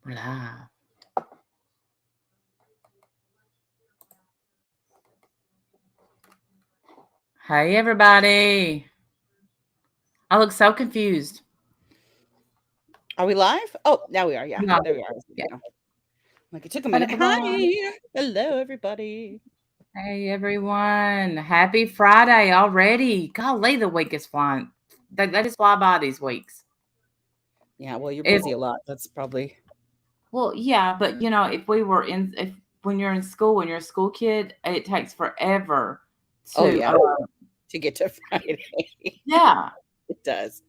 Blah. Hey, everybody. I look so confused. Are we live? Oh, now we are. Yeah, No. there we are. Yeah. Like it took a minute. Ba-da-ba-ba. Hi, hello, everybody. Hey, everyone. Happy Friday already. Golly, the week is flying. They just fly by these weeks. Yeah, well, you're If busy a lot. That's probably. Well, yeah, but if we were if when you're in school, when you're a school kid, it takes forever Oh to yeah, to get to Friday, yeah, it does.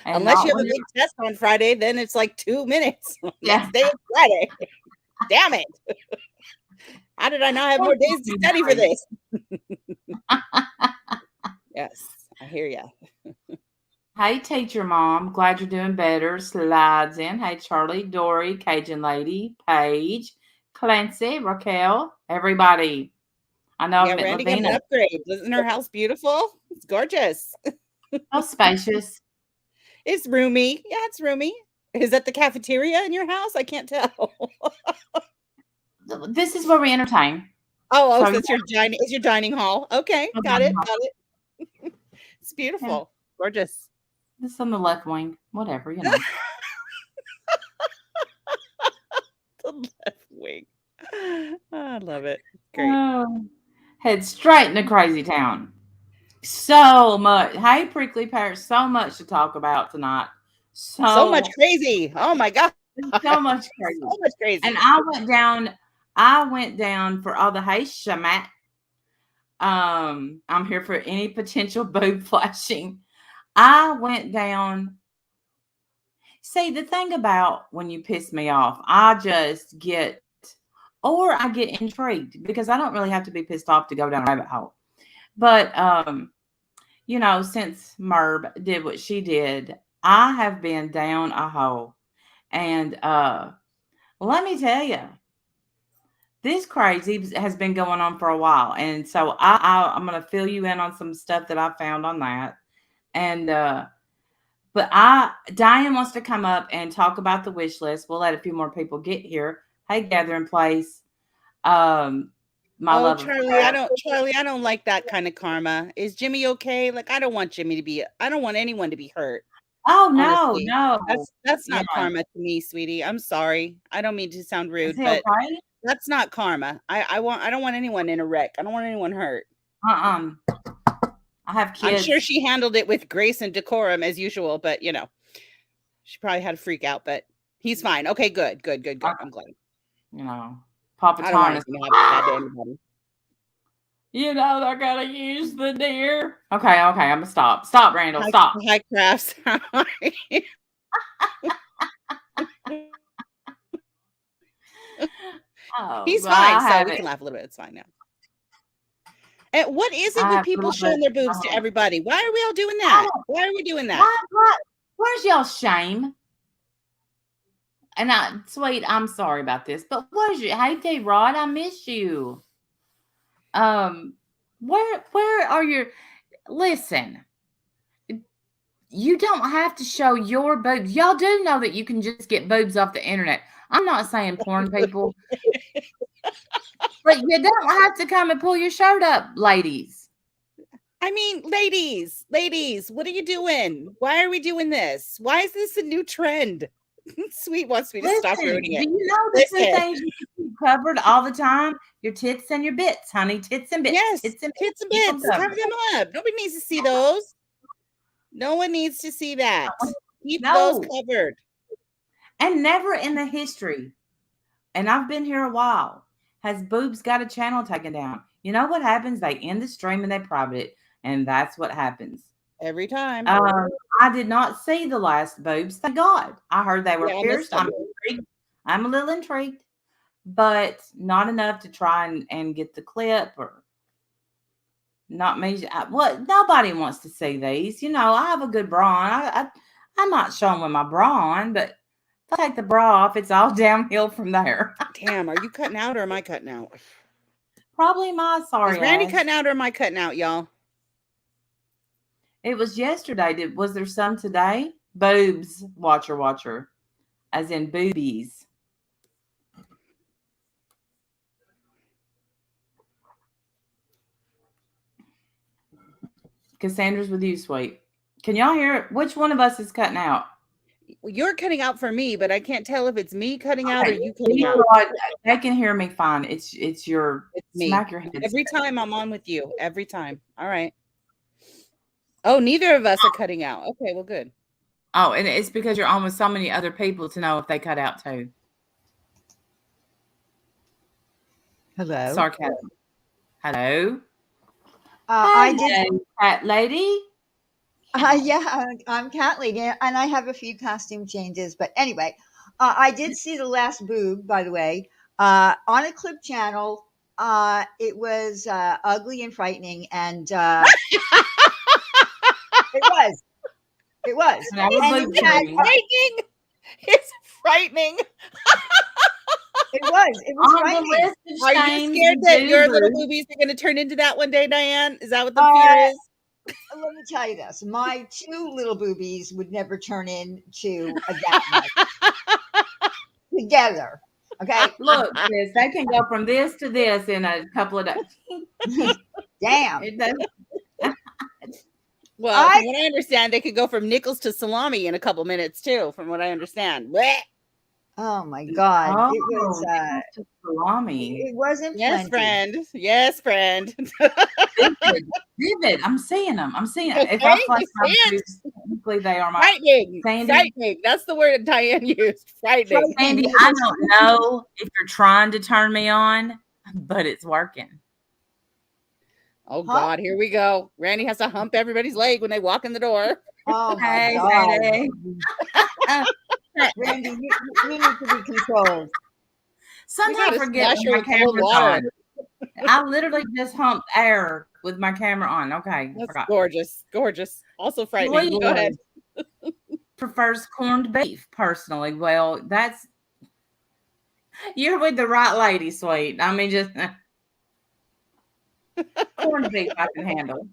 and Unless not you have when a you're big test on Friday, then it's like 2 minutes. yeah. Next day is Friday. Damn it! How did I not have more days to study for this? Yes, I hear ya. Hey, teacher mom, glad you're doing better. Slides in. Hey, Charlie, Dory, Cajun lady, Paige, Clancy, Raquel, everybody. I know I've Yeah, met Randy got an Lavina. upgrade. Isn't her house beautiful? It's gorgeous. Oh, spacious. It's roomy. Yeah, it's roomy. Is that the cafeteria in your house? I can't tell. This is where we entertain. Oh, So so it's your dining. It's your dining hall. Okay, got it. Got it. It's yeah, beautiful, gorgeous. this on the left wing. Whatever. The left wing. I love it. Great. Oh, head straight into crazy town. So much. Hey, prickly pear. So much to talk about tonight. So much So crazy. Oh my god. so much So crazy. much And crazy. I went down for all the hey shamat. I'm here for any potential boob flashing. I went down. See, the thing about when you piss me off, I just get, or I get intrigued because I don't really have to be pissed off to go down a rabbit hole. But since Merb did what she did, I have been down a hole. And let me tell you, this crazy has been going on for a while. And so I'm going to fill you in on some stuff that I found on that. And, but Diane wants to come up and talk about the wish list. We'll let a few more people get here. Hey, Gathering Place. Um, my Oh, love of Charlie, I don't like that kind of karma. Is Jimmy okay? Like I don't want Jimmy to be I don't want anyone to be hurt. Oh no, Honestly. no. That's Yeah. not karma to me, sweetie. I'm sorry. I don't mean to sound Is rude, he but okay? that's not karma. I don't want anyone in a wreck. I don't want anyone hurt. I have I'm sure kids. she handled it with grace and decorum as usual, but she probably had a freak out, but he's fine. Okay, good. I'm glad. Papa I don't want Tarn is, anything to happen bad to anybody. they're gonna use the deer. Okay, I'm gonna stop. Stop, Randall. Stop. Hi, Crafts. Oh, He's but fine, I so have we it. can laugh a little bit. It's fine now. And what is it I with have a people little bit. showing their boobs to everybody? Why are we all doing I that? don't. Why are we doing that? Where's y'all's shame? And sweet, I'm sorry about this, but where's your? Hey, T. Rod, I miss you. Um, where are your? Listen, you don't have to show your boobs. Y'all do know that you can just get boobs off the internet. I'm not saying porn people, but you don't have to come and pull your shirt up, ladies. I mean, ladies, what are you doing? Why are we doing this? Why is this a new trend? Sweet wants me to stop Listen, ruining do it. you know the two things you keep covered all the time? Your tits and your bits, honey. Tits and bits. Yes, Tits and bits. tits and Keep them bits. Cover covered. them up. Nobody needs to see those. No one needs to see that. Keep those No, covered. and never in the history, and I've been here a while, has Boobs got a channel taken down. You know what happens? They end the stream and they private it, and that's what happens. Every time. Um, I did not see the last Boobs. Thank God. I heard they were Yeah, I missed pierced. them. I'm intrigued. I'm a little intrigued, but not enough to try and get the clip or not me. What? Nobody wants to see these. I have a good bra on. I'm not showing with my bra on, but if I take the bra off, it's all downhill from there. Damn, are you cutting out or am I cutting out? Probably my Is sorry Randy ass. cutting out or am I cutting out, y'all? It was yesterday. Was there some today? Boobs, watcher, as in boobies. Cassandra's with you, sweet. Can y'all hear it? Which one of us is cutting out? You're cutting out for me, but I can't tell if it's me cutting out or you cutting out. They can hear me fine. It's your me. smack your head. Every time I'm on with you. Every time. All right. Oh, neither of us are cutting out. Okay, well, good. Oh, and it's because you're on with so many other people to know if they cut out too. Hello. Sarcasm. Hello. I did. Cat lady. Yeah, I'm Cat Lady, and I have a few costume changes. But anyway, I did see the last boob, by the way, on a clip channel. It was ugly and frightening, and it was. It was. And I was It's frightening. It's frightening. It was. It was frightening. Are you scared that your little boobies are going to turn into that one day, Diane? Is that what the fear is? Let me tell you this. My 2 little boobies would never turn into a dad together. Okay. Look, sis, they can go from this to this in a couple of days. Damn. Well, from what I understand, they could go from nickels to salami in a couple minutes too, from what I understand. Blech. Oh my God. Oh, it was salami. It wasn't yes, plenty. friend. Yes, friend. Vivid. I'm seeing them. I'm seeing it. Okay, if I flash my boobs, technically they are my frightening. Sandy. Frightening. That's the word Diane used. Frightening. Sandy, I don't know if you're trying to turn me on, but it's working. Oh God, here we go. Randy has to hump everybody's leg when they walk in the door. Oh my God. Randy, you need to be controlled. Sometimes I forget my camera's on. I literally just humped air with my camera on. Okay. That's gorgeous. Gorgeous. Also frightening. Go ahead. Prefers corned beef personally. Well, you're with the right lady, sweet. I mean, just corned beef I can handle.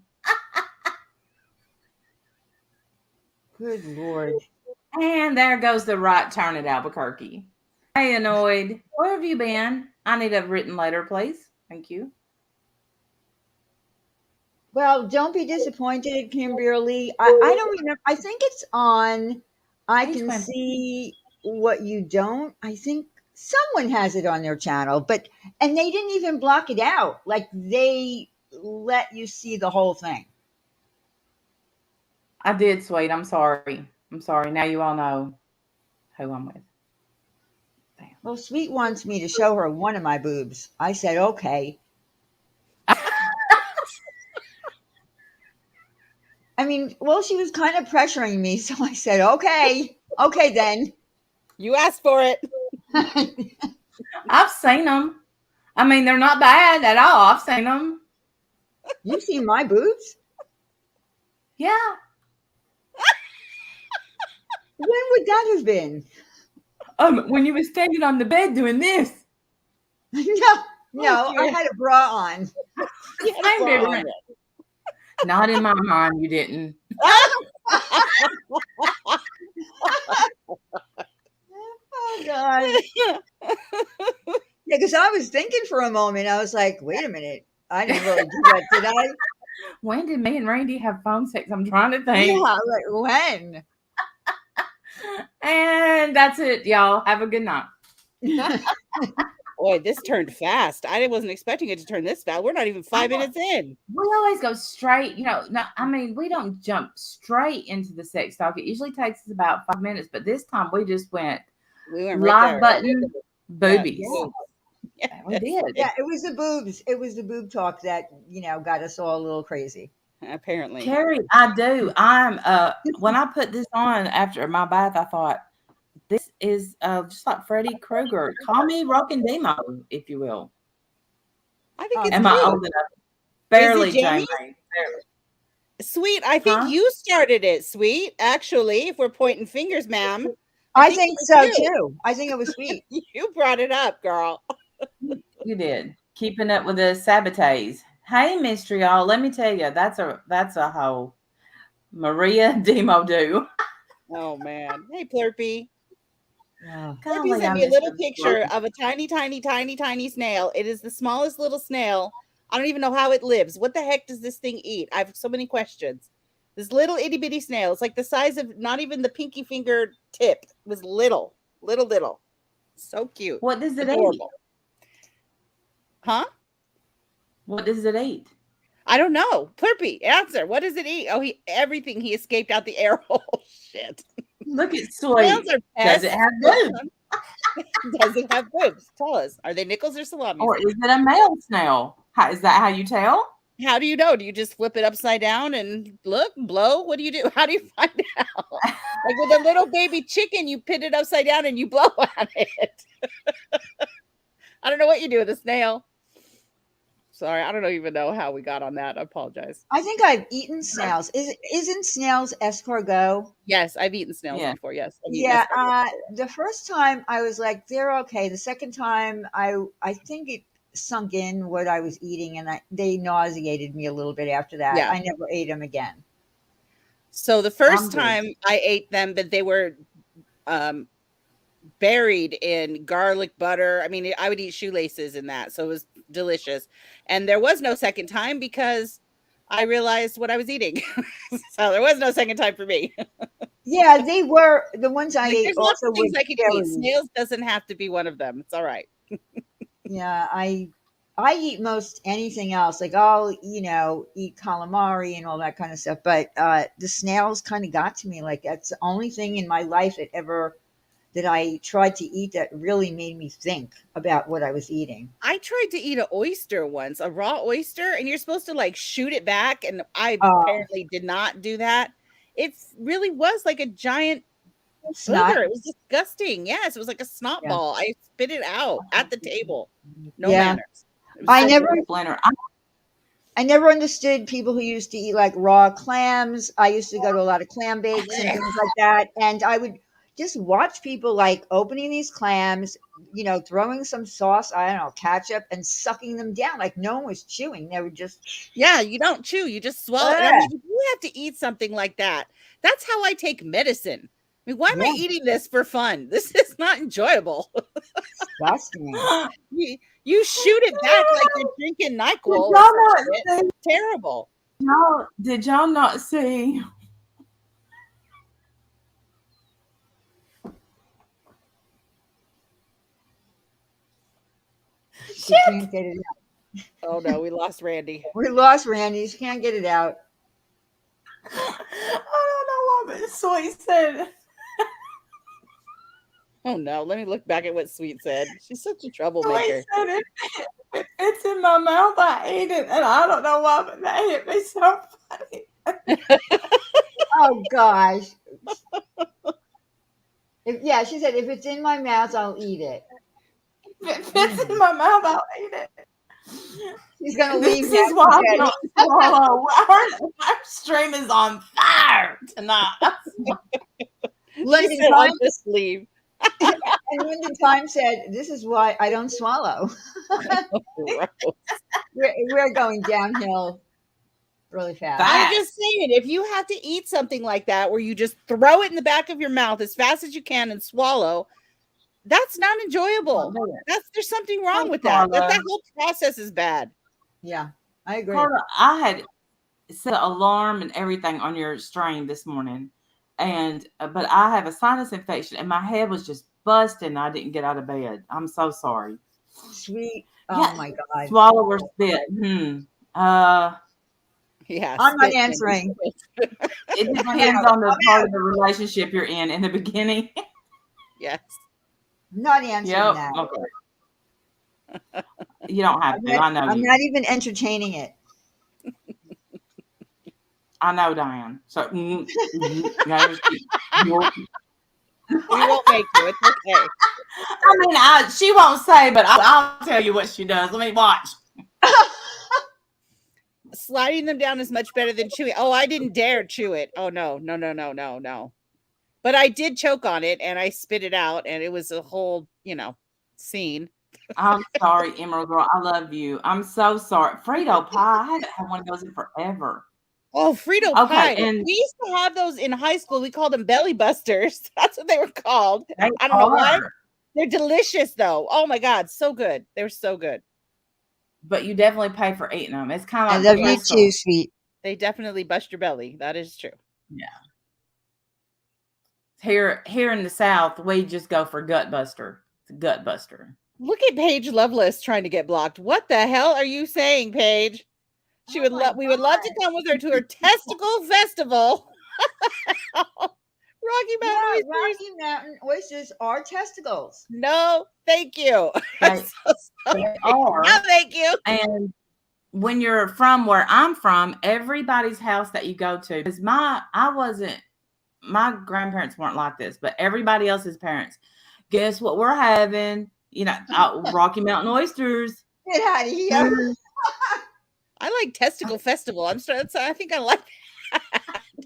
Good Lord. And there goes the right turn at Albuquerque. Hey, annoyed. Where have you been? I need a written letter, please. Thank you. Well, don't be disappointed, Kimberly. I don't remember. I think it's on. I can see what you don't. I think someone has it on their channel, and they didn't even block it out. Like they let you see the whole thing. I did, sweet. I'm sorry. I'm sorry. Now you all know who I'm with. Damn. Well, Sweet wants me to show her one of my boobs. I said, okay. I mean, well, she was kind of pressuring me, so I said, okay. Okay, then. You asked for it. I've seen them. I mean, they're not bad at all. I've seen them. You've seen my boobs? Yeah. When would that have been? When you were standing on the bed doing this. No, I had a bra on. Not in my mind, you didn't. Oh God. Yeah, because I was thinking for a moment, I was like, wait a minute. I didn't really do that, did I? When did me and Randy have phone sex? I'm trying to think. Yeah, like when? And that's it, y'all. Have a good night. Boy, this turned fast. I wasn't expecting it to turn this fast. We're not even 5 minutes in. We always go straight, we don't jump straight into the sex talk. It usually takes us about 5 minutes, but this time we just went right live there. button, boobies. Yeah, we did. Yeah, it was the boobs. It was the boob talk that, got us all a little crazy. Apparently. Carrie, I do. When I put this on after my bath, I thought, this is just like Freddy Krueger. Call me Rockin' Demo, if you will. I think it's Am I old enough? Barely, Jamie. Barely. Sweet, I think you started it, Sweet. Actually, if we're pointing fingers, ma'am. I think so, too. I think it was Sweet. You brought it up, girl. You did. Keeping up with the sabotage. Hey, mystery y'all. Let me tell you, that's a hoe. Maria Demo do. Oh man. Hey, Plurpy. Plurpy sent me a little picture of a tiny, tiny, tiny, tiny snail. It is the smallest little snail I don't even know how it lives. What the heck does this thing eat? I have so many questions. This little itty bitty snail. It's like the size of not even the pinky finger tip. It was little. So cute. What does it Adorable. Huh? What does it eat? I don't know. Plurpy, answer. What does it eat? Oh, everything. He escaped out the air hole. Shit. Look at Sweet. Does it have boobs? Does it have boobs? Tell us. Are they nickels or salami? Or is it a male snail? Is that how you tell? How do you know? Do you just flip it upside down and look, blow? What do you do? How do you find out? Like with a little baby chicken, you pin it upside down and you blow at it. I don't know what you do with a snail. Sorry, I don't even know how we got on that. I apologize. I think I've eaten snails. Isn't snails escargot? Yes, I've eaten snails before. Yes. The first time I was like, they're okay. The second time, I think it sunk in what I was eating, and they nauseated me a little bit after that. Yeah. I never ate them again. So the first time I ate them, but they were buried in garlic butter. I mean, I would eat shoelaces in that. So it was delicious. And there was no second time because I realized what I was eating. So there was no second time for me. Yeah, they were the ones I ate. There's lots of things I could eat. Snails doesn't have to be one of them. It's all right. Yeah, I eat most anything else. Like I'll, eat calamari and all that kind of stuff. But the snails kind of got to me. Like that's the only thing in my life that I tried to eat that really made me think about what I was eating. I tried to eat an oyster once, a raw oyster, and you're supposed to like shoot it back. And I apparently did not do that. It really was like a giant booger. It was disgusting. Yes, it was like a snot ball. I spit it out at the table. No manners. I never understood people who used to eat like raw clams. I used to go to a lot of clam bakes and things like that. And I would just watch people like opening these clams, throwing some sauce, I don't know, ketchup, and sucking them down. Like no one was chewing. They were just. Yeah, you don't chew. You just swallow. I mean, if you have to eat something like that, that's how I take medicine. I mean, why am I eating this for fun? This is not enjoyable. Disgusting. You shoot it back like you're drinking NyQuil. It's terrible. No, did y'all not see? She can't get it out. Oh no, we lost Randy. She can't get it out. I don't know what Sweet said. Oh no, let me look back at what Sweet said. She's such a troublemaker. Sweet said it's in my mouth. I ate it, and I don't know why, but that hit me so funny. Oh gosh. She said, if it's in my mouth, I'll eat it. If it fits in my mouth, I'll eat it. She's gonna leave. This is why I don't swallow. Our stream is on fire tonight. Listen, I'll just leave. And Linda Time said, "This is why I don't swallow." We're going downhill really fast. I'm just saying, if you have to eat something like that, where you just throw it in the back of your mouth as fast as you can and swallow, that's not enjoyable. There's something wrong with that. That whole process is bad. Yeah, I agree. Carla, I had set an alarm and everything on your stream this morning. But I have a sinus infection and my head was just busting. I didn't get out of bed. I'm so sorry. Sweet. Oh my God. Swallow or spit. Yeah. I'm not answering. It depends on the part of the relationship you're in the beginning. Yes. I'm not answering that. Okay. You don't have to. I know. I'm not even entertaining it. I know, Diane. So we won't make you. It's okay. I mean, she won't say, but I'll tell you what she does. Let me watch. Sliding them down is much better than chewing. Oh, I didn't dare chew it. Oh no. But I did choke on it and I spit it out, and it was a whole, scene. I'm sorry, Emerald Girl. I love you. I'm so sorry. Frito pie. I haven't had one of those in forever. Oh, Frito pie. And we used to have those in high school. We called them belly busters. That's what they were called. I don't know why. They're delicious, though. Oh, my God. So good. They're so good. but you definitely pay for eating them. It's kind I of love like you pretzel. too, sweet. They definitely bust your belly. That is true. Yeah. Here in the South, we just go for gut buster. It's a gut buster. Look at Paige Loveless trying to get blocked. What the hell are you saying, Paige? She would love. We would love to come with her to her testicle festival. Rocky Mountain oysters. Rocky Mountain oysters are testicles. No, thank you. I'm They, so sorry. they are. No, thank you. And when you're from where I'm from, everybody's house that you go to, because my grandparents weren't like this, but everybody else's parents, guess what we're having? You know, Rocky Mountain oysters. Get out of here. I like testicle festival. I think I like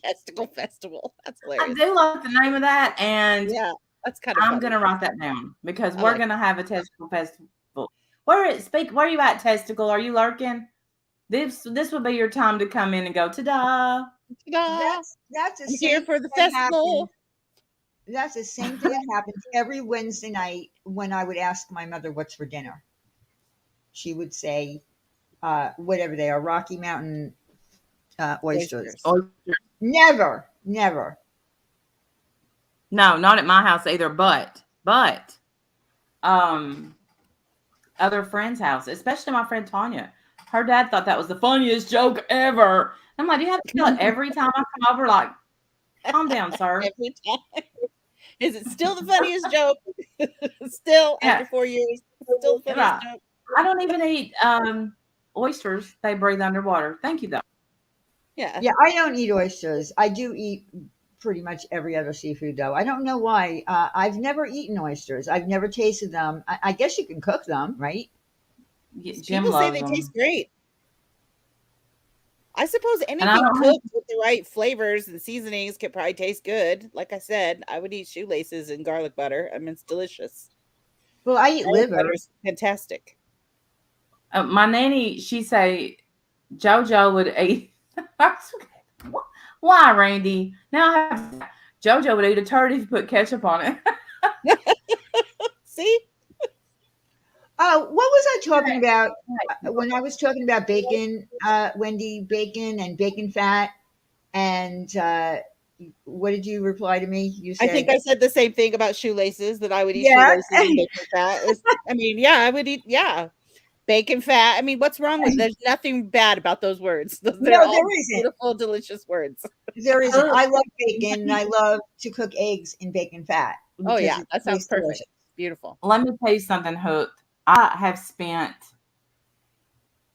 testicle festival. That's hilarious. I do like the name of that, and yeah, that's kind of. I'm gonna write that down because we're gonna have a testicle festival. Where are you at, testicle? Are you lurking? This would be your time to come in and go ta-da. That's the same here for the festival. That's the same thing that happens every Wednesday night when I would ask my mother what's for dinner. She would say, whatever they are, Rocky Mountain oysters. Never. No, not at my house either. But other friends' house, especially my friend Tanya. Her dad thought that was the funniest joke ever. I'm like, do you have to tell it every time I come over? Like, calm down, sir. Every time. Is it still the funniest joke? Still, after 4 years, still the funniest joke? I don't even eat oysters. They breathe underwater. Thank you, though. Yeah, I don't eat oysters. I do eat pretty much every other seafood, though. I don't know why. I've never eaten oysters. I've never tasted them. I guess you can cook them, right? People say they taste great. I suppose anything cooked with the right flavors and seasonings could probably taste good. Like I said, I would eat shoelaces and garlic butter. I mean, it's delicious. Well, I eat liver. Butter's fantastic. My nanny, she say JoJo would eat. Why, Randy? Now JoJo would eat a turtle if you put ketchup on it. See? What was I talking about when I was talking about bacon, Wendy? Bacon and bacon fat. And what did you reply to me? You said, I think I said the same thing about shoelaces, that I would eat shoelaces and bacon fat. I would eat, bacon fat. I mean, what's wrong with it? There's nothing bad about those words. They're all there isn't. Beautiful, delicious words. There isn't. I love bacon, and I love to cook eggs in bacon fat. Oh, yeah. That sounds perfect. Delicious. Beautiful. Let me tell you something, Hooked. I have spent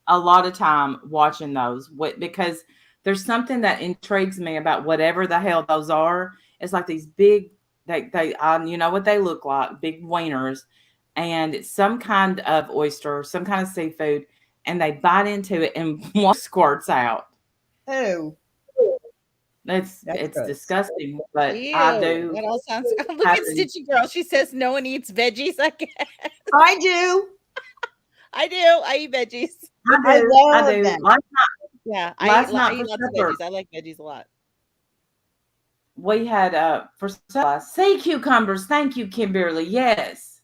a lot of time watching those because there's something that intrigues me about whatever the hell those are. It's like these big, you know what they look like, big wieners, and it's some kind of oyster, some kind of seafood, and they bite into it and one squirts out. Oh. It's disgusting, but ew, I do. That all sounds. Look at Stitchy Girl. She says no one eats veggies. I guess I do. I eat veggies. I love them. Yeah, I eat lots of veggies. I like veggies a lot. We had for sea cucumbers. Thank you, Kimberly. Yes,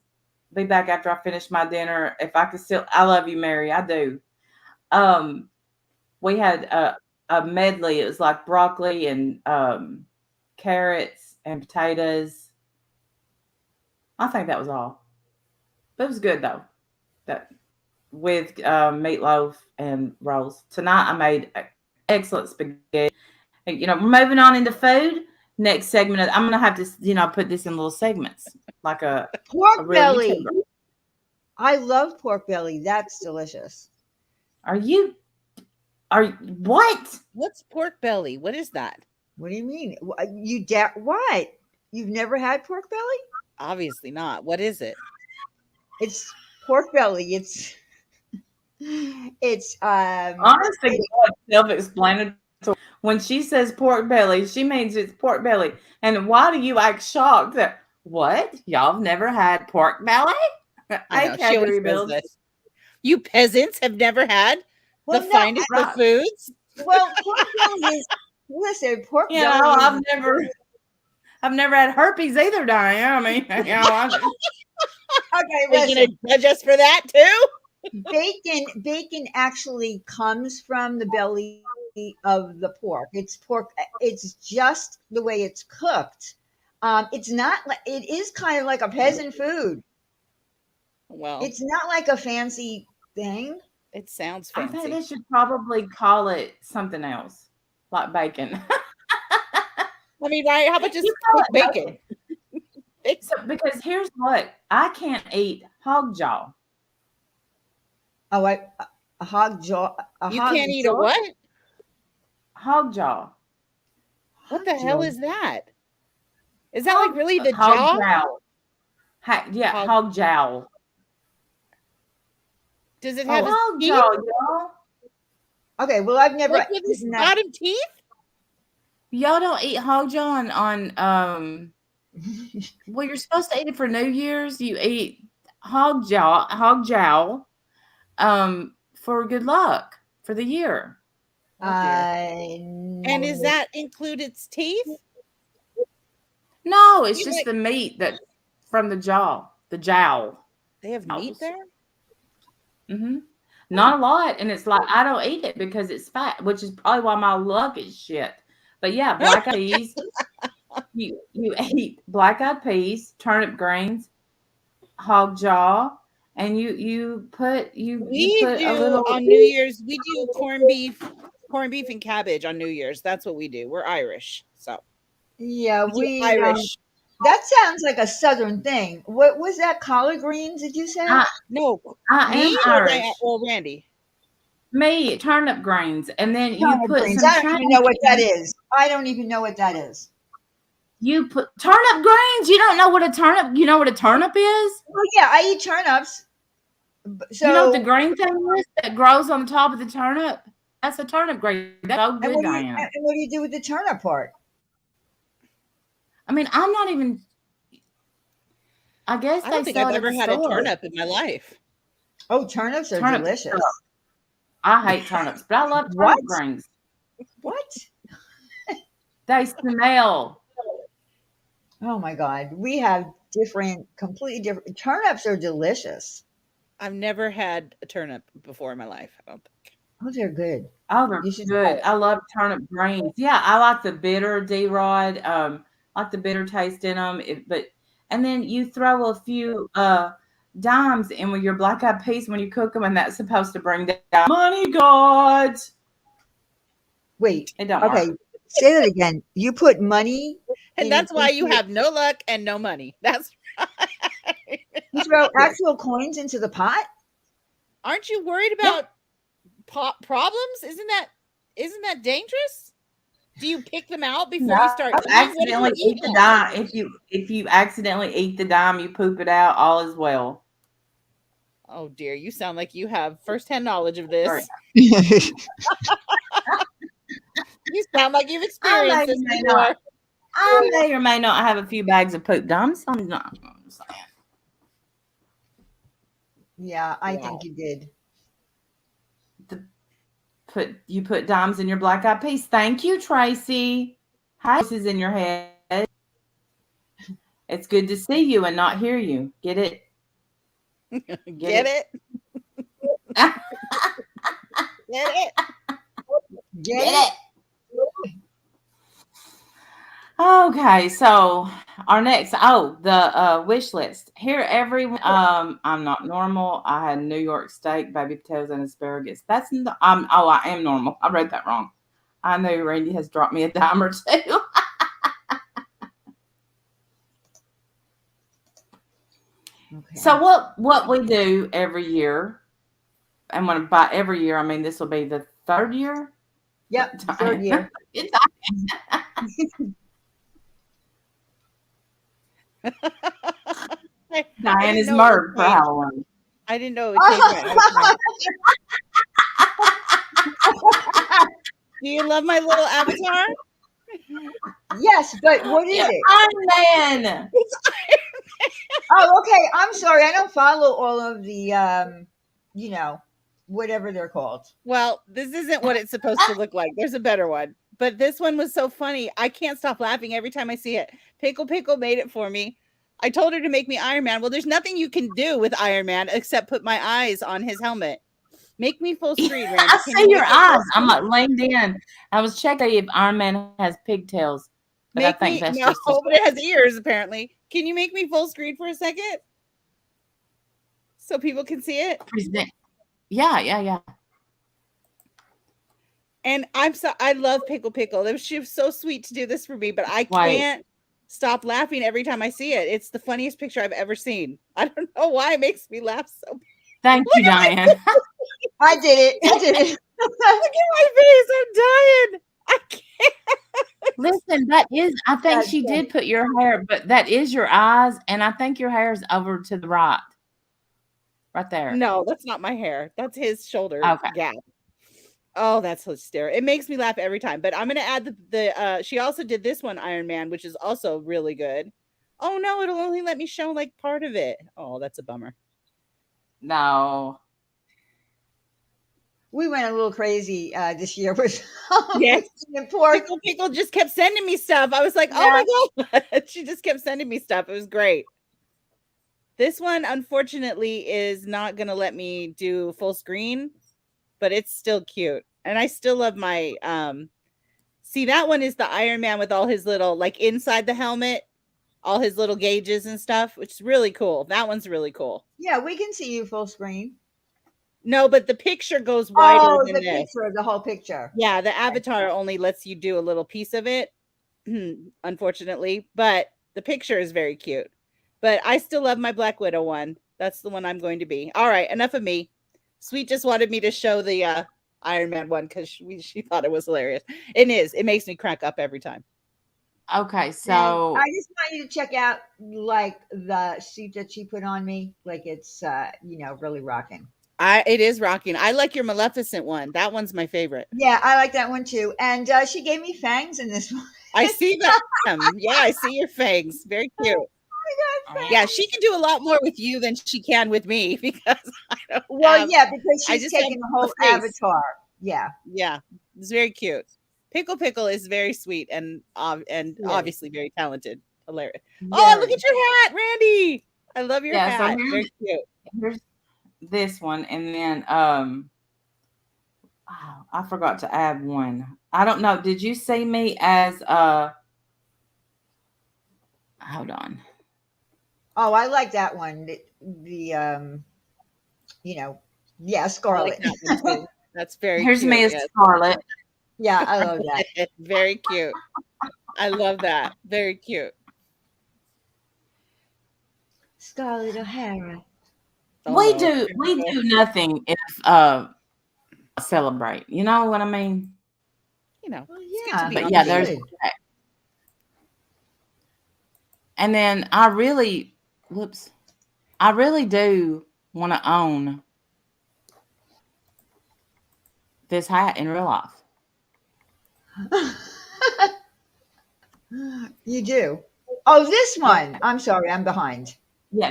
be back after I finish my dinner. If I could still, I love you, Mary. I do. We had a medley. It was like broccoli and carrots and potatoes. I think that was all. But it was good though. That with meatloaf and rolls. Tonight I made excellent spaghetti. You know, we're moving on into food. Next segment, I'm gonna have to, put this in little segments, like a pork belly. I love pork belly. That's delicious. What? What's pork belly? What is that? What do you mean? What? You've never had pork belly? Obviously not. What is it? It's pork belly. It's honestly self-explanatory. When she says pork belly, she means it's pork belly. And why do you act shocked that what? Y'all have never had pork belly? You peasants have never had the finest of foods. Well, pork belly is pork belly. I've never had herpes either, Diane. I mean, okay, are you gonna judge us for that too? bacon actually comes from the belly of the pork. It's pork. It's just the way it's cooked. It's not like it is kind of like a peasant food. Well, It's not like a fancy thing. it sounds I think fancy. they should probably call it something else, like bacon. I mean, right? How about just You call cook it bacon? So, because here's what I can't eat hog jaw. Oh, a hog jaw. You can't eat a jaw? what? Hog jaw. What the Hog hell jaw. is that? Is that like really the hog jaw? jowl? Yeah, hog jowl. Does it have hog teeth? jaw, y'all? Okay, well, I've never Like with his eaten that. bottom teeth? Y'all don't eat hog jaw on well, you're supposed to eat it for New Year's. You eat hog jowl, for good luck for the year. And is that include its teeth? No, it's You just like- the meat that from the jaw, the jowl. They have meat there? Mm-hmm. Not a lot, and it's like I don't eat it because it's fat, which is probably why my luck is shit. But yeah, black eyed peas. You eat black eyed peas, turnip greens, hog jaw, and you put a little on New Year's. We do corned beef and cabbage on New Year's. That's what we do. We're Irish, so Yeah, we Irish. That sounds like a southern thing. What was that? Collard greens? Did you say? No, I me am Irish. or Randy. Me, turnip greens, and then Turnip you put greens. some. I don't even know what that is. I don't even know what that is. You put turnip greens. You don't know what a turnip. You know what a turnip is? Well, yeah, I eat turnips. So you know what the green thing is that grows on the top of the turnip? That's a turnip green. That's so good, Diane. And what do you do with the turnip part? I mean, I'm not even. I guess I don't they think sell I've it at ever the had a store. turnip in my life. Oh, turnips are delicious. I hate turnips, but I love What? turnip greens. What? They smell. Oh my God. We have completely different. Turnips are delicious. I've never had a turnip before in my life. I don't think. Oh, they're good. Oh, they're You should good. try it. I love turnip greens. Yeah, I like the bitter D-Rod. Like the bitter taste in them. And then you throw a few dimes in with your black eyed peas when you cook them, and that's supposed to bring down money gods. Wait. It don't Okay. work. Say that again. You put money. And that's why you have no luck and no money. That's right. You throw actual coins into the pot? Aren't you worried about problems? Isn't that dangerous? Do you pick them out before you start eating? Accidentally eat the dime. If you accidentally eat the dime, you poop it out. All is well. Oh dear, you sound like you have firsthand knowledge of this. Right. You sound like you've experienced this before. I may or may not have a few bags of poop dimes. I'm not saying. Yeah, I think you did. You put dimes in your black eyed peas. Thank you, Tracy. Hi, voices in your head. It's good to see you and not hear you. Get it? Get it? Get it? Get it? Okay, so our next the wish list. Here everyone I'm not normal. I had New York steak, baby potatoes, and asparagus. That's I am normal. I wrote that wrong. I know Randy has dropped me a dime or two. Okay. So what we do every year, and by every year I mean this will be the third year. Yep, third year. Diane is Merb for Halloween. I didn't know it would change my Do you love my little avatar? Yes, but what is it? Iron Man. Oh, okay. I'm sorry. I don't follow all of the whatever they're called. Well, this isn't what it's supposed to look like. There's a better one. But this one was so funny. I can't stop laughing every time I see it. Pickle made it for me. I told her to make me Iron Man. Well, there's nothing you can do with Iron Man except put my eyes on his helmet. Make me full screen, Randy. I see your eyes. I'm like leaned in. I was checking if Iron Man has pigtails. But I think that's no, just but it has ears apparently. Can you make me full screen for a second? So people can see it? Yeah. And I love Pickle. She was so sweet to do this for me, but I can't stop laughing every time I see it. It's the funniest picture I've ever seen. I don't know why it makes me laugh so. Thank you, Diane. I did it. Look at my face. I'm dying. I can't. Listen, that is, I think she did put your hair, but that is your eyes, and I think your hair is over to the right. Right there. No, that's not my hair. That's his shoulder gap. Oh, that's hysterical. It makes me laugh every time. But I'm going to add the she also did this one, Iron Man, which is also really good. Oh, no, it'll only let me show like part of it. Oh, that's a bummer. No. We went a little crazy this year with yes. Pickle just kept sending me stuff. I was like, oh my God. She just kept sending me stuff. It was great. This one, unfortunately, is not going to let me do full screen, but it's still cute. And I still love my, see, that one is the Iron Man with all his little, like inside the helmet, all his little gauges and stuff, which is really cool. That one's really cool. Yeah, we can see you full screen. No, but the picture goes wider than this. Picture, the whole picture. Yeah, the avatar only lets you do a little piece of it, unfortunately. But the picture is very cute. But I still love my Black Widow one. That's the one I'm going to be. All right, enough of me. Sweet just wanted me to show the Iron Man one because she thought it was hilarious. It is. It makes me crack up every time. Okay, so and I just want you to check out like the suit that she put on me. Like it's really rocking. It is rocking. I like your Maleficent one. That one's my favorite. Yeah, I like that one too. And she gave me fangs in this one. I see them. Yeah, I see your fangs. Very cute. Oh my God, yeah, she can do a lot more with you than she can with me because I don't. Because she's taking the whole avatar. Yeah, it's very cute. Pickle is very sweet and obviously very talented. Hilarious. Very. Oh, look at your hat, Randy! I love your hat. So very cute. Here's this one, and then I forgot to add one. I don't know. Did you see me as hold on. Oh, I like that one. Scarlet. That That's very Here's cute. me as Scarlet. Yeah, I love that. Very cute. I love that. Very cute. Scarlett O'Hara. We do nothing if celebrate. You know what I mean? You know. Well, yeah, but yeah, there's and then I really do want to own this hat in real life. You do? Oh, this one. I'm sorry, I'm behind. Yeah,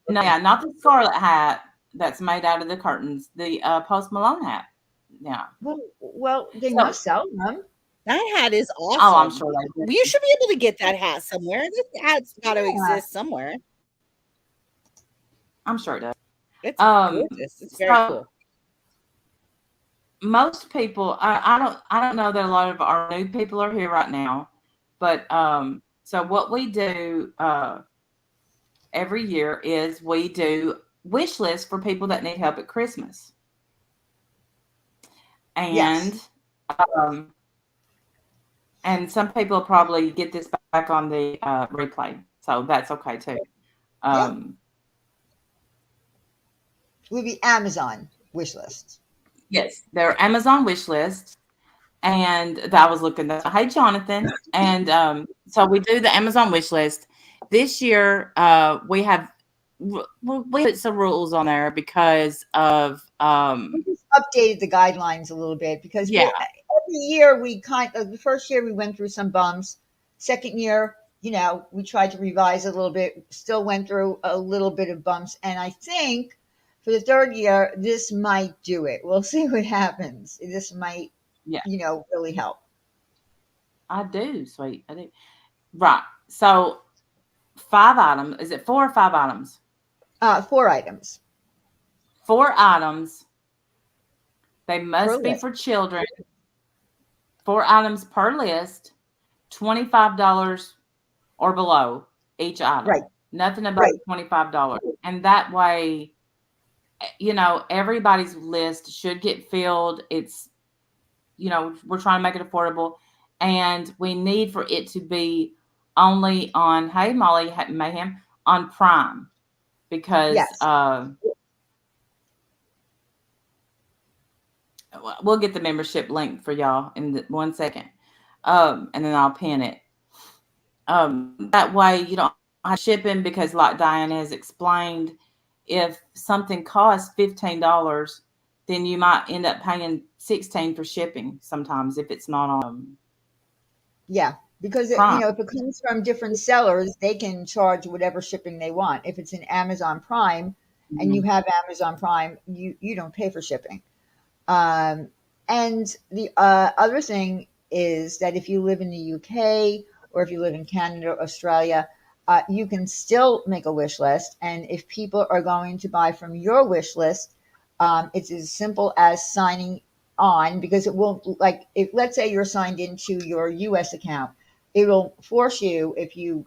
not the Scarlet hat that's made out of the curtains. The Post Malone hat. Yeah. Well, they must sell them. That hat is awesome. Oh, I'm sure they do. You should be able to get that hat somewhere. This hat's got to exist somewhere. I'm sure it does. It's gorgeous. It's very cool. Most people, I don't know that a lot of our new people are here right now, but so what we do every year is we do wish lists for people that need help at Christmas, and and some people will probably get this back on the replay, so that's okay too. Would be Amazon wish list. Yes, they're Amazon wish lists. And I was looking at, hey, Jonathan. And so we do the Amazon wish list. This year, we put some rules on there because of. We just updated the guidelines a little bit because every year the first year we went through some bumps. Second year, we tried to revise it a little bit, still went through a little bit of bumps. And I think for the third year, this might do it. We'll see what happens. This might, really help. I do, sweet. I do. Right. So 5 items. Is it 4 or 5 items? 4 items 4 items. They per must be list. for children. 4 items per list, $25 or below each Right. item. Nothing above $25. And that way, everybody's list should get filled. It's, we're trying to make it affordable. And we need for it to be only on, hey, Molly Mayhem, on Prime. Because Yes. we'll get the membership link for y'all in 1 second. And then I'll pin it. That way you don't have shipping, because like Diane has explained, if something costs $15, then you might end up paying $16 for shipping sometimes if it's not on Yeah, because Prime. if it comes from different sellers, they can charge whatever shipping they want. If it's an Amazon Prime and you Mhm. have Amazon Prime, you don't pay for shipping. Um, and the other thing is that if you live in the UK or if you live in Canada, Australia, you can still make a wish list. And if people are going to buy from your wish list, it's as simple as signing on, because it won't, like, if let's say you're signed into your US account, it'll force you, if you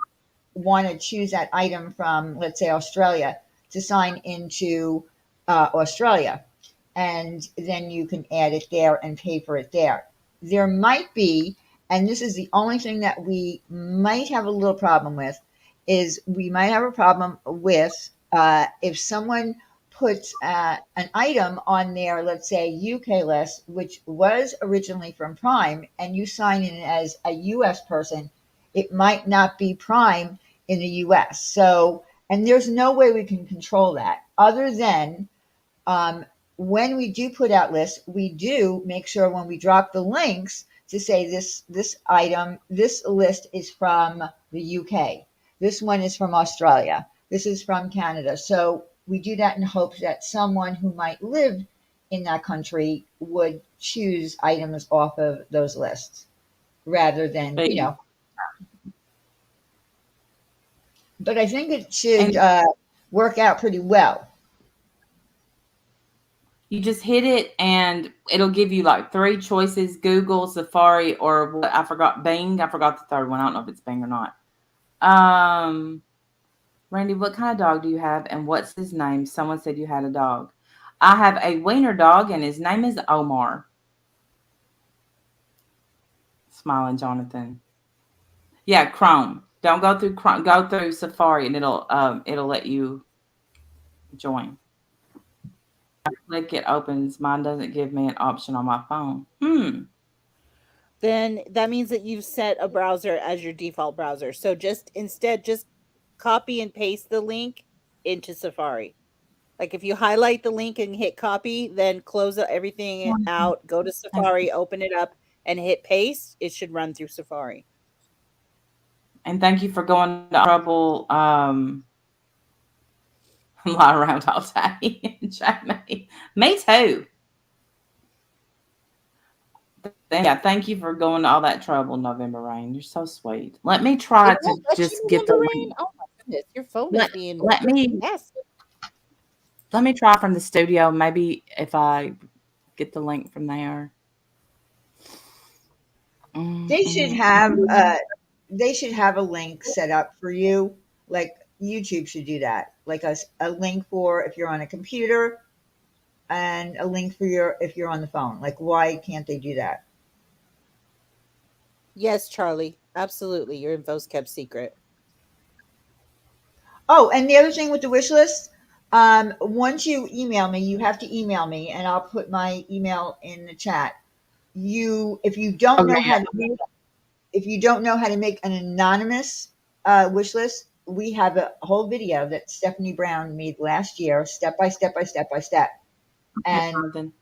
want to choose that item from, let's say, Australia, to sign into Australia, and then you can add it there and pay for it there. There might be, and this is the only thing that we might have a little problem with, is we might have a problem with if someone puts an item on their, let's say, UK list, which was originally from Prime, and you sign in as a US person, it might not be Prime in the US. So, and there's no way we can control that other than um, when we do put out lists, we do make sure when we drop the links to say this item, this list is from the UK. This one is from Australia. This is from Canada. So we do that in hopes that someone who might live in that country would choose items off of those lists rather than, But, but I think it should and work out pretty well. you just hit it and it'll give you like 3 choices: Google, Safari, or what I forgot, Bing. I forgot the third one. I don't know if it's Bing or not. Randy, what kind of dog do you have and what's his name? Someone said you had a dog. I have a wiener dog and his name is Omar. Smiling Jonathan. Yeah, Chrome. Don't go through Chrome. Go through Safari and it'll let you join. I click it opens. Mine doesn't give me an option on my phone. Then that means that you've set a browser as your default browser. So just copy and paste the link into Safari. Like if you highlight the link and hit copy, then close everything out, go to Safari, open it up, and hit paste. It should run through Safari. And thank you for going to trouble lie around all day. Jamie. Me too. Yeah, thank you for going to all that trouble, November Rain. You're so sweet. Let me try It to won't let just you get the November Rain. link. Oh my goodness, your phone is Let, being let me massive. let me try from the studio. Maybe if I get the link from there. They should have a link set up for you. Like YouTube should do that. Like a link for if you're on a computer and a link for your if you're on the phone. Like why can't they do that? Yes, Charlie. Absolutely. Your info's kept secret. Oh, and the other thing with the wish list, once you email me, you have to email me, and I'll put my email in the chat. If you don't know Okay, how to make, if you don't know how to make an anonymous wish list, we have a whole video that Stephanie Brown made last year, step by step by step by step, and Jonathan.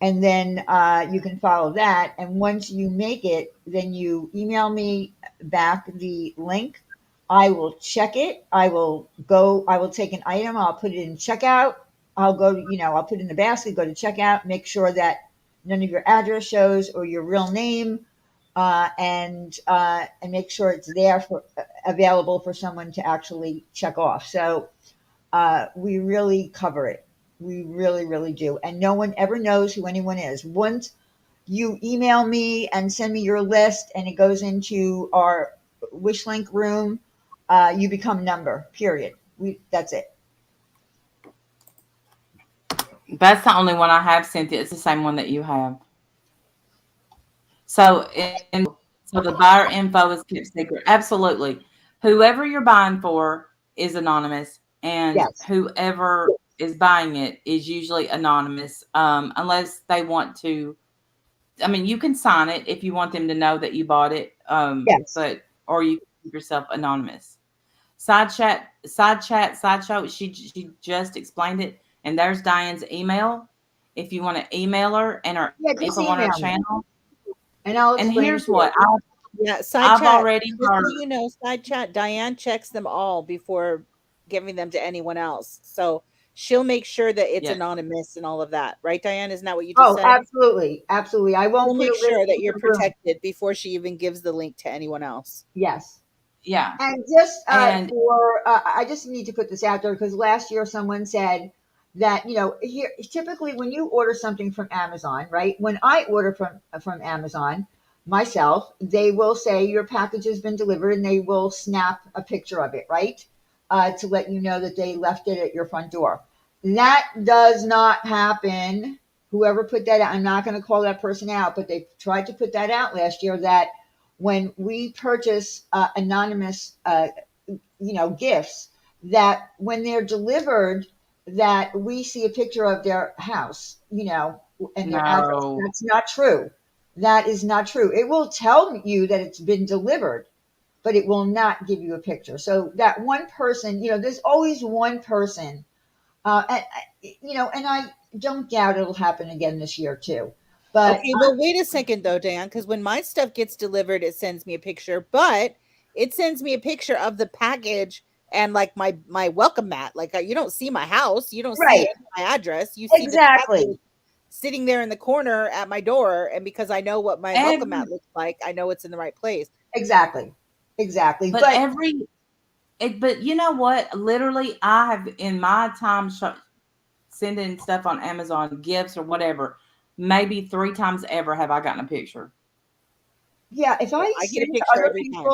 and then you can follow that. And once you make it, then you email me back the link. I will check it. I will go. I will take an item. I'll put it in checkout. I'll go. I'll put it in the basket. Go to checkout. Make sure that none of your address shows or your real name. and make sure it's there for available for someone to actually check off. So we really cover it. We really, really do. And no one ever knows who anyone is. Once you email me and send me your list and it goes into our wish link room, you become number, period. That's it. That's the only one I have, Cynthia. It's the same one that you have. So, so the buyer info is kept secret. Absolutely. Whoever you're buying for is anonymous, and Yes. whoever is buying it is usually anonymous, unless they want to. I mean, you can sign it if you want them to know that you bought it, Yes. but or you can keep yourself anonymous. Sideshow. She just explained it, and there's Diane's email. If you want to email her and her Yeah, just info on her email me channel. and I'll And explain it here's to you. what Yeah, side I've chat. already Just heard. so you know, side chat. Diane checks them all before giving them to anyone else. So she'll make sure that it's Yes, anonymous and all of that, right, Diane? Isn't that what you just Oh, said? absolutely. Absolutely. I She'll won't put make a list sure that in you're the room. protected before she even gives the link to anyone else. Yes. yeah, And just and I just need to put this out there because last year someone said that here typically when you order something from Amazon, right? When I order from Amazon myself, they will say your package has been delivered, and they will snap a picture of it, right? To let you know that they left it at your front door. That does not happen. Whoever put that out, I'm not going to call that person out, but they tried to put that out last year that when we purchase anonymous gifts, that when they're delivered, that we see a picture of their house, and their address. no, That's not true. That is not true. It will tell you that it's been delivered, but it will not give you a picture. So that one person, there's always one person, and I don't doubt it'll happen again this year too. But Okay, well, wait a second though, Dan, because when my stuff gets delivered, it sends me a picture, but it sends me a picture of the package and like my welcome mat. Like you don't see my house, you don't see right, my address, you see the package exactly, sitting there in the corner at my door, and because I know what my welcome mat every looks like, I know it's in the right place. exactly, exactly. but But every it. But you know what? Literally, I have in my time sending stuff on Amazon, gifts or whatever. Maybe 3 times ever have I gotten a picture. yeah, I get a picture every time.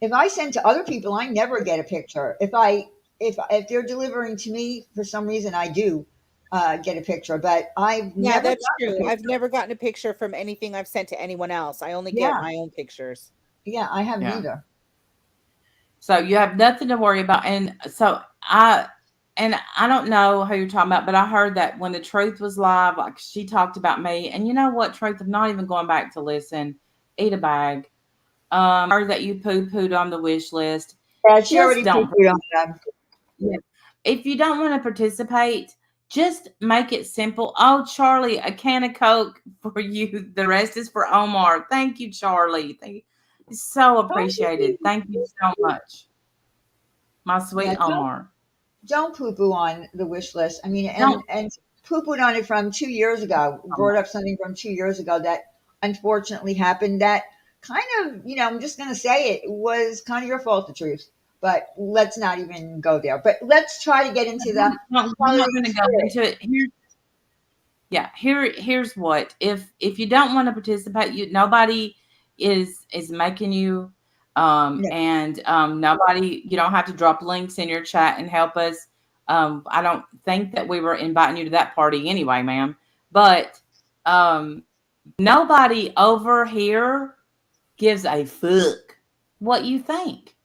if I send to other people, I never get a picture. If they're delivering to me for some reason, I do get a picture, but I've Yeah, never that's gotten a true. I've picture. never gotten a picture from anything I've sent to anyone else. I only get Yeah, my own pictures. yeah, I haven't Yeah. either. So you have nothing to worry about. And so I don't know who you're talking about, but I heard that when the truth was live, like she talked about me. And you know what, Truth? I'm not even going back to listen. Eat a bag. Heard that you poo-pooed on the wish list. Yeah, she Just already don't. poo-pooed on them. Yeah. If you don't want to participate, just make it simple. Oh, Charlie, a can of Coke for you. The rest is for Omar. Thank you, Charlie. Thank you. It's so appreciated. Thank you so much, my Yeah, sweet Omar. don't poo-poo on the wish list. I mean, Don't. and poo-pooed on it from 2 years ago. Brought up something from 2 years ago that unfortunately happened. That kind of, I'm just going to say it was kind of your fault, the truth. But let's not even go there. But let's try to get into the We're holiday not going to go spirit. into it. Here's what. If you don't want to participate, nobody is making you, No, and nobody, you don't have to drop links in your chat and help us. I don't think that we were inviting you to that party anyway, ma'am. But nobody over here gives a fuck what you think.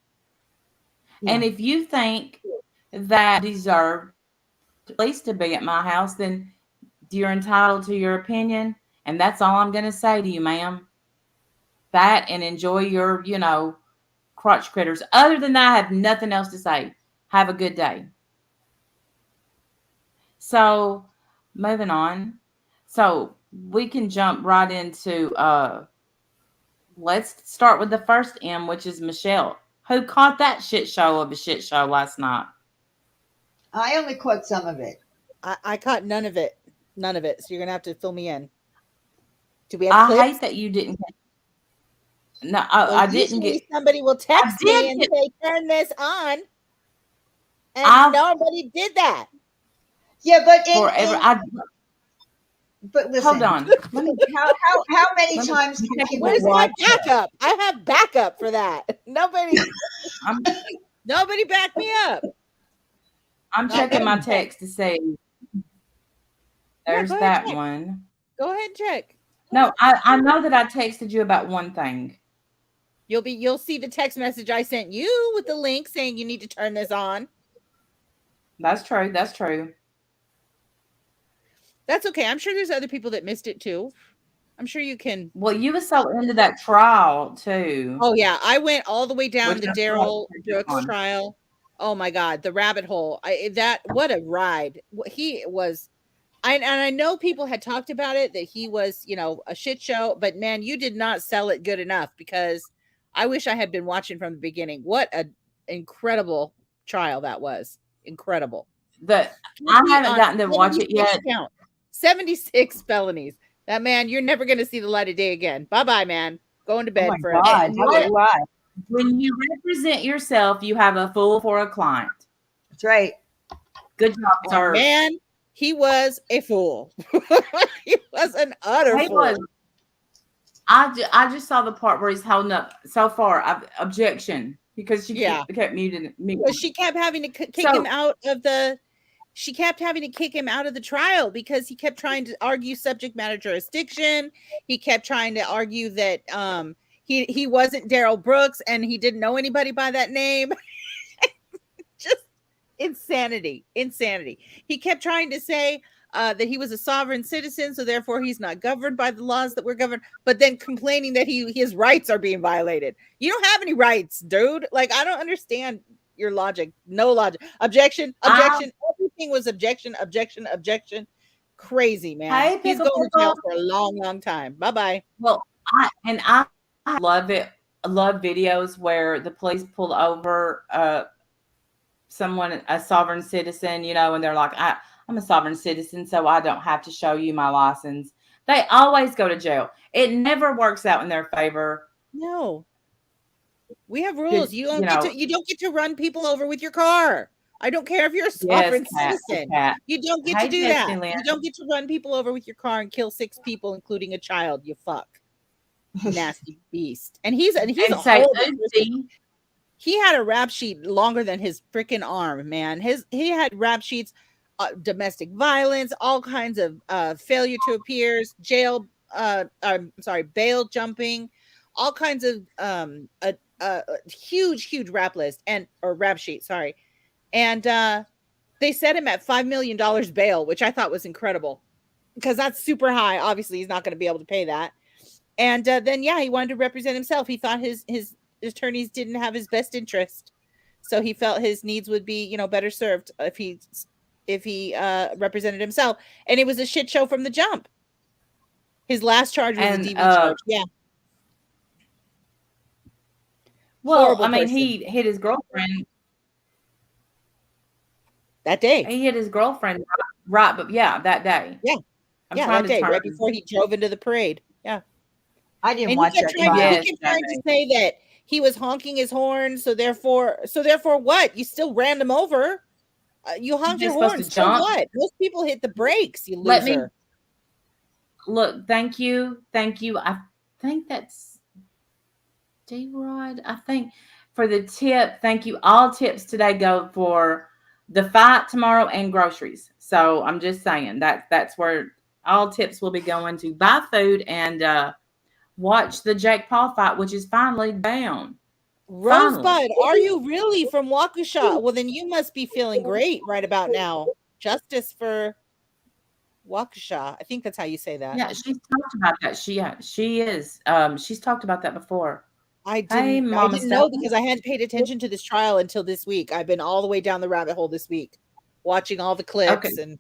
yeah, And if you think that deserve at least to be at my house, then you're entitled to your opinion. And that's all I'm going to say to you, ma'am. That and enjoy your, crotch critters. Other than that, I have nothing else to say. Have a good day. So, moving on. So, we can jump right into, let's start with the first M, which is Michelle, who caught that shit show of a shit show last night. I only caught some of it. I caught none of it. None of it. So you're gonna have to fill me in. Do we have I hate clips? that you didn't. No, Well, I didn't usually get. somebody will I text me did and get. say, turn this on. And I nobody did that. Yeah, but forever. but Hold listen, on. Let me. how many Let me. times I'm can checking people my. Where's my watch it? backup? I have backup for that. Nobody I'm. backed me up. I'm Not checking my one text. text to see. Yeah, There's go ahead, that check. one. Go ahead and check. No, I know that I texted you about one thing. You'll see the text message I sent you with the link saying you need to turn this on. That's true. That's true. That's okay. I'm sure there's other people that missed it too. I'm sure you can. Well, you were so into that trial too, Oh yeah, I went all the way down which the I still have to Daryl catch up Brooks on. trial. Oh my God, the rabbit hole. What a ride. He was. And I know people had talked about it, that he was, a shit show, but man, you did not sell it good enough, because I wish I had been watching from the beginning. What a incredible trial that was. Incredible. I Guilty haven't on gotten to watch it 76 yet. count. 76 felonies. That man, you're never going to see the light of day again. Bye-bye, man. Going to Oh bed my forever. God, And how what do I? when you represent yourself, you have a fool for a client. That's right. Good job, And sir. man, he was a fool. He was an utter He fool. was. I just saw the part where he's holding up. So far, objection, because she kept muting. Well, she kept having to kick him out of the. She kept having to kick him out of the trial because he kept trying to argue subject matter jurisdiction. He kept trying to argue that he wasn't Daryl Brooks and he didn't know anybody by that name. Just insanity. He kept trying to say that he was a sovereign citizen, so therefore he's not governed by the laws that we're governed, but then complaining that his rights are being violated. You don't have any rights, dude. Like, I don't understand your logic. No logic. Objection. Everything was objection. Crazy, man. Hey, He's pickle going to jail for a long, long time. Bye-bye. Well, I love it. I love videos where the police pull over someone, a sovereign citizen, and they're like, I'm a sovereign citizen, so I don't have to show you my license. They always go to jail. It never works out in their favor. No. We have rules. You don't get to run people over with your car. I don't care if you're a sovereign citizen. You don't get to do that. You don't get to run people over with your car and kill 6 people, including a child. You fuck. Nasty beast. And he's a horrible person. He had a rap sheet longer than his freaking arm, man. He had rap sheets, domestic violence, all kinds of failure to appear, bail jumping, all kinds of huge rap list or rap sheet. Sorry. And they set him at $5 million bail, which I thought was incredible because that's super high. Obviously, he's not going to be able to pay that. And then, he wanted to represent himself. He thought his attorneys didn't have his best interest. So he felt his needs would be, better served if he represented himself. And it was a shit show from the jump. His last charge was a DV charge. Yeah. Well, I mean, he hit his girlfriend that day. He hit his girlfriend right, but that day. Yeah. That day, right before he drove into the parade. Yeah. I didn't watch that. He kept trying to say that he was honking his horn, so therefore what? You still ran him over. You honked your horn, so what? Most people hit the brakes, you loser. Look, thank you. I think that's D-Rod. I think for the tip, thank you. All tips today go for the fight tomorrow and groceries. So I'm just saying that's where all tips will be going to buy food and watch the Jake Paul fight, which is finally down. Rosebud, are you really from Waukesha? Well, then you must be feeling great right about now. Justice for Waukesha. I think that's how you say that. Yeah, she's talked about that. She is. She's talked about that before. I didn't know because I hadn't paid attention to this trial until this week. I've been all the way down the rabbit hole this week, watching all the clips and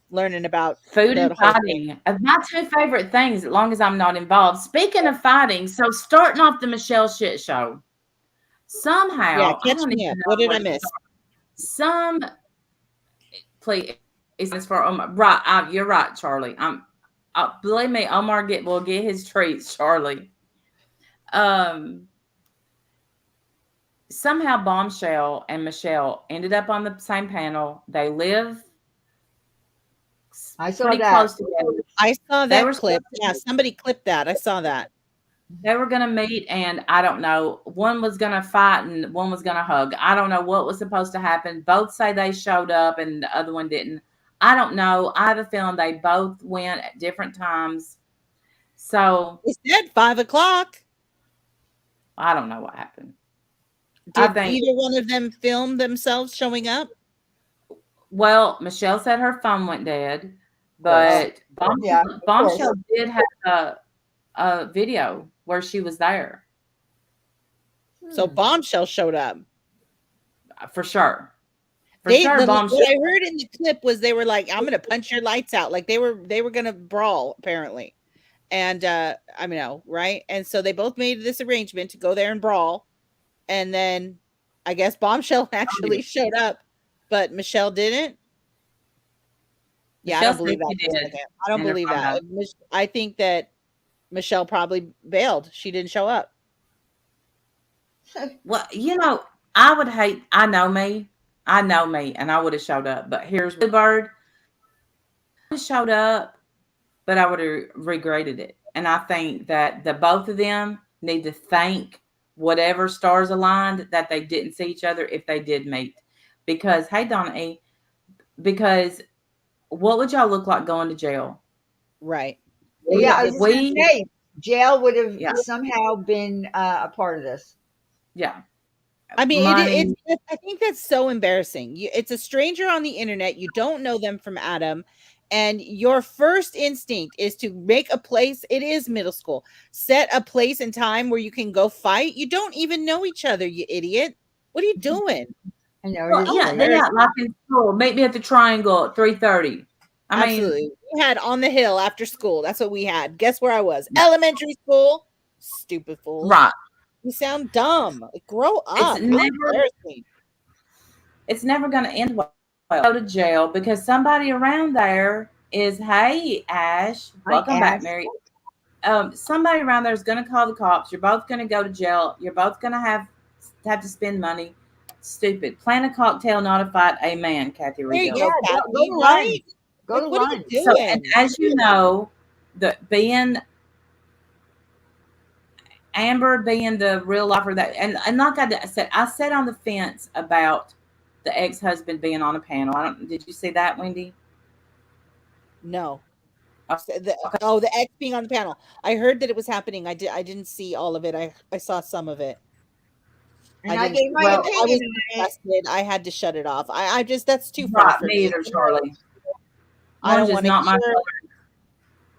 learning about food and fighting. My 2 favorite things, as long as I'm not involved. Speaking of fighting, so starting off the Michelle shit show, somehow, catch me up. What did I miss? Please, it's for Omar. Right, you're right, Charlie. Believe me, Omar will get his treats, Charlie. Somehow Bombshell and Michelle ended up on the same panel. They live I saw pretty that. close together. I saw They that were clip. supposed to Yeah, somebody clipped that. I saw that. They were going to meet, and I don't know. One was going to fight, and one was going to hug. I don't know what was supposed to happen. Both say they showed up, and the other one didn't. I don't know. I have a feeling they both went at different times. So It said 5 o'clock. I don't know what happened. Did either one of them film themselves showing up? Well, Michelle said her phone went dead, but Bombshell did have a video where she was there. So Bombshell showed up. For sure. What I heard in the clip was they were like, I'm gonna punch your lights out. Like they were gonna brawl, apparently. And I mean, right? And so they both made this arrangement to go there and brawl. And then I guess Bombshell actually showed up, but Michelle didn't. Yeah, I don't believe that. I don't believe that. I think that Michelle probably bailed. She didn't show up. Well, I would hate. I know me, and I would have showed up. But here's Bird. I showed up, but I would have regretted it. And I think that the both of them need to thank whatever stars aligned that they didn't see each other if they did meet. Because, hey, Donna E., because what would y'all look like going to jail? Right. Yeah, I was just gonna say, jail would have somehow been a part of this. Yeah. I mean, I think that's so embarrassing. It's a stranger on the internet. You don't know them from Adam. And your first instinct is to make a place. It is middle school. Set a place and time where you can go fight. You don't even know each other, you idiot. What are you doing? I know. Well, they're not like in school. Meet me at the Triangle at 3:30. Absolutely. We had on the hill after school. That's what we had. Guess where I was? Elementary school. Stupid fool. Right. You sound dumb. Grow up. It's never going to end well. Go to jail because somebody around there is, hey, Ash, welcome back, Mary. Somebody around there is going to call the cops. You're both going to go to jail. You're both going to have to spend money. Stupid. Plan a cocktail, not a fight. Amen, Kathy Regal. Go to lunch. Go to lunch. So, and as you know, Amber being the real lifer that, and like I said on the fence about the ex-husband being on a panel. Did you see that, Wendy? No. The ex being on the panel. I heard that it was happening. I didn't see all of it. I saw some of it. And I gave my opinion. I had to shut it off. I just, that's too far for me either, Charlie. I don't want to hear.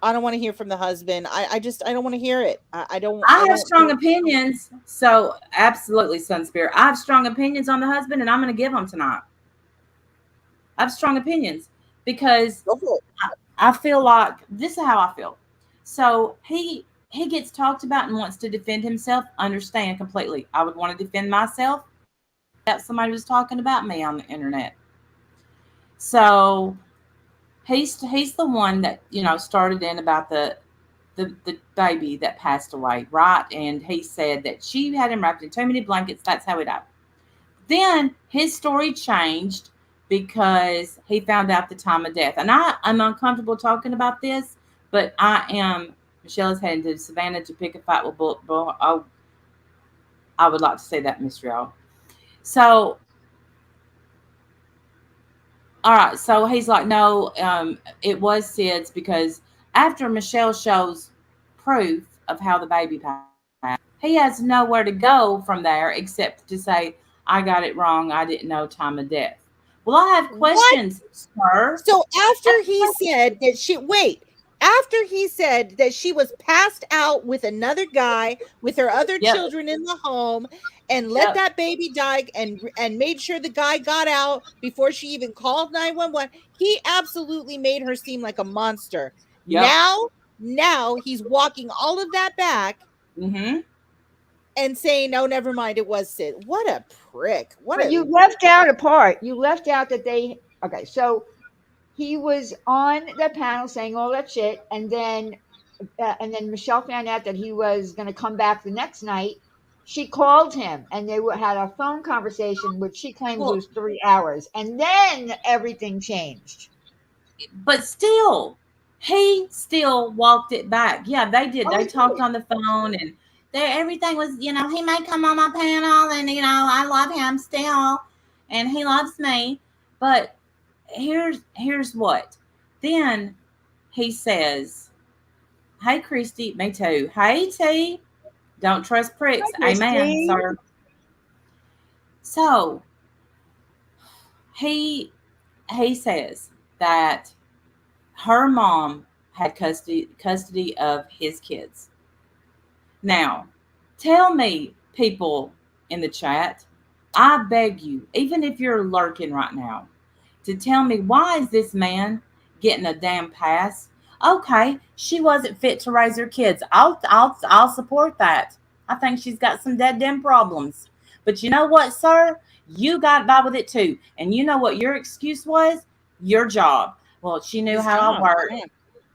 I don't want to hear from the husband. I don't want to hear it. I have strong opinions. So absolutely, Sun Spirit. I have strong opinions on the husband, and I'm going to give them tonight. I have strong opinions because I feel like this is how I feel. So he gets talked about and wants to defend himself. Understand completely. I would want to defend myself. That somebody was talking about me on the internet. So he's the one that started in about the baby that passed away, right? And he said that she had him wrapped in too many blankets. That's how he died. Then his story changed because he found out the time of death. And I'm uncomfortable talking about this, but Michelle is heading to Savannah to pick a fight with Bull. I would like to say that, Miss Real. So, all right. So he's like, no, it was Sid's, because after Michelle shows proof of how the baby passed, he has nowhere to go from there except to say, I got it wrong. I didn't know time of death. Well, I have questions, sir. So after he said that she was passed out with another guy with her other children in the home and let that baby die and made sure the guy got out before she even called 911, he absolutely made her seem like a monster. Now he's walking all of that back. Mm-hmm. And saying, no, never mind, it was Sid. What a prick. You left out a part. You left out that so he was on the panel saying all that shit, and then and then Michelle found out that he was going to come back the next night. She called him, and they had a phone conversation, which she claims Well, was 3 hours, and then everything changed. but still, he still walked it back. Yeah, they did. Oh, They he talked did. on the phone, and everything was, he may come on my panel, and I love him still, and he loves me. But here's what. Then he says, "Hey, Christy, me too. Hey, T, don't trust pricks. Hi, Amen, Christy. sir." So he says that her mom had custody of his kids. Now, tell me, people in the chat, I beg you, even if you're lurking right now, to tell me, why is this man getting a damn pass? Okay, she wasn't fit to raise her kids. I'll support that. I think she's got some damn problems. But you know what, sir? You got by with it too. And you know what your excuse was? Your job. Well, she knew His how I job. worked. Yeah.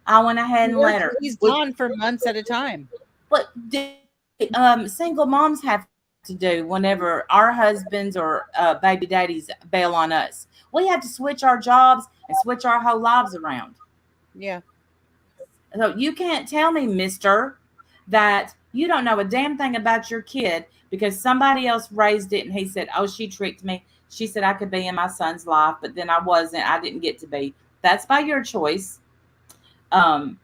I went ahead and let her. He's gone for months at a time. But single moms have to do whenever our husbands or baby daddies bail on us. We have to switch our jobs and switch our whole lives around. Yeah. So you can't tell me, mister, that you don't know a damn thing about your kid because somebody else raised it and he said, oh, she tricked me. She said I could be in my son's life, but then I wasn't. I didn't get to be. That's by your choice. And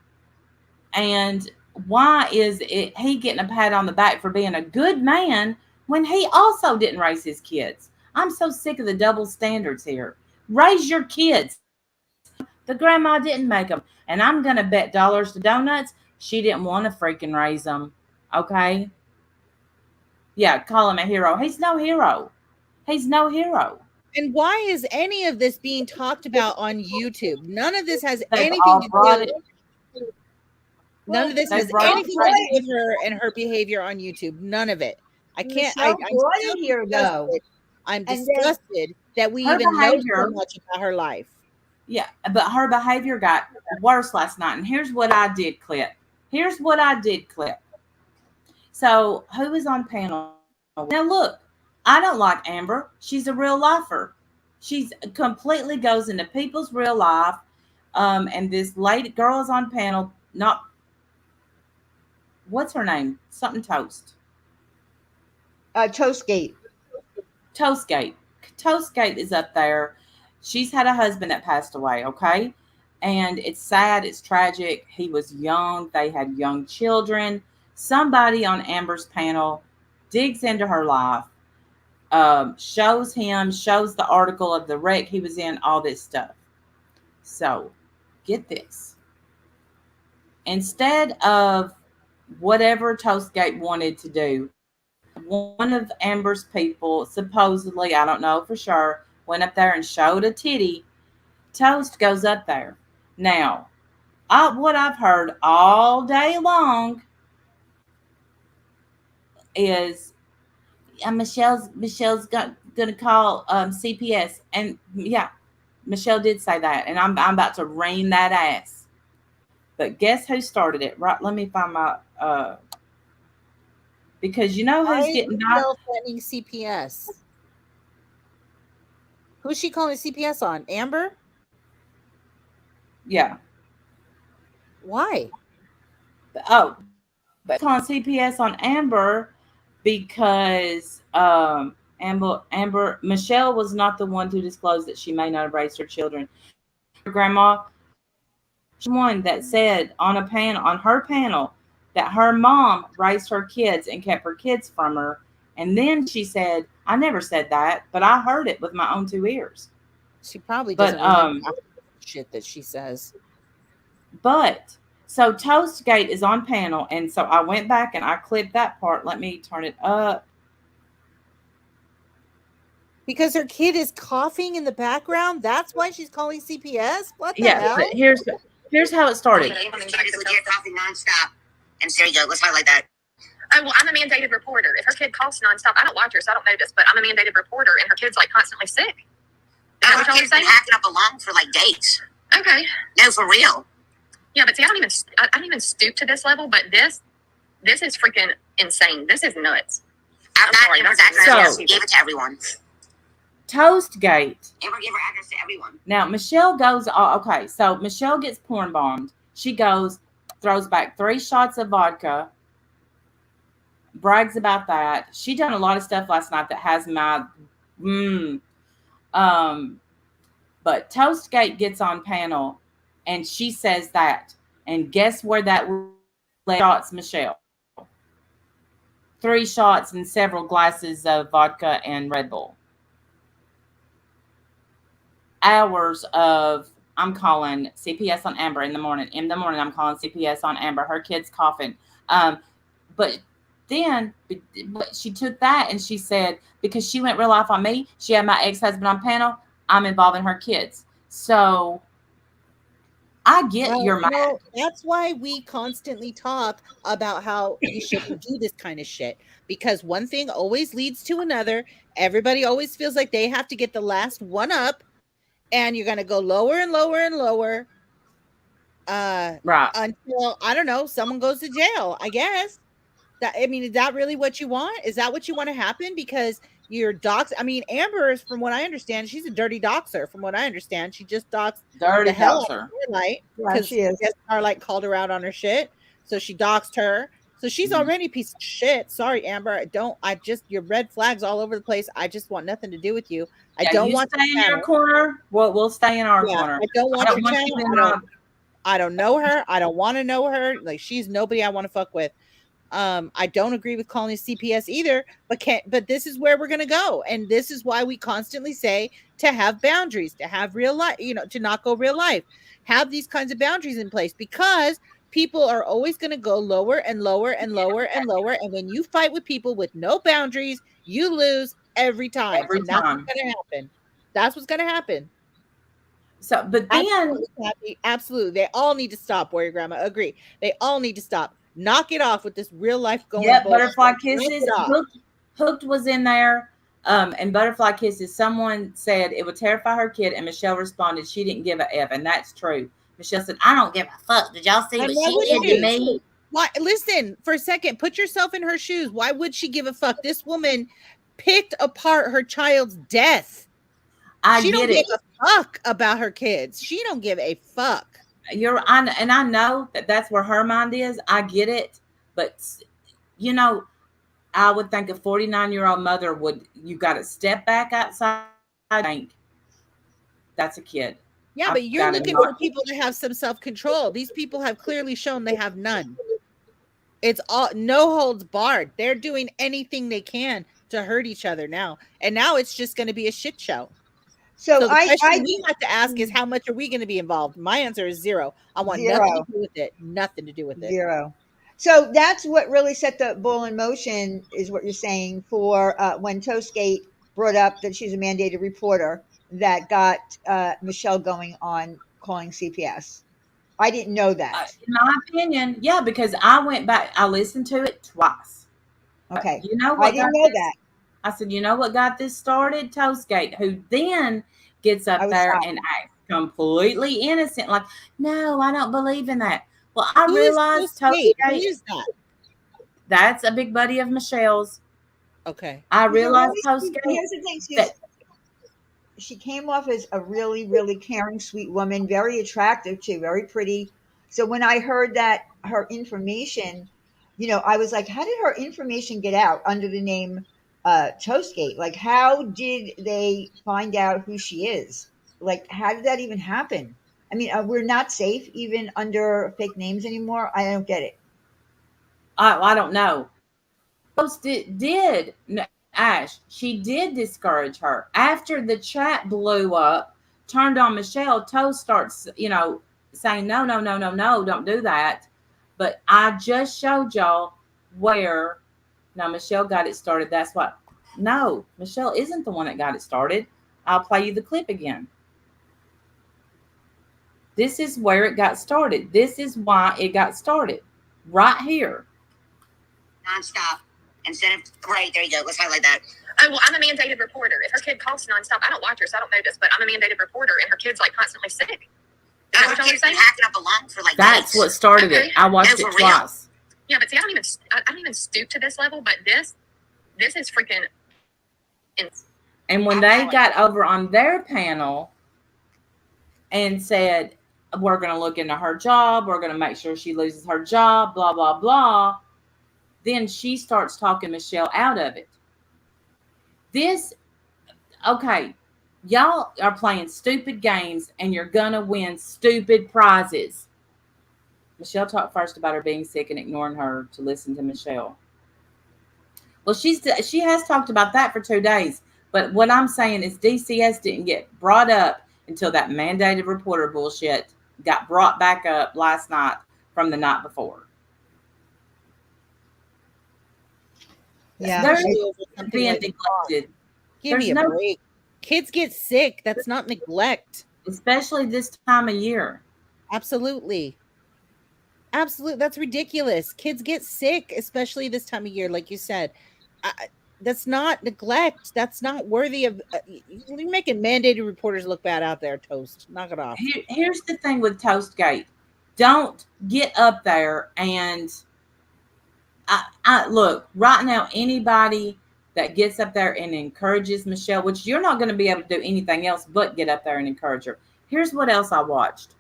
why is he getting a pat on the back for being a good man when he also didn't raise his kids? I'm so sick of the double standards here. Raise your kids. The grandma didn't make them. And I'm going to bet dollars to donuts she didn't want to freaking raise them. Okay? Yeah, call him a hero. He's no hero. He's no hero. And why is any of this being talked about on YouTube? None of this has They've anything all to brought do. it. None of this They has brought anything it. to do with her and her behavior on YouTube. None of it. I can't. Michelle I'm brought still it here, though. disgusted. I'm And then- disgusted that we Her even know so behavior- much about her life. Yeah, but her behavior got worse last night. And here's what I did clip. So who was on panel? Now look, I don't like Amber. She's a real lifer. She's completely goes into people's real life. And this lady girl is on panel. Not what's her name? Something Toast. Toastgate. Toastgate is up there. She's had a husband that passed away. Okay. And it's sad. It's tragic. He was young. They had young children. Somebody on Amber's panel digs into her life, shows the article of the wreck he was in, all this stuff. So get this. Instead of whatever Toastgate wanted to do, one of Amber's people, supposedly, I don't know for sure, went up there and showed a titty. Toast goes up there. Now, what I've heard all day long is Michelle's gonna call CPS, and yeah, Michelle did say that, and I'm about to ream that ass. But guess who started it? Right, let me find my because you know who's getting Michelle threatening CPS. Who's she calling CPS on? Amber? Yeah. Why? Oh, but calling CPS on Amber because Amber Michelle was not the one to disclose that she may not have raised her children. Her grandma, she one that said on her panel that her mom raised her kids and kept her kids from her. And then she said, I never said that, but I heard it with my own 2 ears. She probably doesn't remember shit that she says. But so Toastgate is on panel, and so I went back and I clipped that part. Let me turn it up. Because her kid is coughing in the background? That's why she's calling CPS? What the hell? But here's how it started. Coughing nonstop. And there you go. Let's highlight that. Oh, well, I'm a mandated reporter. If her kid coughs nonstop, I don't watch her, so I don't notice, but I'm a mandated reporter, and her kid's, like, constantly sick. Is that what y'all are Kid's been saying? hacking up a lung for, like, days. Okay. No, for real. Yeah, but see, I don't even stoop to this level. But this is freaking insane. This is nuts. After that, Amber's address, she gave it to everyone. Toastgate. Amber gave her address to everyone. Now, Michelle goes, okay, so Michelle gets porn bombed. She goes, throws back 3 shots of vodka, brags about that. She done a lot of stuff last night that has my, but Toastgate gets on panel and she says that. And guess where that shots Michelle? 3 shots and several glasses of vodka and Red Bull. Hours of, I'm calling CPS on Amber in the morning. In the morning, I'm calling CPS on Amber. Her kid's coughing. But then she took that and she said, because she went real life on me, she had my ex-husband on panel, I'm involving her kids. So I get your mad. No, that's why we constantly talk about how you shouldn't do this kind of shit, because one thing always leads to another. Everybody always feels like they have to get the last one up, and you're going to go lower and lower and lower Right. until, I don't know, someone goes to jail, I guess. I mean, is that really what you want? Is that what you want to happen? Because you're dox. I mean, Amber is, from what I understand, she's a dirty doxer. From what I understand, she just doxed Dirty the hell out doxer. of Starlight, Yeah, because she is. Starlight called her out on her shit, so she doxed her. So she's already a piece of shit. Sorry, Amber. Your red flags all over the place. I just want nothing to do with you. I don't want stay in your corner. We'll stay in our corner. I don't want your channel. You I don't know her. I don't want to know her. Like, she's nobody I want to fuck with. I don't agree with calling CPS either, but this is where we're going to go. And this is why we constantly say to have boundaries, to have real life, to not go real life, have these kinds of boundaries in place, because people are always going to go lower and lower and lower and lower. And when you fight with people with no boundaries, you lose every time. Every and that's time. what's going to happen. That's what's going to happen. So, but then absolutely, they all need to stop. Warrior Grandma, agree. They all need to stop. Knock it off with this real life going. Yep, Butterfly Kisses. Hooked was in there. And Butterfly Kisses, someone said it would terrify her kid, and Michelle responded she didn't give a F, and that's true. Michelle said, I don't give a fuck. Did y'all see what she did to me? Why? Listen, for a second, put yourself in her shoes. Why would she give a fuck? This woman picked apart her child's death. She don't give a fuck about her kids. She don't give a fuck. And I know that's where her mind is. I get it, but I would think a 49-year-old mother you got to step back outside. Think that's a kid. Yeah, but you're looking for people to have some self-control. These people have clearly shown they have none. It's all no holds barred. They're doing anything they can to hurt each other now, and now it's just going to be a shit show. So the question we have to ask is, how much are we going to be involved? My answer is 0. I want nothing to do with it. Nothing to do with it. 0. So that's what really set the ball in motion, is what you're saying, for when Toastgate brought up that she's a mandated reporter, that got Michelle going on calling CPS. I didn't know that. In my opinion, yeah, because I went back, I listened to it twice. Okay. You know what? I didn't know that. I said, you know what got this started? Toastgate, who then gets up there and acts completely innocent. Like, no, I don't believe in that. Well, I realized Toastgate. Who is that? That's a big buddy of Michelle's. Okay. I realized Toastgate. Here's the thing. She came off as a really, really caring, sweet woman, very attractive too, very pretty. So when I heard that her information, I was like, how did her information get out under the name Toastgate? Like, how did they find out who she is? Like, how did that even happen? I mean, we're not safe even under fake names anymore. I don't get it. I don't know. Ash, she did discourage her. After the chat blew up, turned on Michelle, Toast starts, saying, no, don't do that. But I just showed y'all where, now Michelle got it started. That's what, no, Michelle isn't the one that got it started. I'll play you the clip again. This is where it got started. This is why it got started. Right here. Nonstop. Instead of, great, there you go. Let's highlight that. Oh, well, I'm a mandated reporter. If her kid coughs nonstop, I don't watch her, so I don't know this, but I'm a mandated reporter, and her kid's like constantly sick. Her What y'all kid's been saying? hacking up along for like That's days. what started it. I watched No, it for real. twice. Yeah, but see, I don't even stoop to this level. But this is freaking. And when they got over on their panel and said, we're going to look into her job, we're going to make sure she loses her job, blah, blah, blah, then she starts talking Michelle out of it. Okay, y'all are playing stupid games and you're going to win stupid prizes. Michelle talked first about her being sick and ignoring her to listen to Michelle. Well, she has talked about that for 2 days. But what I'm saying is DCS didn't get brought up until that mandated reporter bullshit got brought back up last night from the night before. Yeah. Especially over something Being like neglected. Give me a break. Kids get sick. That's not neglect. Especially this time of year. Absolutely. Absolutely. That's ridiculous. Kids get sick, especially this time of year, like you said. That's not neglect. That's not worthy of. You're making mandated reporters look bad out there, Toast. Knock it off. Here's the thing with Toastgate. Don't get up there and I look right now. Anybody that gets up there and encourages Michelle, which you're not going to be able to do anything else but get up there and encourage her. Here's what else I watched.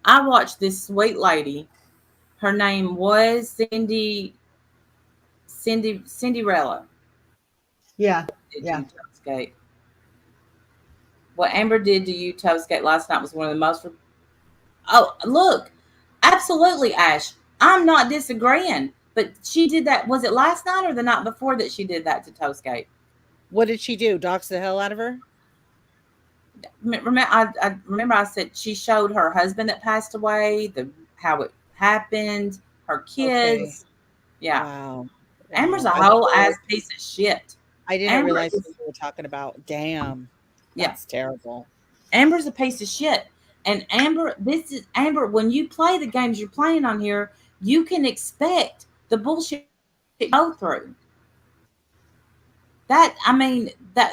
I watched this sweet lady. Her name was Cinderella. Yeah. Did Yeah. you Toastgate? What Amber did to you Toastgate last night was one of the most. Oh, look, absolutely, Ash. I'm not disagreeing, but she did that. Was it last night or the night before that she did that to Toastgate? What did she do? Dox the hell out of her? I remember I said she showed her husband that passed away, how it happened, her kids. Okay. Yeah. Wow. Amber's a whole ass piece of shit. I didn't realize what you were talking about. Damn. That's terrible. Amber's a piece of shit. And Amber, when you play the games you're playing on here, you can expect the bullshit to go through. That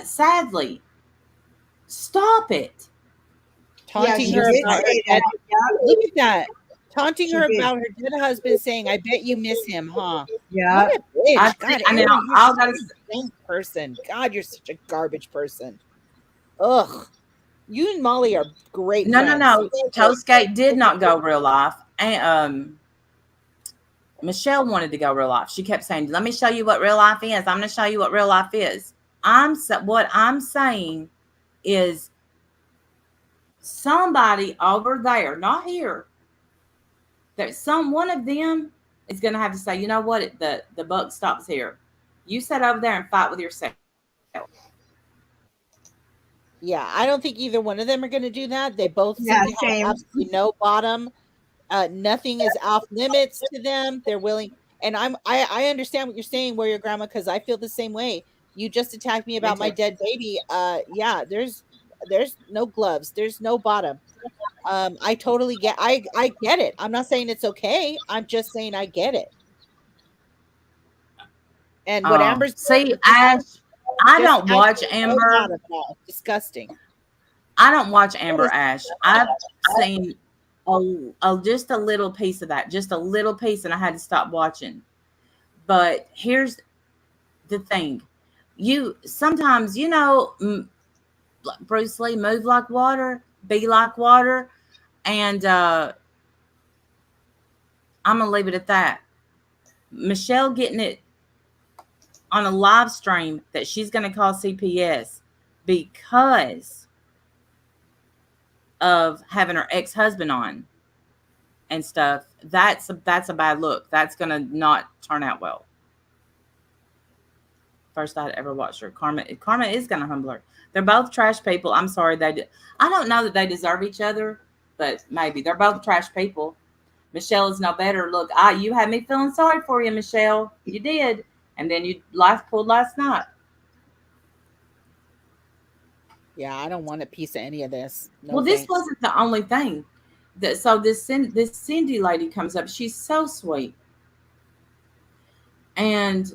sadly, stop it. Taunting her about her dead. Look at that. Taunting her about her dead husband, saying, I bet you miss him, huh? Yeah. What a bitch. God, I know. You're such a dumb person. God, you're such a garbage person. Ugh. You and Molly are great friends. No. Toastgate did not go real life. And Michelle wanted to go real life. She kept saying, let me show you what real life is. I'm going to show you what real life is. What I'm saying is somebody over there, not here, that one of them is going to have to say, you know what, the buck stops here. You sit over there and fight with yourself. Yeah, I don't think either one of them are going to do that. They both seem to have absolutely no bottom. Nothing is off limits to them. They're willing, and I understand what you're saying, Warrior Grandma, because I feel the same way. You just attacked me about my dead baby. Yeah, there's no gloves. There's no bottom. I totally get. I get it. I'm not saying it's okay. I'm just saying I get it. And what Amber's Ash, I don't watch Amber. Disgusting. I don't watch Amber Ash. I've seen just a little piece of that, just a little piece, and I had to stop watching. But here's the thing: sometimes Bruce Lee, move like water, be like water, and I'm gonna leave it at that. Michelle getting it on a live stream that she's going to call CPS because of having her ex-husband on and stuff. That's a bad look. That's going to not turn out well. First I'd ever watched her. Karma is going to humble her. They're both trash people. I'm sorry. I don't know that they deserve each other, but maybe they're both trash people. Michelle is no better. Look, you had me feeling sorry for you, Michelle. You did. And then you pulled last night. Yeah, I don't want a piece of any of this. No, well, this wasn't the only thing. So this Cindy lady comes up. She's so sweet. And,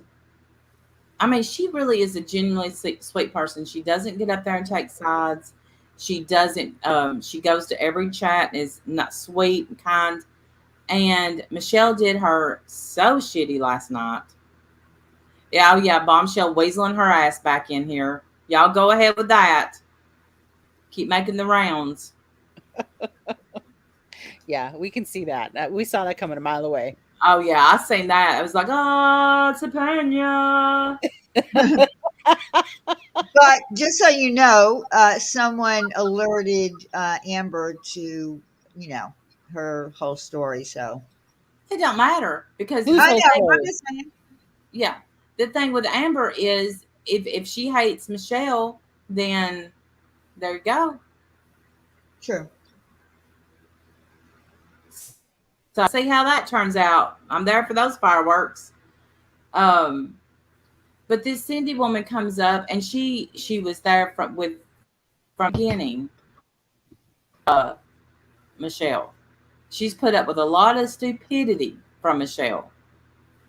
I mean, she really is a genuinely sweet person. She doesn't get up there and take sides. She doesn't. She goes to every chat and is not sweet and kind. And Michelle did her so shitty last night. Yeah, oh yeah, Bombshell weaseling her ass back in here. Y'all go ahead with that. Keep making the rounds. Yeah, we can see that. We saw that coming a mile away. Oh yeah, I seen that. I was like, oh, it's a Pena. But just so you know, someone alerted Amber to, her whole story. So It don't matter because Who's I whole know. I'm story? just saying. yeah, the thing with Amber is if she hates Michelle, then there you go. True. So see how that turns out. I'm there for those fireworks. Um, but this Cindy woman comes up and she was there from beginning. Michelle. She's put up with a lot of stupidity from Michelle,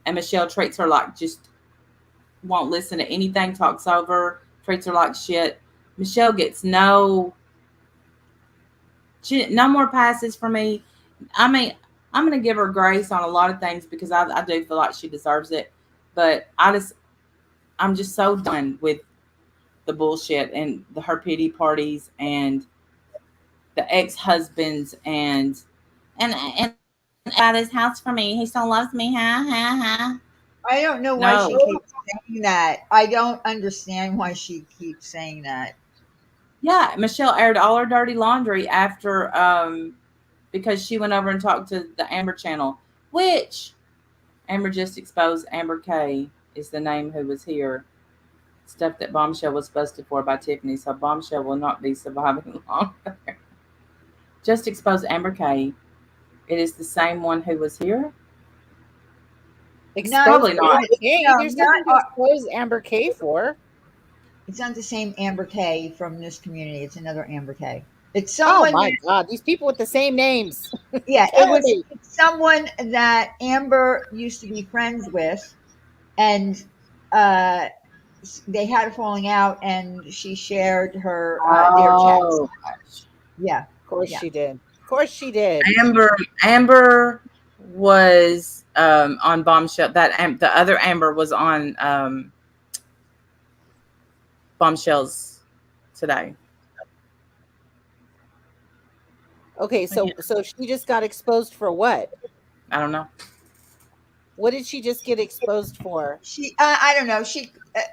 and Michelle treats her like just won't listen to anything, talks over, treats her like shit. Michelle gets no more passes for me. I mean, I'm going to give her grace on a lot of things because I do feel like she deserves it. But I'm just so done with the bullshit and her pity parties and the ex-husbands and about his house for me. He still loves me. Ha ha ha. I don't know why she No. keeps saying that. I don't understand why she keeps saying that. Yeah, Michelle aired all her dirty laundry after because she went over and talked to the Amber channel, which Amber just exposed. Amber K is the name who was here. Stuff that Bombshell was busted for by Tiffany, so Bombshell will not be surviving long there. Just exposed Amber K. It is the same one who was here. Probably not. Amber K. No, There's nothing to expose Amber K for. It's not the same Amber K from this community. It's another Amber K. It's Oh someone. my God, these people with the same names. Yeah, Killing it's someone that Amber used to be friends with, and they had a falling out, and she shared her their text. Yeah, Of course yeah. she did. Of course she did. Amber was on Bombshell. The other Amber was on Bombshells today. Okay, so she just got exposed for what? I don't know. What did she just get exposed for? I don't know.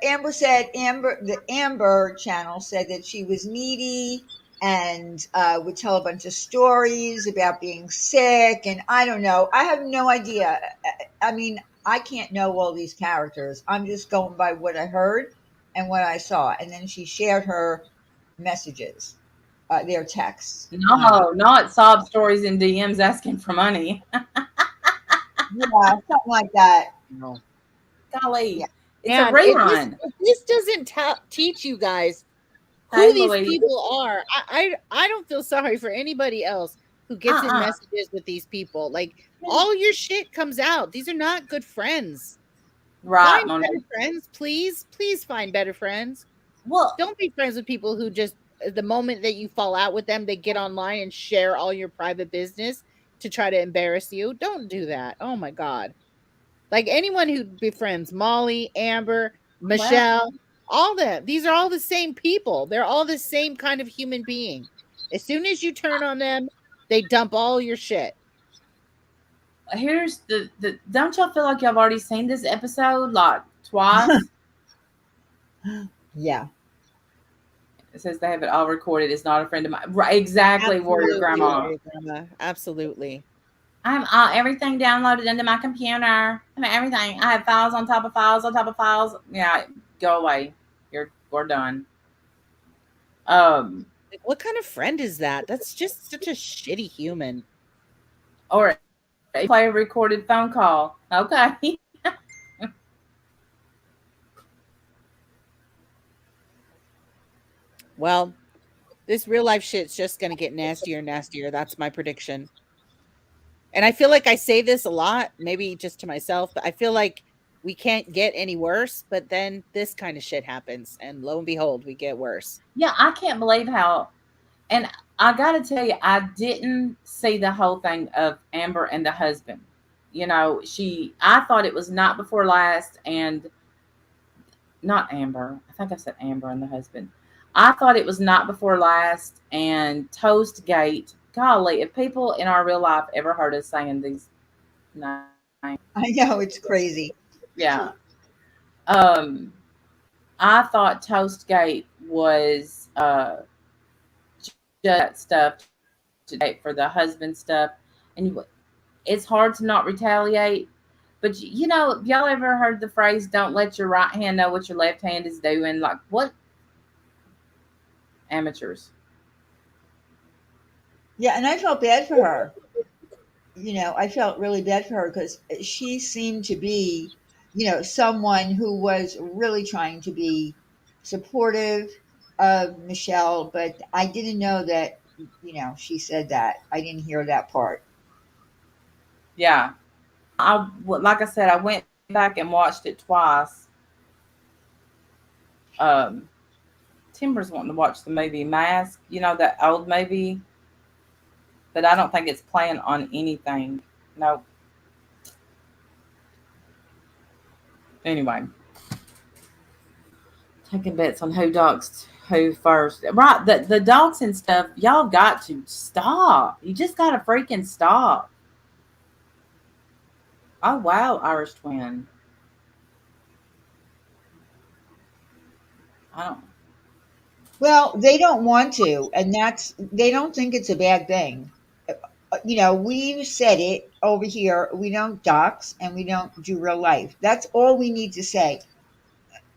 Amber said the Amber channel said that she was needy and would tell a bunch of stories about being sick, and I don't know. I have no idea. I mean, I can't know all these characters. I'm just going by what I heard and what I saw, and then she shared her messages, their texts. No, not sob stories in DMs asking for money. Yeah, something like that. No. Golly, Yeah. it's a rerun. If this doesn't teach you guys who Hey, these Louise. people are, I don't feel sorry for anybody else who gets in messages with these people. Like all your shit comes out. These are not good friends. Right, Find better friends, please. Please find better friends. Well, don't be friends with people who just the moment that you fall out with them, they get online and share all your private business to try to embarrass you. Don't do that. Oh my God. Like anyone who befriends Molly, Amber, Michelle, all that. These are all the same people. They're all the same kind of human being. As soon as you turn on them, they dump all your shit. Here's the don't y'all feel like y'all have already seen this episode like twice? Yeah. It says they have it all recorded. It's not a friend of mine. Right, exactly, Warrior Grandma. Absolutely. I have everything downloaded into my computer. I mean, everything. I have files on top of files on top of files. Yeah, go away. We're done. What kind of friend is that? That's just such a shitty human. Or play a recorded phone call. Okay. Well, this real life shit's just going to get nastier and nastier. That's my prediction. And I feel like I say this a lot, maybe just to myself, but I feel like we can't get any worse, but then this kind of shit happens and lo and behold, we get worse. Yeah, I can't believe how And I got to tell you, I didn't see the whole thing of Amber and the husband. You know, I thought it was not before last, and not Amber. I think I said Amber and the husband. I thought it was not before last and Toastgate. Golly, if people in our real life ever heard us saying these names, I know, it's crazy. yeah. Um, I thought Toastgate was just that stuff today for the husband stuff, and it's hard to not retaliate. But you know, y'all ever heard the phrase "Don't let your right hand know what your left hand is doing"? Like what amateurs? Yeah, and I felt bad for her. I felt really bad for her because she seemed to be, someone who was really trying to be supportive of Michelle, but I didn't know that, she said that. I didn't hear that part. Yeah, like I said, I went back and watched it twice. Um, Timber's wanting to watch the movie Mask. You know that old movie, but I don't think it's playing on anything. No. Anyway, taking bets on who dogs who first. Right, the dogs and stuff. Y'all got to stop. You just got to freaking stop. Oh wow, Irish twin. I don't. Well, they don't want to, and they don't think it's a bad thing. We've said it over here. We don't dox and we don't do real life. That's all we need to say.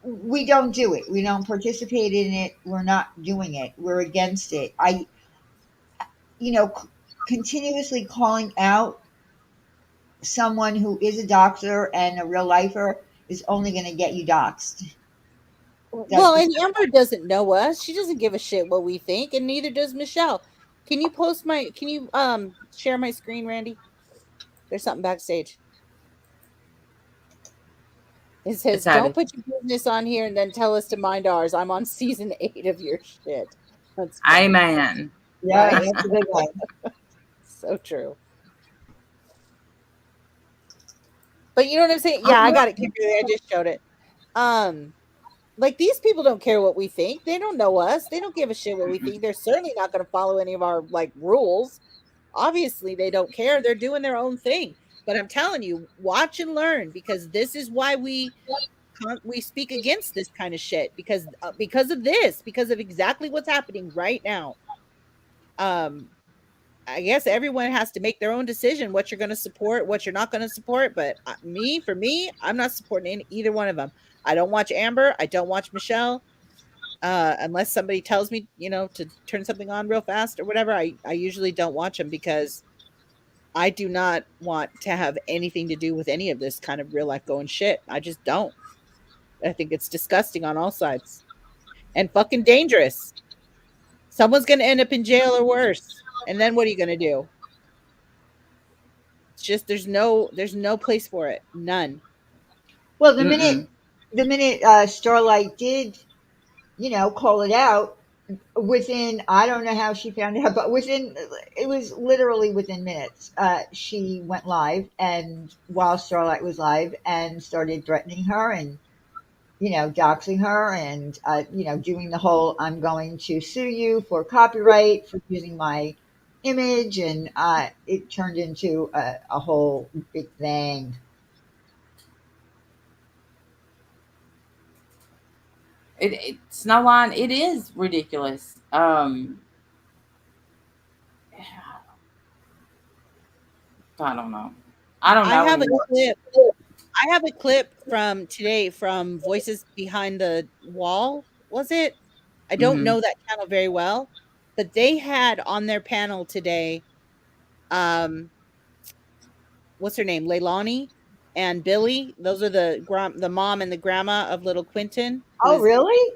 We don't do it. We don't participate in it. We're not doing it. We're against it. You know, c- Continuously calling out someone who is a doctor and a real lifer is only going to get you doxxed. That's Well, and Amber doesn't know us. She doesn't give a shit what we think, and neither does Michelle. Can you share my screen, Randy? There's something backstage. It It's says, "Don't added. put your business on here and then tell us to mind ours." I'm on season 8 of your shit. That's funny. Amen. yeah, Right? that's a good one. So true. But you know what I'm saying? Yeah, I got it, Kimberly. I just showed it. Um, like these people don't care what we think. They don't know us. They don't give a shit what we think. They're certainly not going to follow any of our like rules. Obviously, they don't care. They're doing their own thing. But I'm telling you, watch and learn because this is why we speak against this kind of shit because of this, because of exactly what's happening right now. Um, I guess everyone has to make their own decision what you're going to support, what you're not going to support. But for me, I'm not supporting either one of them. I don't watch Amber. I don't watch Michelle. Unless somebody tells me, to turn something on real fast or whatever. I usually don't watch them because I do not want to have anything to do with any of this kind of real life going shit. I just don't. I think it's disgusting on all sides and fucking dangerous. Someone's going to end up in jail or worse. And then what are you going to do? It's just there's no place for it. None. Well, Mm-mm. the minute Starlight did, call it out, within, I don't know how she found out, but it was literally within minutes. She went live, and while Starlight was live, and started threatening her and doxing her, and doing the whole "I'm going to sue you for copyright for using my image," and it turned into a whole big thing. It's no line. It is ridiculous. I don't know. I don't I know have a anymore. clip. I have a clip from today from Voices Behind the Wall. Was it? I don't Mm-hmm. know that channel very well, but they had on their panel today um what's her name? Leilani and Billy. Those are the mom and the grandma of little Quentin, who Oh, is really?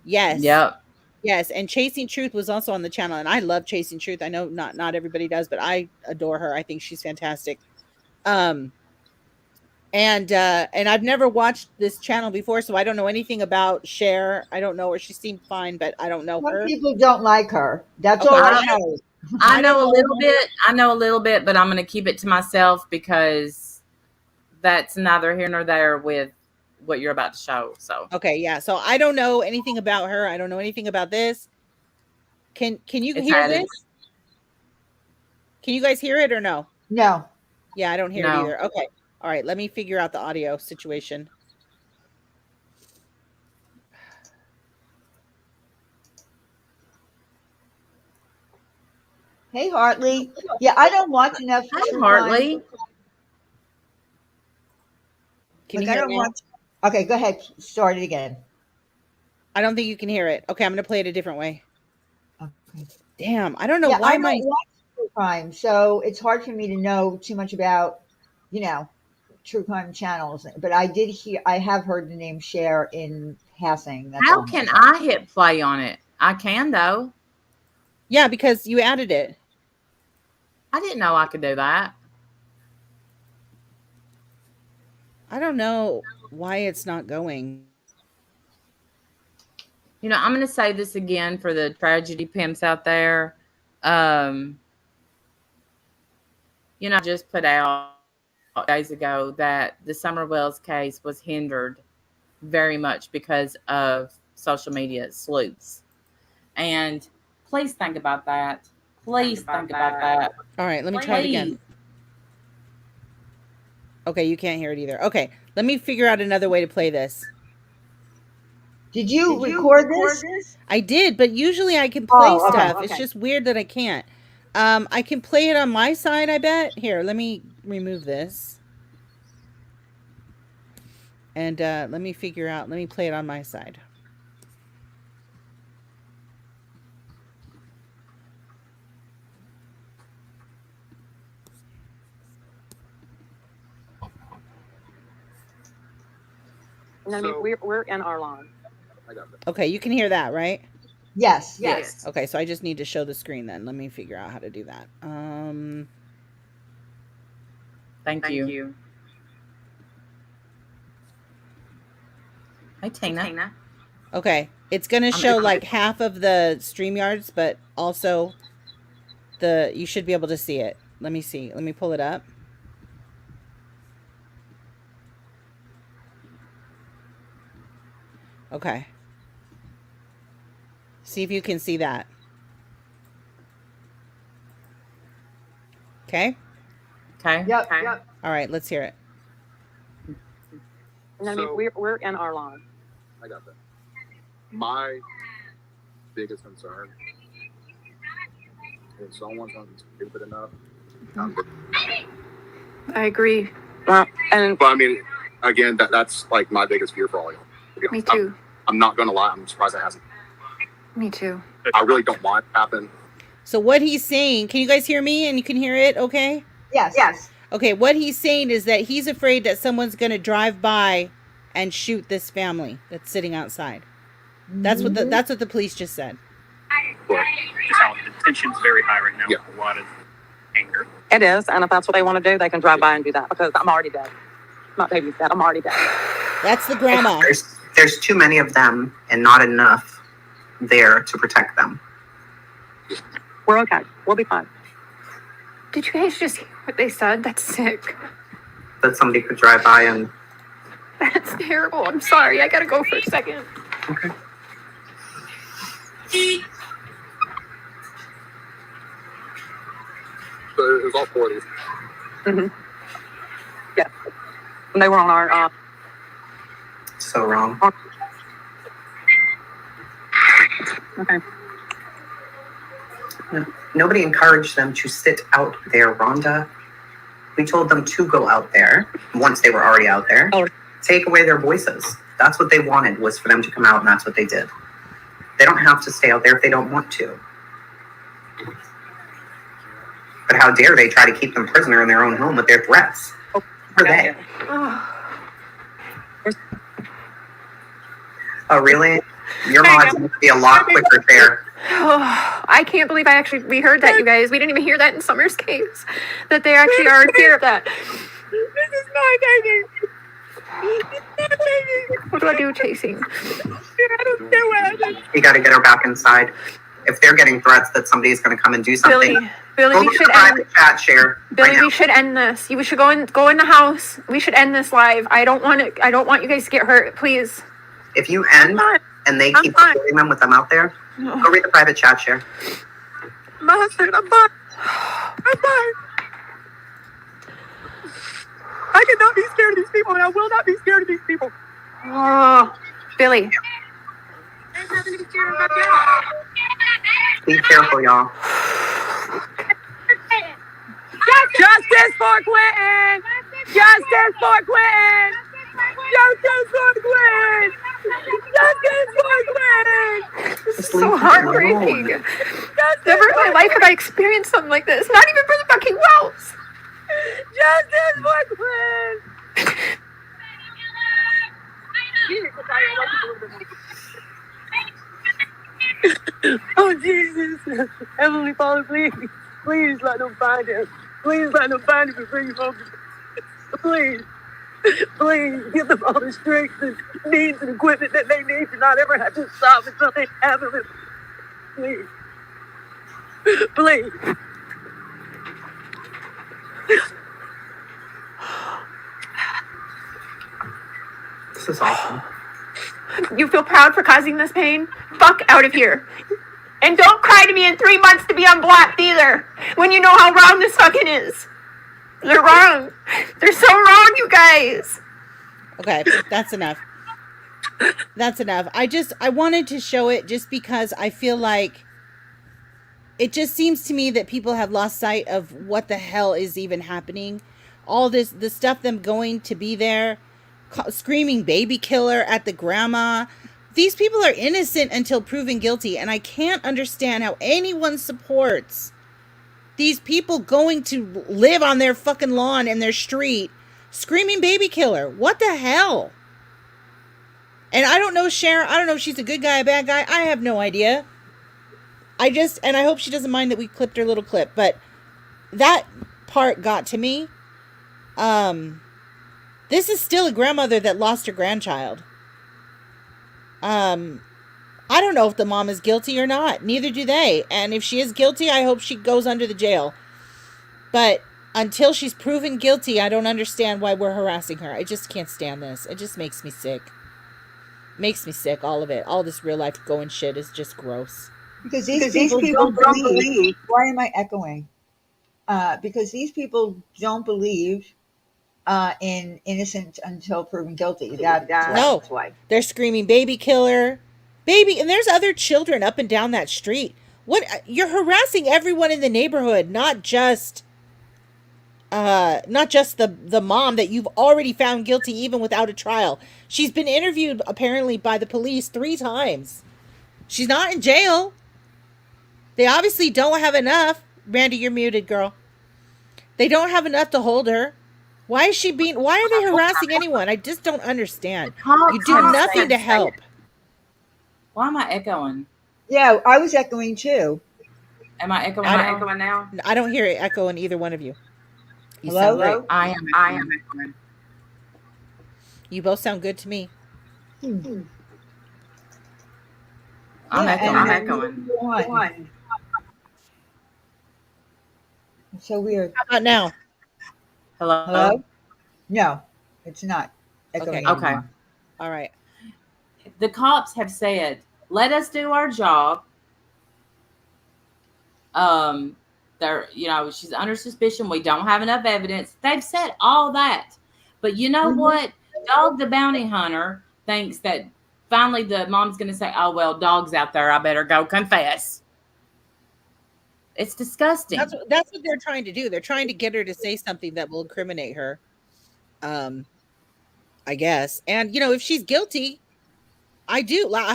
yes. Yep. Yes, and Chasing Truth was also on the channel, and I love Chasing Truth. I know not everybody does, but I adore her. I think she's fantastic. Um And I've never watched this channel before, so I don't know anything about Cher. I don't know her. She seemed fine, but I don't know Some her. people don't like her. That's Okay. all I know. I I know don't a know. little bit. I know a little bit, but I'm going to keep it to myself because that's neither here nor there with what you're about to show. So Okay, yeah. So I don't know anything about her. I don't know anything about this. Can you it's hear added. this? Can you guys hear it or no? No. Yeah, I don't hear it No. either. Okay. All right, let me figure out the audio situation. Hey, Hartley. Yeah, I don't watch enough Hi, true Hartley. crime. Can you Like, I hear don't it? watch. Okay, go ahead. Start it again. I don't think you can hear it. Okay, I'm going to play it a different way. Okay. Damn, I don't know Yeah, why I my don't watch true crime, so it's hard for me to know too much about, you know, true crime channels. But I have heard the name Cher in passing. That's How all. can I hit play on it? I can, though. Yeah, because you added it. I didn't know I could do that. I don't know why it's not going. You know, I'm going to say this again for the tragedy pimps out there. You know, I just put out days ago that the Summer Wells case was hindered very much because of social media sleuths. And please think about that. Please think about that. All right, let me try it again. Okay, you can't hear it either. Okay, let me figure out another way to play this. Did you record this? I did, but usually I can play Oh, okay, stuff. It's just weird that I can't. I can play it on my side, I bet. Here, let me remove this. And let me figure out, let me play it on my side. So, we're in our line. Okay, you can hear that, right? Yes. Okay, so I just need to show the screen then. Let me figure out how to do that. Thank you. Hi, Tina. Okay, it's going to show like half of the StreamYards, but also you should be able to see it. Let me see. Let me pull it up. Okay. See if you can see that. Okay? Okay. Yep. All right, let's hear it. So, we're in our line. I got that. My biggest concern if someone's going to be stupid enough. I agree. Well, and But I mean, again, that's like my biggest fear for all y'all. me too. I'm not going to lie. I'm surprised it hasn't. Me too. I really don't want it to happen. So what he's saying, can you guys hear me and you can hear it okay? Yes. Okay, what he's saying is that he's afraid that someone's going to drive by and shoot this family that's sitting outside. That's what the police just said. But Just how the tension's very high right now. Yeah. A lot of anger. It is, and if that's what they want to do, they can drive by and do that because I'm already dead. My baby's dead. I'm already dead. That's the grandma. There's too many of them and not enough there to protect them. We're okay. We'll be fine. Did you guys just hear what they said? That's sick. That somebody could drive by and That's terrible. I'm sorry. I gotta go for a second. okay. so it was all 4 of these. Mm-hmm. Yeah. And they were on our So wrong. okay. Nobody encouraged them to sit out there, Rhonda. We told them to go out there once they were already out there. Oh. Take away their voices. That's what they wanted, was for them to come out, and that's what they did. They don't have to stay out there if they don't want to. But how dare they try to keep them prisoner in their own home with their threats? Who are they? Oh, really? Your mods must be a lot quicker there. Oh, I can't believe we heard that, you guys. We didn't even hear that in Summer's case. That they actually are aware of that. This is my baby. What do I do, chasing? I don't know what I did. You got to get her back inside. If they're getting threats that somebody's going to come and do something, Billy, go we to should the end. private chat share. Billy, right now. we should end this. We should go in the house. We should end this live. I don't want you guys to get hurt, please. If you end and they keep supporting them with them out there, go read the private chat share. My husband, I'm fine. I'm fine. I cannot be scared of these people, and I will not be scared of these people. Oh, Billy. There's nothing to be scared of about that. Be careful, y'all. Justice for Quentin! Justice for Quentin! Justice for Quentin! Justice for Quentin! This is so heartbreaking. Never in my life have I experienced something like this. Not even for the fucking Wells. Justice for Quentin! Oh, Jesus. Heavenly Father, please let them find him. Please let them find him and bring him home. Please give them all the strength and needs and equipment that they need to not ever have to stop until they have him. Please. Please. This is awful. You feel proud for causing this pain? Fuck out of here. And don't cry to me in 3 months to be unblocked either. When you know how wrong this fucking is. They're wrong. They're so wrong, you guys. Okay, that's enough. That's enough. I wanted to show it just because I feel like it just seems to me that people have lost sight of what the hell is even happening. All this, the stuff, them going to be there, screaming baby killer at the grandma. These people are innocent until proven guilty, and I can't understand how anyone supports these people going to live on their fucking lawn in their street screaming baby killer. What the hell? And I don't know Sharon. I don't know if she's a good guy, a bad guy. I have no idea. And I hope she doesn't mind that we clipped her little clip, but that part got to me. This is still a grandmother that lost her grandchild. I don't know if the mom is guilty or not. Neither do they. And if she is guilty, I hope she goes under the jail. But until she's proven guilty, I don't understand why we're harassing her. I just can't stand this. It just makes me sick. Makes me sick, all of it. All this real life going shit is just gross. Because these people don't believe. Why am I echoing? Because these people don't believe in innocent until proven guilty. That's why. They're screaming baby killer. Baby, and there's other children up and down that street. What, you're harassing everyone in the neighborhood, not just the mom that you've already found guilty even without a trial. She's been interviewed apparently by the police 3 times. She's not in jail. They obviously don't have enough. Randy, you're muted, girl. They don't have enough to hold her. Why are they harassing anyone? I just don't understand. You do nothing to help. Why am I echoing? Yeah, I was echoing too. Am I echoing now? I don't hear it echo in either one of you. You Hello? sound great. I am echoing. You both sound good to me. I'm Yeah, echoing. One. So weird. How about now? Hello? No, it's not echoing. Okay. anymore. All right. The cops have said, let us do our job. She's under suspicion. We don't have enough evidence. They've said all that. But you know what? Dog the bounty hunter thinks that finally the mom's going to say, oh, well, dog's out there. I better go confess. It's disgusting. That's what they're trying to do. They're trying to get her to say something that will incriminate her. I guess. And, if she's guilty, I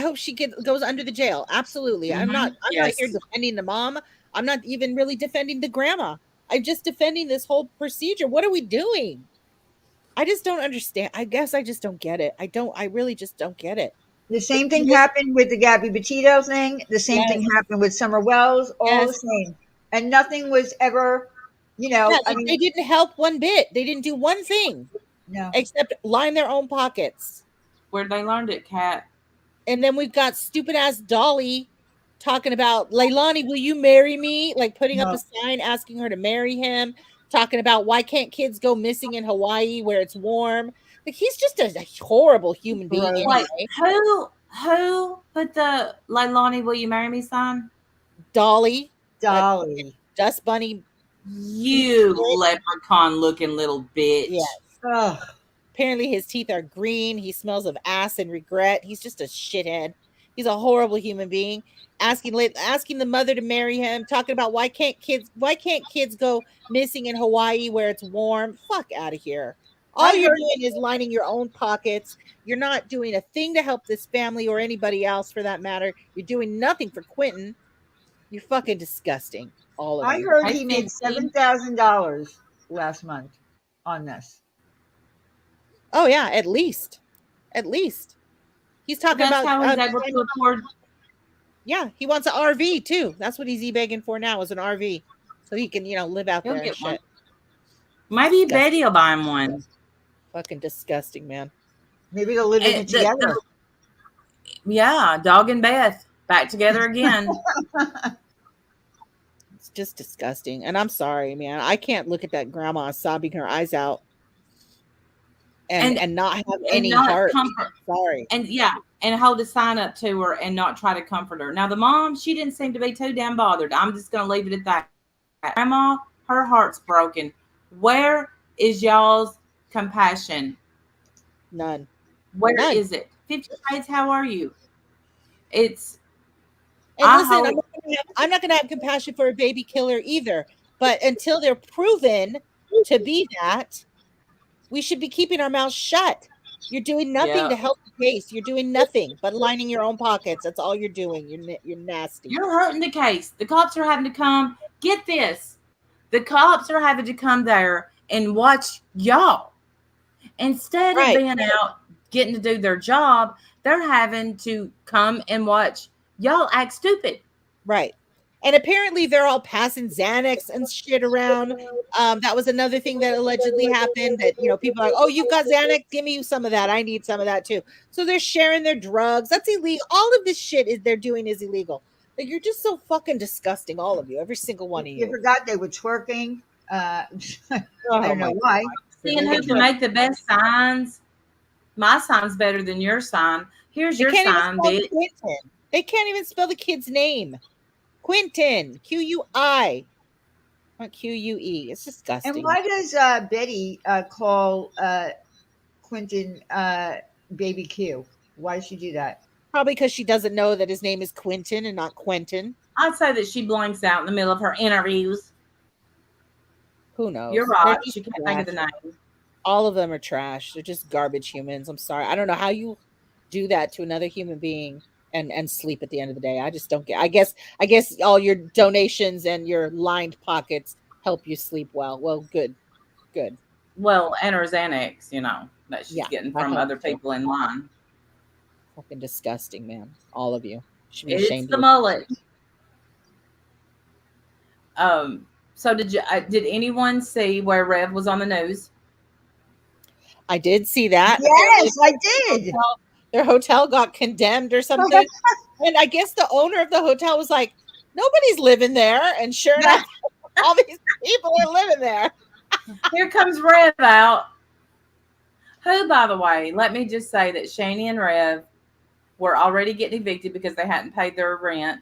hope she goes under the jail. Absolutely. Mm-hmm. I'm not here defending the mom. I'm not even really defending the grandma. I'm just defending this whole procedure. What are we doing? I just don't understand. I guess I just don't get it. I really just don't get it. The same thing happened with the Gabby Petito thing. The same thing happened with Summer Wells. All the same. And nothing was ever, they didn't help one bit. They didn't do one thing. No. except line their own pockets. Where they learned it, Kat. And then we've got stupid ass Dolly talking about, Leilani, will you marry me? Like putting up a sign asking her to marry him, talking about why can't kids go missing in Hawaii where it's warm. Like he's just a horrible human being anyway. Like who put the Leilani, will you marry me sign? Dolly. Dust Bunny. You leprechaun looking little bitch. Yes. Ugh. Apparently his teeth are green. He smells of ass and regret. He's just a shithead. He's a horrible human being. Asking the mother to marry him, talking about why can't kids go missing in Hawaii where it's warm? Fuck out of here. All you're doing is lining your own pockets. You're not doing a thing to help this family or anybody else for that matter. You're doing nothing for Quentin. You're fucking disgusting. All of you. I heard he made $7,000 last month on this. Oh yeah, at least. He's talking about how he's able to afford. Yeah, he wants an RV too. That's what he's begging for now, is an RV, so he can live out there and shit. Maybe Betty will buy him one. Fucking disgusting, man. Maybe they'll live in it together. Yeah, Dog and Beth back together again. It's just disgusting, and I'm sorry, man. I can't look at that grandma sobbing her eyes out and not have any heart. Comfort. Sorry. And hold a sign up to her and not try to comfort her. Now the mom, she didn't seem to be too damn bothered. I'm just going to leave it at that. Grandma, her heart's broken. Where is y'all's compassion? None. Where is it? 50 Shades, how are you? It's. And listen, I'm not going to have compassion for a baby killer either. But until they're proven to be that, we should be keeping our mouths shut. You're doing nothing to help the case. You're doing nothing but lining your own pockets. That's all you're doing. You're nasty. You're hurting the case. The cops are having to come. Get this. The cops are having to come there and watch y'all. Instead of being out getting to do their job, they're having to come and watch y'all act stupid. Right. And apparently they're all passing Xanax and shit around. That was another thing that allegedly happened, that, people are like, oh, you've got Xanax, give me some of that. I need some of that too. So they're sharing their drugs. That's illegal. All of this shit they're doing is illegal. Like, you're just so fucking disgusting, all of you, every single one of you. You forgot they were twerking. I don't know why. Seeing who can make the best signs. My sign's better than your sign. Here's your sign, bitch. They can't even spell the kid's name. Quentin, Q-U-I, not Q-U-E. It's disgusting. And why does Betty call Quentin Baby Q? Why does she do that? Probably because she doesn't know that his name is Quentin and not Quentin. I'd say that she blanks out in the middle of her interviews. Who knows? You're right. She can't think of the name. All of them are trash. They're just garbage humans. I'm sorry. I don't know how you do that to another human being and sleep at the end of the day. I just don't get. I guess all your donations and your lined pockets help you sleep well. Well, good. Well, and her Xanax, that she's getting from other people in line. Fucking disgusting, man. All of you should be ashamed. It's the mullet. So did anyone see where Rev was on the news? I did see that. Yes, I did. Their hotel got condemned or something. And I guess the owner of the hotel was like, nobody's living there. And sure enough, all these people are living there. Here comes Rev out. Who, by the way, let me just say that Shani and Rev were already getting evicted because they hadn't paid their rent.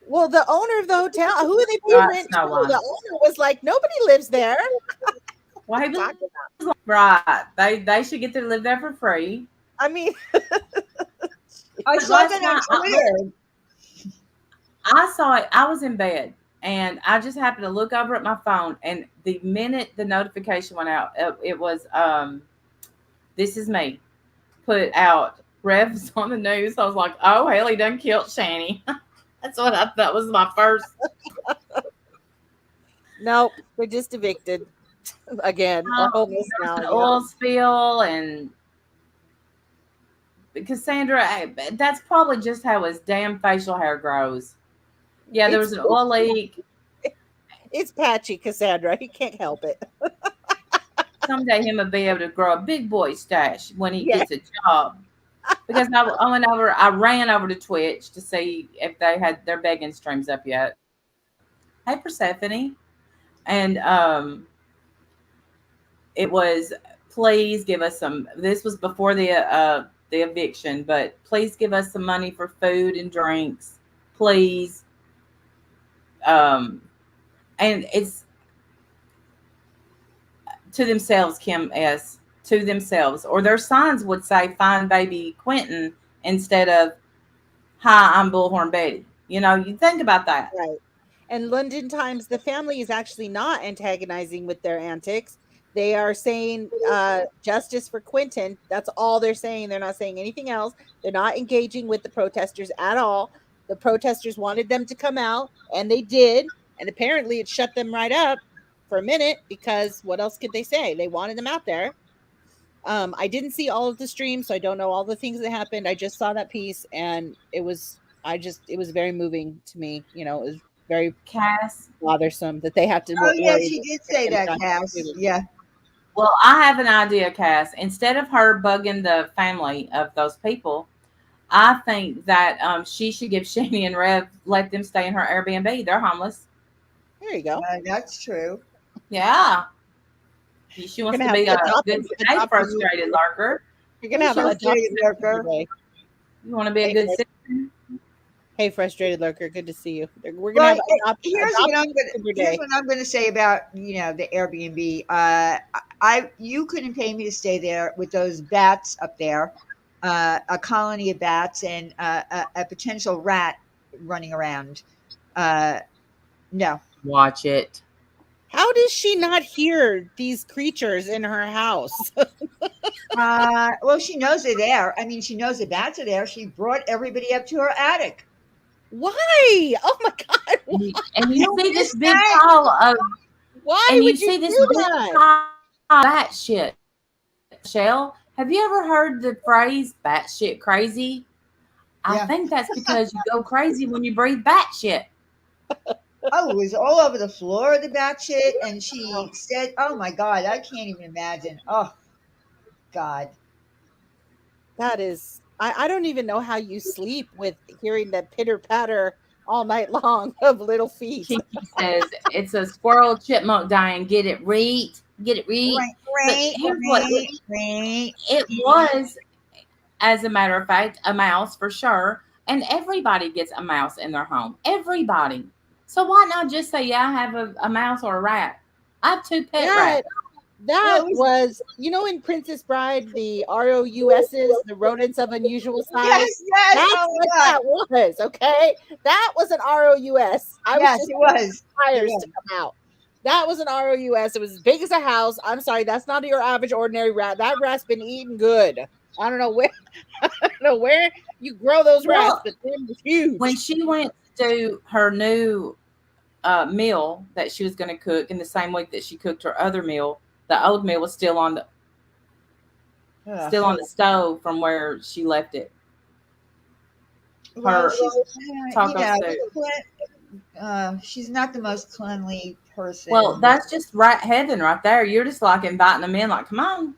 Well, the owner of the hotel, who are they paying rent to? The owner was like, nobody lives there. Why right. They should get to live there for free. I mean, I saw that on Twitter. I saw it. I was in bed and I just happened to look over at my phone, and the minute the notification went out, it was this is me put out. Rev's on the news. I was like, oh hell, he done killed Shani. That's what I thought was my first. Nope, they're just evicted again. An oil spill, and Cassandra, that's probably just how his damn facial hair grows. Yeah, there was an oil leak. It's patchy, Cassandra. He can't help it. someday him will be able to grow a big boy stash when he Yeah. gets a job. Because I ran over to Twitch to see if they had their begging streams up yet. Hey, Persephone. And it was, please give us some, this was before the eviction, but please give us some money for food and drinks, please. And it's to themselves, Kim S, to themselves, or their signs would say "Find Baby Quentin" instead of "Hi, I'm Bullhorn Betty." You know, you think about that. Right. And London Times, the family is actually not antagonizing with their antics. They are saying justice for Quentin. That's all they're saying. They're not saying anything else. They're not engaging with the protesters at all. The protesters wanted them to come out, and they did. And apparently it shut them right up for a minute, because what else could they say? They wanted them out there. I didn't see all of the streams, so I don't know all the things that happened. I just saw that piece, and it was very moving to me. You know, it was very Cass, bothersome that they have to Oh yeah, worry she that did they're say gonna that, die. Cass. Yeah. well, I have an idea, Cass. Instead of her bugging the family of those people, I think that she should give Shani and Rev, let them stay in her Airbnb. They're homeless. There you go. That's true. Yeah. She wants to be a good, adopt frustrated lurker. You're gonna have a frustrated lurker. You want to be a good citizen? Hey, frustrated lurker, good to see you. We're Well, gonna here's what I'm going to say about the Airbnb. You couldn't pay me to stay there with those bats up there, a colony of bats and a potential rat running around. No. Watch it. How does she not hear these creatures in her house? Well, she knows they're there. I mean, she knows the bats are there. She brought everybody up to her attic. Why? Oh my God! Why? And you see this big pile of. Why and would you see this do big that? pile of bat shit. Michelle, have you ever heard the phrase "bat shit crazy"? I think that's because you go crazy when you breathe bat shit. Oh, it was all over the floor of the bat shit, and she said, "Oh my God, I can't even imagine." Oh God, that is. I don't even know how you sleep with hearing that pitter patter all night long of little feet. Kiki says it's a squirrel chipmunk dying. Get it right. Get it right. Right, here's what it was. As a matter of fact, a mouse for sure. And everybody gets a mouse in their home. Everybody. So why not just say, yeah, I have a mouse or a rat? I have 2 pet rats. That was, in Princess Bride, the ROUSs, the rodents of unusual size. Yes. That's what that was, okay? That was an ROUS. It was. Tires to come out. That was an ROUS. It was as big as a house. I'm sorry, that's not your average ordinary rat. That rat's been eating good. I don't know where you grow those rats, but they're huge. When she went to do her new meal that she was going to cook in the same week that she cooked her other meal, the old meal was still on the stove from where she left it. She's not the most cleanly person. Well, that's just heaven right there. You're just like inviting them in, like, come on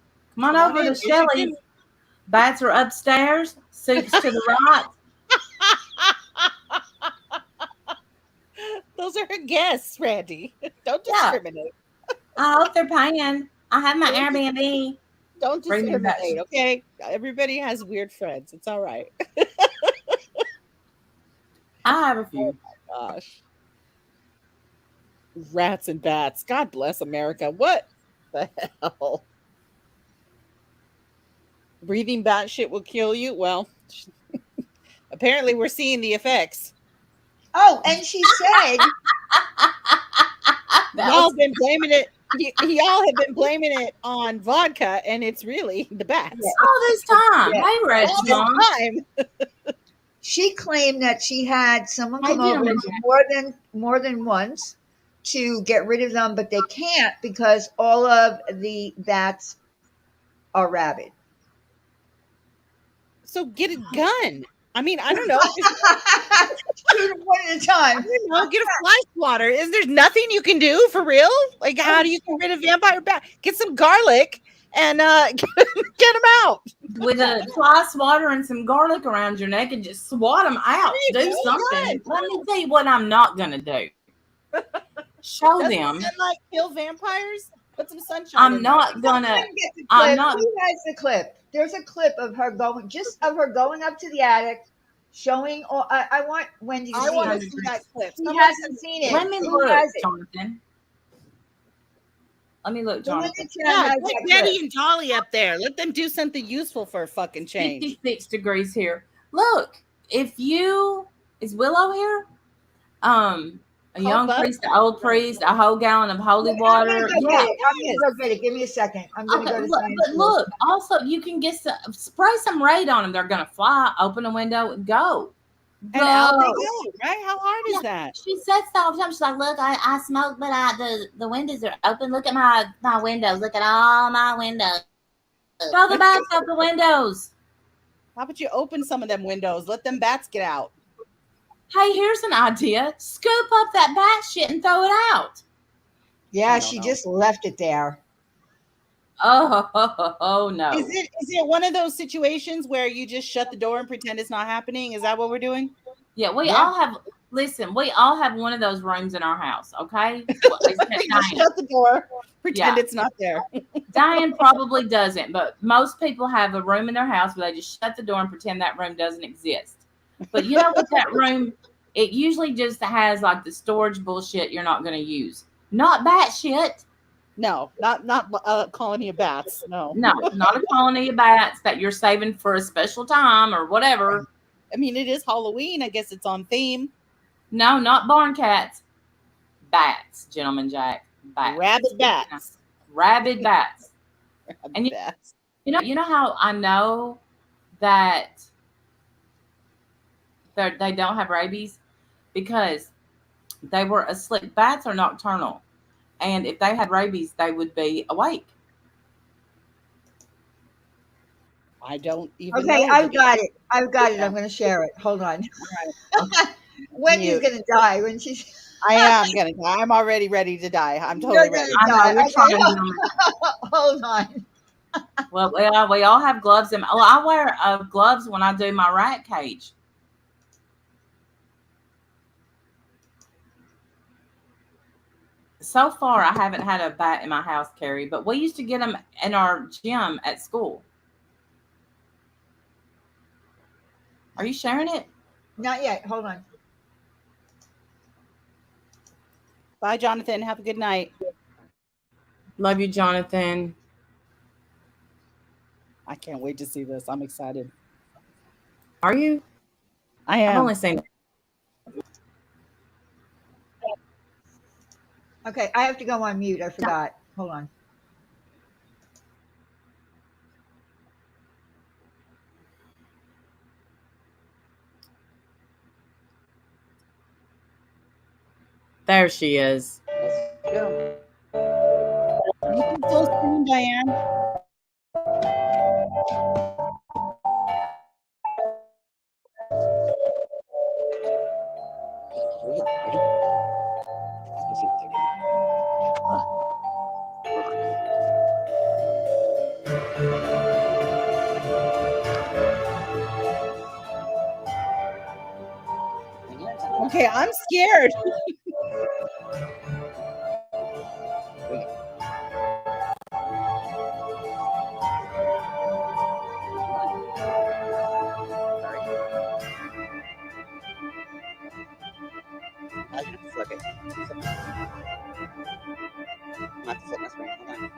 over to Shelly's. Bats are upstairs, soups to the right. Those are her guests, Randy. Don't discriminate. I hope they're paying. I have my Airbnb. Don't discriminate, okay? Everybody has weird friends. It's all right. I have a few. Oh my gosh. Rats and bats. God bless America. What the hell? Breathing bat shit will kill you? Well, apparently we're seeing the effects. Oh, and she said y'all have been blaming it. Y'all have been blaming it on vodka, and it's really the bats. All this time. Hey, Red Mom. She claimed that she had someone come over more than once to get rid of them, but they can't because all of the bats are rabid. So get a gun. I mean, I don't know. Shoot one at a time. No, get a fly swatter. Is there nothing you can do for real? Like, how do you get rid of vampire bats? Get some garlic and get them out. With a fly swatter and some garlic around your neck and just swat them out. There you Do go. something. Let me tell you what I'm not going to do. Show Doesn't them. sunlight kill vampires? Put some sunshine. I'm in not there. gonna. I'm not. Who has the clip? There's a clip of her going up to the attic, showing. I want Wendy to I see want it. to see that clip. He hasn't seen it. Let me Who look, has it? Jonathan. Let me look, The one Jonathan. that Yeah, has put that Betty clip. and Dolly up there. Let them do something useful for a fucking change. 56 degrees here. Look, if you is Willow here? A young Butter? priest, an old priest, a whole gallon of holy I'm water. gonna go get it. I'm gonna go get it. Give me a second. I'm gonna go to Look, science but school. look, also you can get spray some Raid on them. They're gonna fly. Open a window and go. And out they go, right? How hard is that? She says that all the time. She's like, "Look, I smoke, but the windows are open. Look at my windows. Look at all my windows. Throw the bats out the windows." How about you open some of them windows? Let them bats get out. Hey, here's an idea. Scoop up that bat shit and throw it out. Yeah, she just left it there. Oh no. Is it one of those situations where you just shut the door and pretend it's not happening? Is that what we're doing? Yeah, we all have one of those rooms in our house, okay? Shut the door, pretend it's not there. Diane probably doesn't, but most people have a room in their house where they just shut the door and pretend that room doesn't exist. But you know what, that room, it usually just has like the storage bullshit you're not going to use. Not bat shit. No, not a colony of bats. No, not a colony of bats that you're saving for a special time or whatever. I mean, it is Halloween. I guess it's on theme. No, not barn cats. Bats, Gentleman Jack. Bats. Rabid bats. Rabid bats. And bats. You know how I know that they don't have rabies? Because they were asleep. Bats are nocturnal. And if they had rabies, they would be awake. I don't even Okay, know. I've got it. I'm going to share it. Hold on. Wendy's going to die when she's. I am going to die. I'm already ready to die. I'm totally ready. Hold on. Well, we all have gloves. I wear gloves when I do my rat cage. So far, I haven't had a bat in my house, Carrie, but we used to get them in our gym at school. Are you sharing it? Not yet. Hold on. Bye, Jonathan. Have a good night. Love you, Jonathan. I can't wait to see this. I'm excited. Are you? I am. I've only seen it. Okay, I have to go on mute. I forgot. Hold on. There she is. Let's go. You can still scream, Diane. Okay, I'm scared. I have to flip it. I have to flip my screen. Hold on.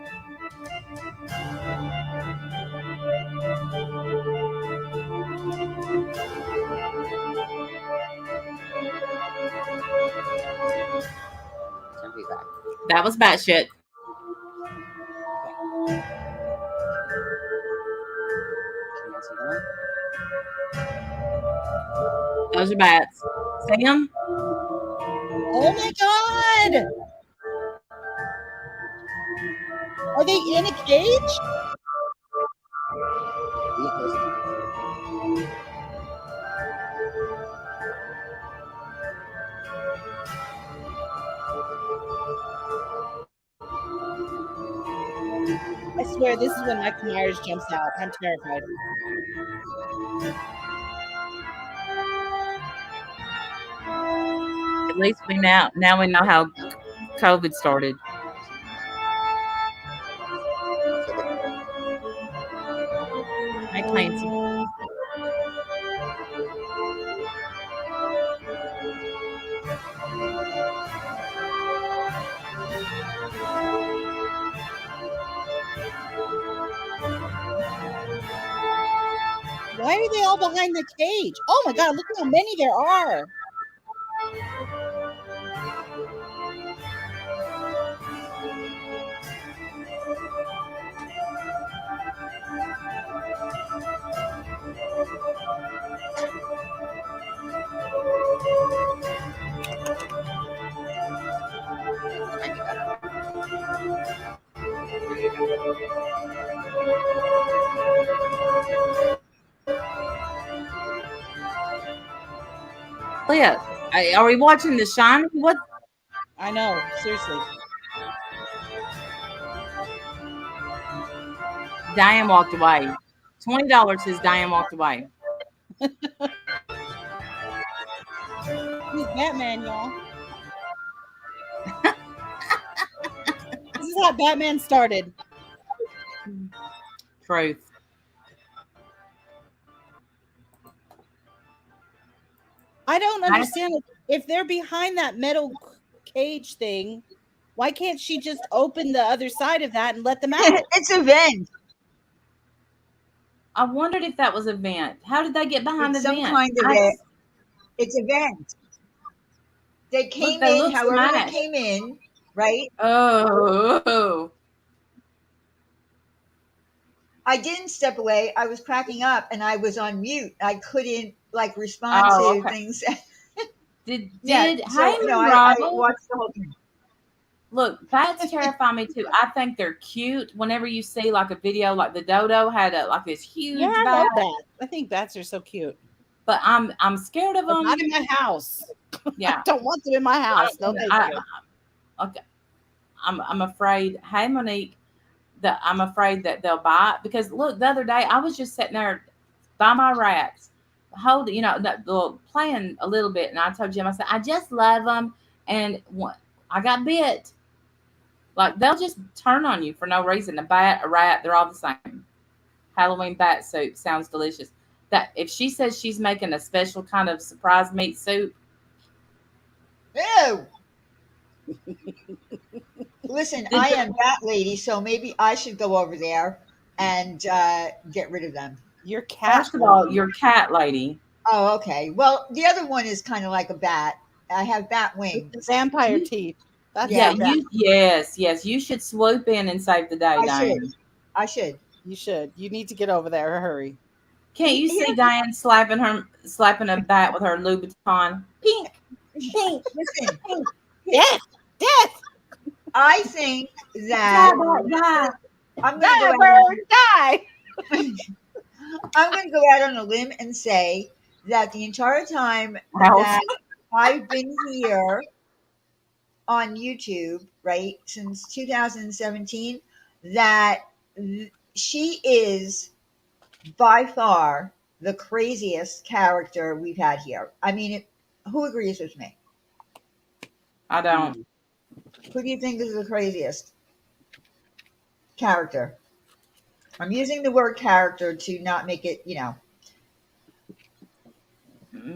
Turn me back. That was batshit. Those are bats. See them? Oh my God! Are they in a cage? swear this is when Michael Myers jumps out. I'm terrified. At least we now we know how COVID started. Hi, Clancy. Why are they all behind the cage? Oh my god, look how many there are. Leah, are we watching The Shining? What? I know, seriously. Diane walked away. $20 says Diane walked away. He's Batman, y'all. This is how Batman started. Truth. I don't understand if they're behind that metal cage thing. Why can't she just open the other side of that and let them out? It's a vent. I wondered if that was a vent. How did they get behind It's the some vent? kind of it. It's a vent. They came in however they came in, right? Oh. I didn't step away. I was cracking up and I was on mute. I couldn't respond to things. Did I watched the whole thing. Look, bats terrify me too. I think they're cute. Whenever you see like a video, like the dodo had this huge bat. I love bats. I think bats are so cute. But I'm scared of them. Not in my house. Yeah, I don't want them in my house. No, thank you. Okay, I'm afraid. Hey, Monique, that I'm afraid that they'll bite because look, the other day I was just sitting there by my rats, playing a little bit, and I told Jim, I said, I just love them, and I got bit. Like they'll just turn on you for no reason. A bat, a rat, they're all the same. Halloween bat soup sounds delicious. That if she says she's making a special kind of surprise meat soup. Ew. Listen, I am bat lady, so maybe I should go over there and get rid of them. Your cat. First of all, your cat lady. Oh, okay. Well, the other one is kind of like a bat. I have bat wings. Vampire teeth. That's yes. You should swoop in and save the day, Diane. I should. You should. You need to get over there. Hurry. Can't you see Diane slapping a bat with her Louboutin? Pink. Listen. Pink. Death. I think that I'm going to go out on a limb and say that the entire time that I've been here on YouTube, right, since 2017, that she is by far the craziest character we've had here. I mean, who agrees with me? I don't. Who do you think is the craziest character? I'm using the word character to not make it,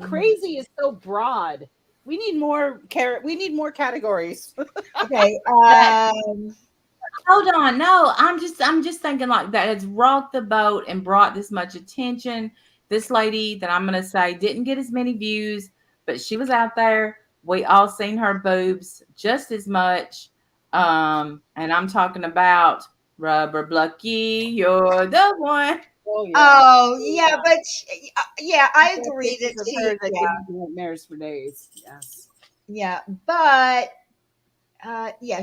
Crazy is so broad. We need more categories. Okay. Hold on. No, I'm just thinking like that has rocked the boat and brought this much attention. This lady that I'm going to say didn't get as many views, but she was out there. We all seen her boobs just as much. And I'm talking about Rubber Blucky. You're the one. Oh yeah, but I agree that marriage for days. Yes. Yeah, but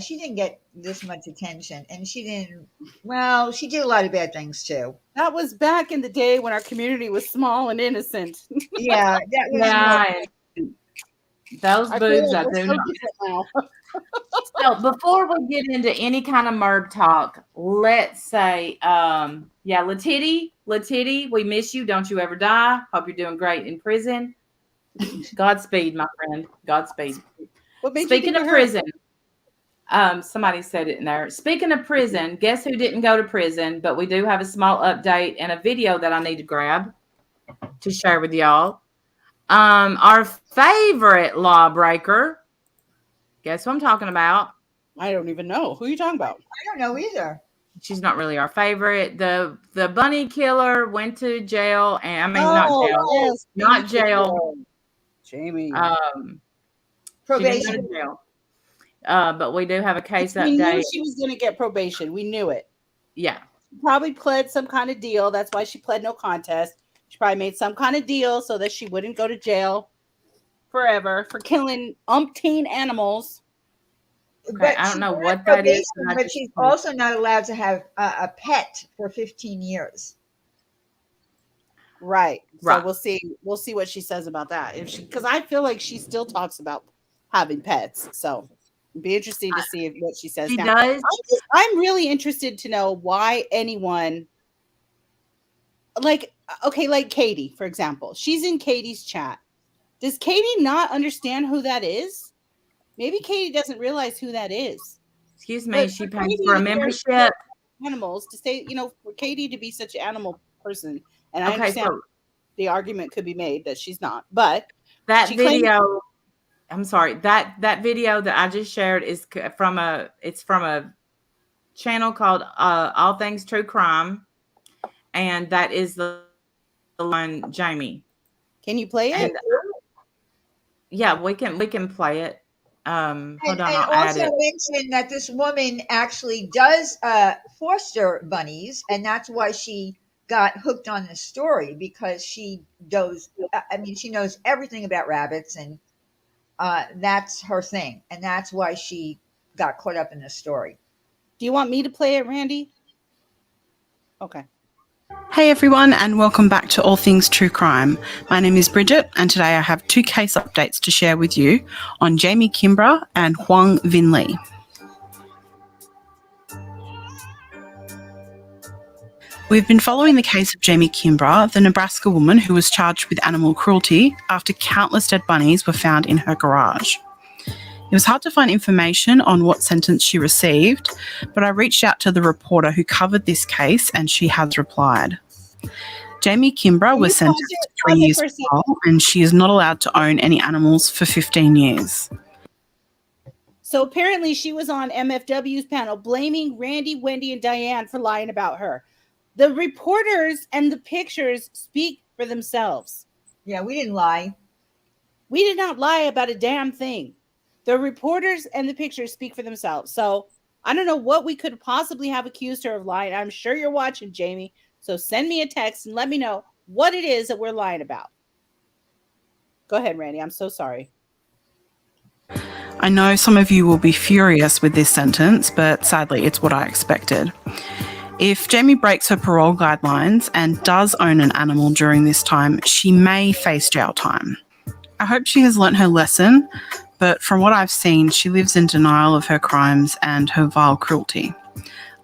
she didn't get this much attention, and she didn't. Well, she did a lot of bad things too. That was back in the day when our community was small and innocent. Yeah, that was. Those I feel boobs, like I we're do so not. different now. So before we get into any kind of Merb talk, let's say, Latiti, we miss you. Don't you ever die. Hope you're doing great in prison. Godspeed, my friend. Godspeed. What made you Speaking think of of her? prison, somebody said it in there. Speaking of prison, guess who didn't go to prison? But we do have a small update and a video that I need to grab to share with y'all. Our favorite lawbreaker. Guess what I'm talking about? I don't even know. Who are you talking about? I don't know either. She's not really our favorite. The bunny killer went to jail, and I mean Oh, yes, not jail. Jamie. She didn't go Probation. to jail. But we do have a case We knew update. she was going to get probation. We knew it. Yeah. She probably pled some kind of deal. That's why she pled no contest. She probably made some kind of deal so that she wouldn't go to jail forever for killing umpteen animals. Okay, I don't know what that is. But she's also not allowed to have a pet for 15 years. Right. Right. So we'll see what she says about that. Because I feel like she still talks about having pets. So it'd be interesting to see what she says. She now. does. I'm really interested to know why anyone like Katie, for example. She's in Katie's chat. Does Katie not understand who that is? Maybe Katie doesn't realize who that is. Excuse me, she pays for a membership. Animals to say, for Katie to be such an animal person, and I understand the argument could be made that she's not, but that video. I'm sorry, that video that I just shared is from a channel called All Things True Crime, and that is the one Jamie. Can you play it? Yeah, we can play it. Hold on, I'll add also it. mention that this woman actually does foster bunnies, and that's why she got hooked on this story, because she knows. She knows everything about rabbits, and that's her thing, and that's why she got caught up in this story. Do you want me to play it, Randy? Okay. Hey everyone, and welcome back to All Things True Crime. My name is Bridget, and today I have 2 case updates to share with you on Jamie Kimbrough and Huang Vin Lee. We've been following the case of Jamie Kimbrough, the Nebraska woman who was charged with animal cruelty after countless dead bunnies were found in her garage. It was hard to find information on what sentence she received, but I reached out to the reporter who covered this case, and she has replied. Jamie Kimbrough was sentenced to 3 years jail, and she is not allowed to own any animals for 15 years. So apparently she was on MFW's panel blaming Randy, Wendy, and Diane for lying about her. The reporters and the pictures speak for themselves. Yeah, we didn't lie. We did not lie about a damn thing. The reporters and the pictures speak for themselves. So I don't know what we could possibly have accused her of lying. I'm sure you're watching, Jamie. So send me a text and let me know what it is that we're lying about. Go ahead, Randy. I'm so sorry. I know some of you will be furious with this sentence, but sadly it's what I expected. If Jamie breaks her parole guidelines and does own an animal during this time, she may face jail time. I hope she has learnt her lesson, but from what I've seen, she lives in denial of her crimes and her vile cruelty.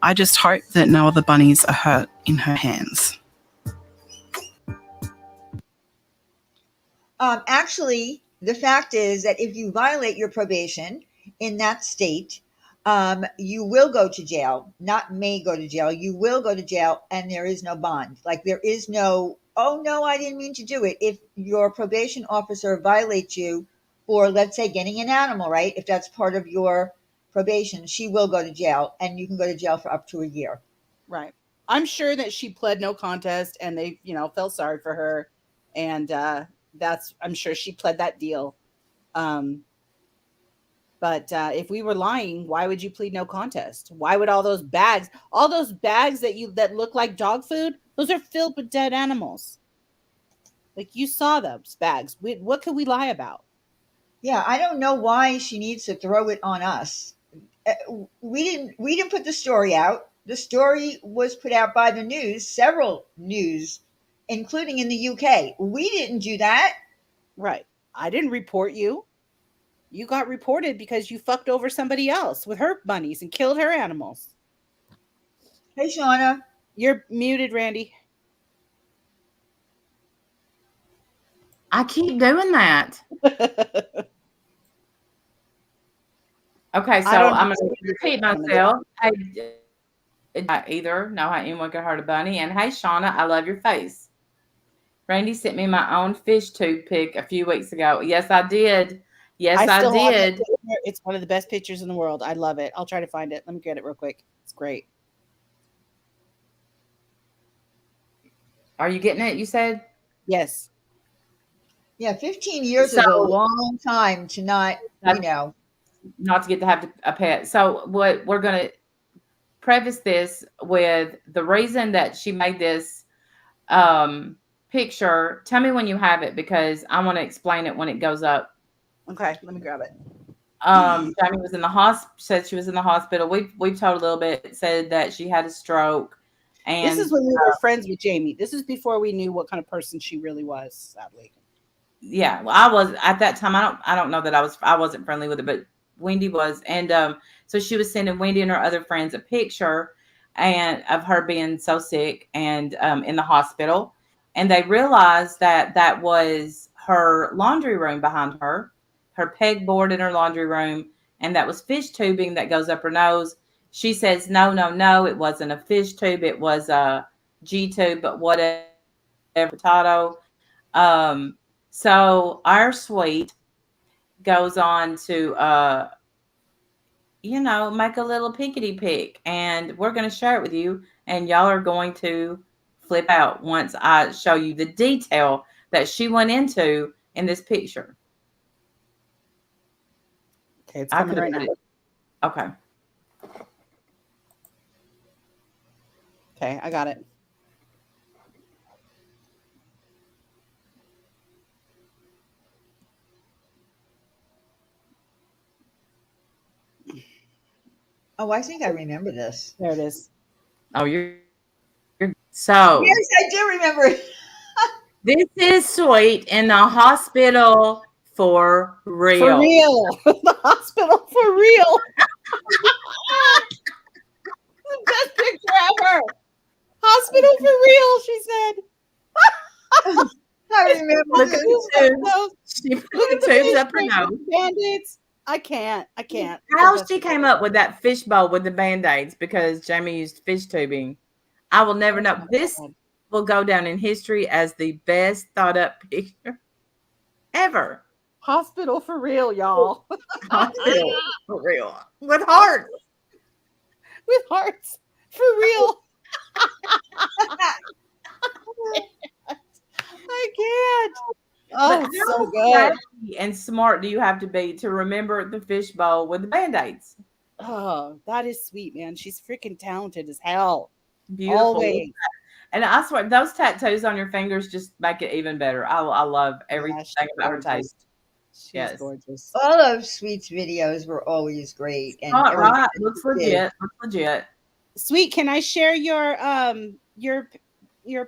I just hope that no other bunnies are hurt in her hands. Actually, the fact is that if you violate your probation in that state, you will go to jail. Not may go to jail. You will go to jail, and there is no bond. Like, there is no, oh no, I didn't mean to do it. If your probation officer violates you for, let's say, getting an animal, right? If that's part of your probation, she will go to jail, and you can go to jail for up to a year. Right. I'm sure that she pled no contest, and they, felt sorry for her, and I'm sure she pled that deal. But if we were lying, why would you plead no contest? Why would all those bags that look like dog food, those are filled with dead animals. Like, you saw those bags. What could we lie about? Yeah, I don't know why she needs to throw it on us. We didn't put the story out. The story was put out by the news, several news, including in the UK. We didn't do that. Right. I didn't report you. You got reported because you fucked over somebody else with her bunnies and killed her animals. Hey, Shauna. You're muted, Randy. I keep doing that. Okay, so I'm going to repeat myself. Hey, either know how anyone can hurt a bunny. And hey, Shauna, I love your face. Randy sent me my own fish tube pic a few weeks ago. Yes, I did. Yes, I did. It's one of the best pictures in the world. I love it. I'll try to find it. Let me get it real quick. It's great. Are you getting it? You said? Yes. Yeah, 15 years is a long time to not, not to get to have a pet. So what we're going to preface this with the reason that she made this picture. Tell me when you have it, because I want to explain it when it goes up. Okay, let me grab it. Jamie was in the hospital. Said she was in the hospital. We've told a little bit. Said that she had a stroke. And this is when we were friends with Jamie. This is before we knew what kind of person she really was. Sadly. Yeah, well, I was at that time. I don't know that I wasn't friendly with it, but Wendy was, and so she was sending Wendy and her other friends a picture and of her being so sick and in the hospital, and they realized that was her laundry room behind her pegboard in her laundry room, and that was fish tubing that goes up her nose. She says, no, it wasn't a fish tube, it was a G tube, but whatever, potato. So our suite goes on to make a little pickety pick, and we're going to share it with you, and y'all are going to flip out once I show you the detail that she went into in this picture. Okay, it's coming right now. Okay. Okay, I got it. Oh, I think I remember this. There it is. Oh, you're so. Yes, I do remember it. This is sweet in the hospital for real. For real. The hospital for real. The best picture ever. Hospital for real, she said. I remember. Look at the tubes. She put the tubes up her nose. Band-Aids. I can't. How she came up with that fishbowl with the Band-Aids, because Jamie used fish tubing. I will never know. This will go down in history as the best thought up picture ever. Hospital for real, y'all. Hospital for real. With hearts. With hearts. For real. I can't. Oh, so good. And smart do you have to be to remember the fishbowl with the Band-Aids? Oh, that is sweet, man. She's freaking talented as hell. Beautiful. Always. And I swear, those tattoos on your fingers just make it even better. I love everything about her taste. She's gorgeous. All of Sweet's videos were always great. And right. Looks legit. Looks legit. Sweet, can I share your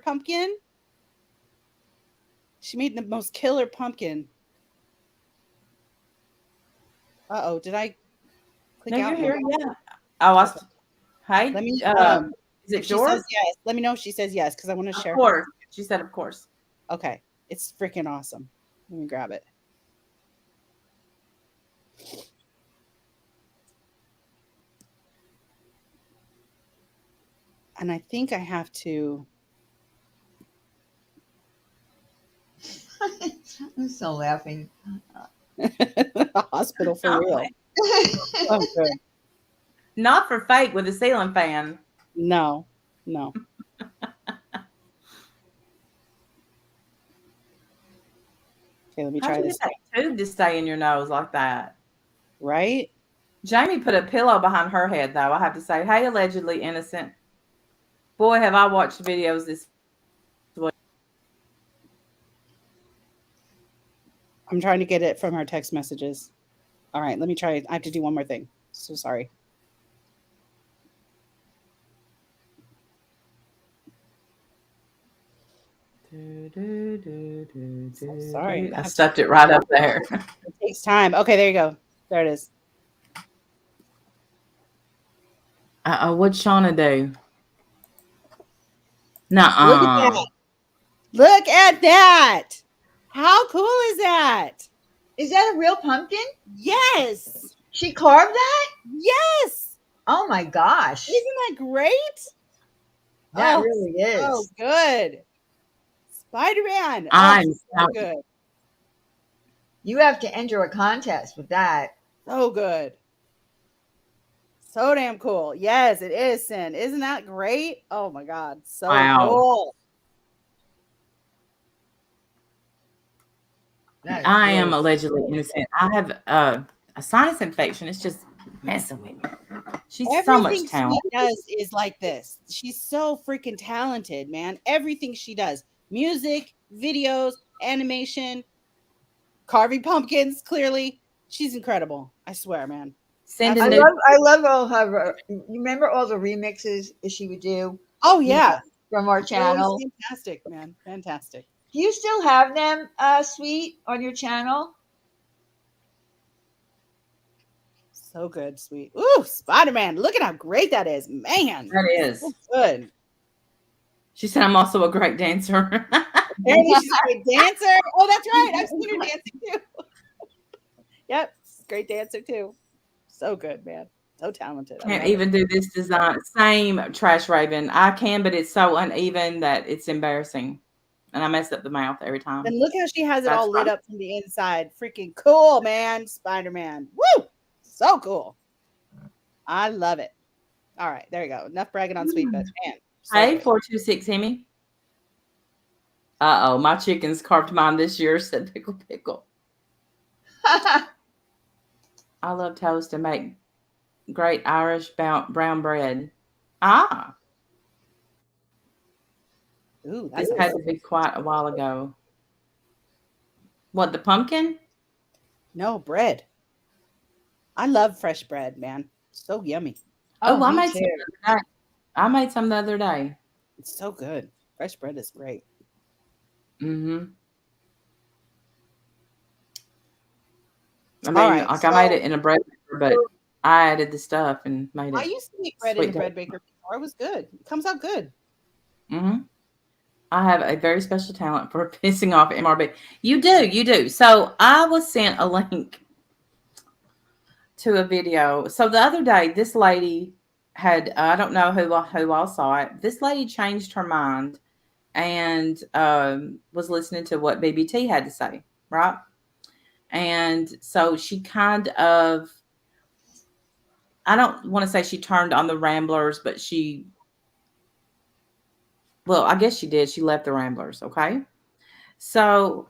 pumpkin? She made the most killer pumpkin. Uh-oh, did I click out? You're here, yeah. Oh, hey, let me, is it yours? Yes. Let me know if she says yes, because I want to share. Of course. She said, of course. Okay. It's freaking awesome. Let me grab it. And I think I have to. I'm so laughing. Hospital for real. Oh, good. Not for fake with a ceiling fan. No. Okay, let me try this. That tube to stay in your nose like that, right? Jamie put a pillow behind her head, though. I have to say, hey, allegedly innocent. Boy, have I watched videos this week. I'm trying to get it from her text messages. All right, let me try. I have to do one more thing. So sorry. Sorry. I stuffed it right up there. It takes time. Okay, there you go. There it is. What'd Shauna do? Look at Nuh-uh. that. Look at that. How cool is that? Is that a real pumpkin? Yes. She carved that? Yes. Oh my gosh. Isn't that great? That really is. Oh, good. Spider-Man. I'm so good. You have to enter a contest with that. So good. So damn cool. Yes, it is, Sin. Isn't that great? Oh my God. So cool. I am allegedly innocent. I have a sinus infection. It's just messing with me. She's so much talent. She does is like this. She's so freaking talented, man. Everything she does, music, videos, animation, carving pumpkins. Clearly, she's incredible. I swear, man. I love all her. You remember all the remixes that she would do? Oh yeah, from our channel. Fantastic, man. Fantastic. Do you still have them, Sweet, on your channel? So good, Sweet. Ooh, Spider-Man. Look at how great that is. Man. That is. So good. She said I'm also a great dancer. Apparently she's a great dancer. Oh, that's right. I've seen her dancing too. Yep. Great dancer too. So good, man. So talented. Can't even do this design. Same Trash Raven. I can, but it's so uneven that it's embarrassing. And I mess up the mouth every time. And look how she has it all lit up from the inside. Freaking cool, man. Spider-Man. Woo! So cool. I love it. All right, there you go. Enough bragging on Sweet, but man. So hey, good. 426 Hemi. Uh-oh, my chickens carved mine this year, said Pickle Pickle. I love toast and make great Irish brown bread. Ah. Ooh, this had to be quite a while ago. What, the pumpkin? No, bread. I love fresh bread, man. So yummy. Oh, I made some the other day. I made some the other day. It's so good. Fresh bread is great. Mm-hmm. I mean, I made it in a bread baker, but I added the stuff and made it. I used to make bread in a bread baker before. It was good. It comes out good. Mm-hmm. I have a very special talent for pissing off MRB. You do. So I was sent a link to a video. So the other day, this lady had, I don't know who all saw it. This lady changed her mind and was listening to what BBT had to say, right? And so she kind of, I don't want to say she turned on the Ramblers, but well, I guess she did. She left the Ramblers, okay? So,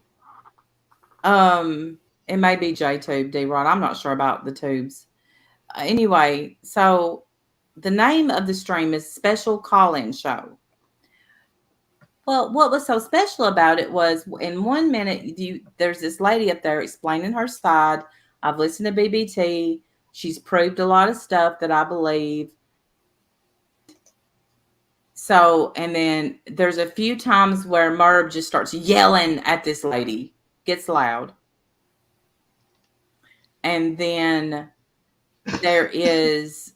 it may be JTube, D-Rod. I'm not sure about the tubes. Anyway, so the name of the stream is Special Call-In Show. Well, what was so special about it was in 1 minute, there's this lady up there explaining her side. I've listened to BBT. She's proved a lot of stuff that I believe. So, and then there's a few times where Merb just starts yelling at this lady, gets loud. And then there is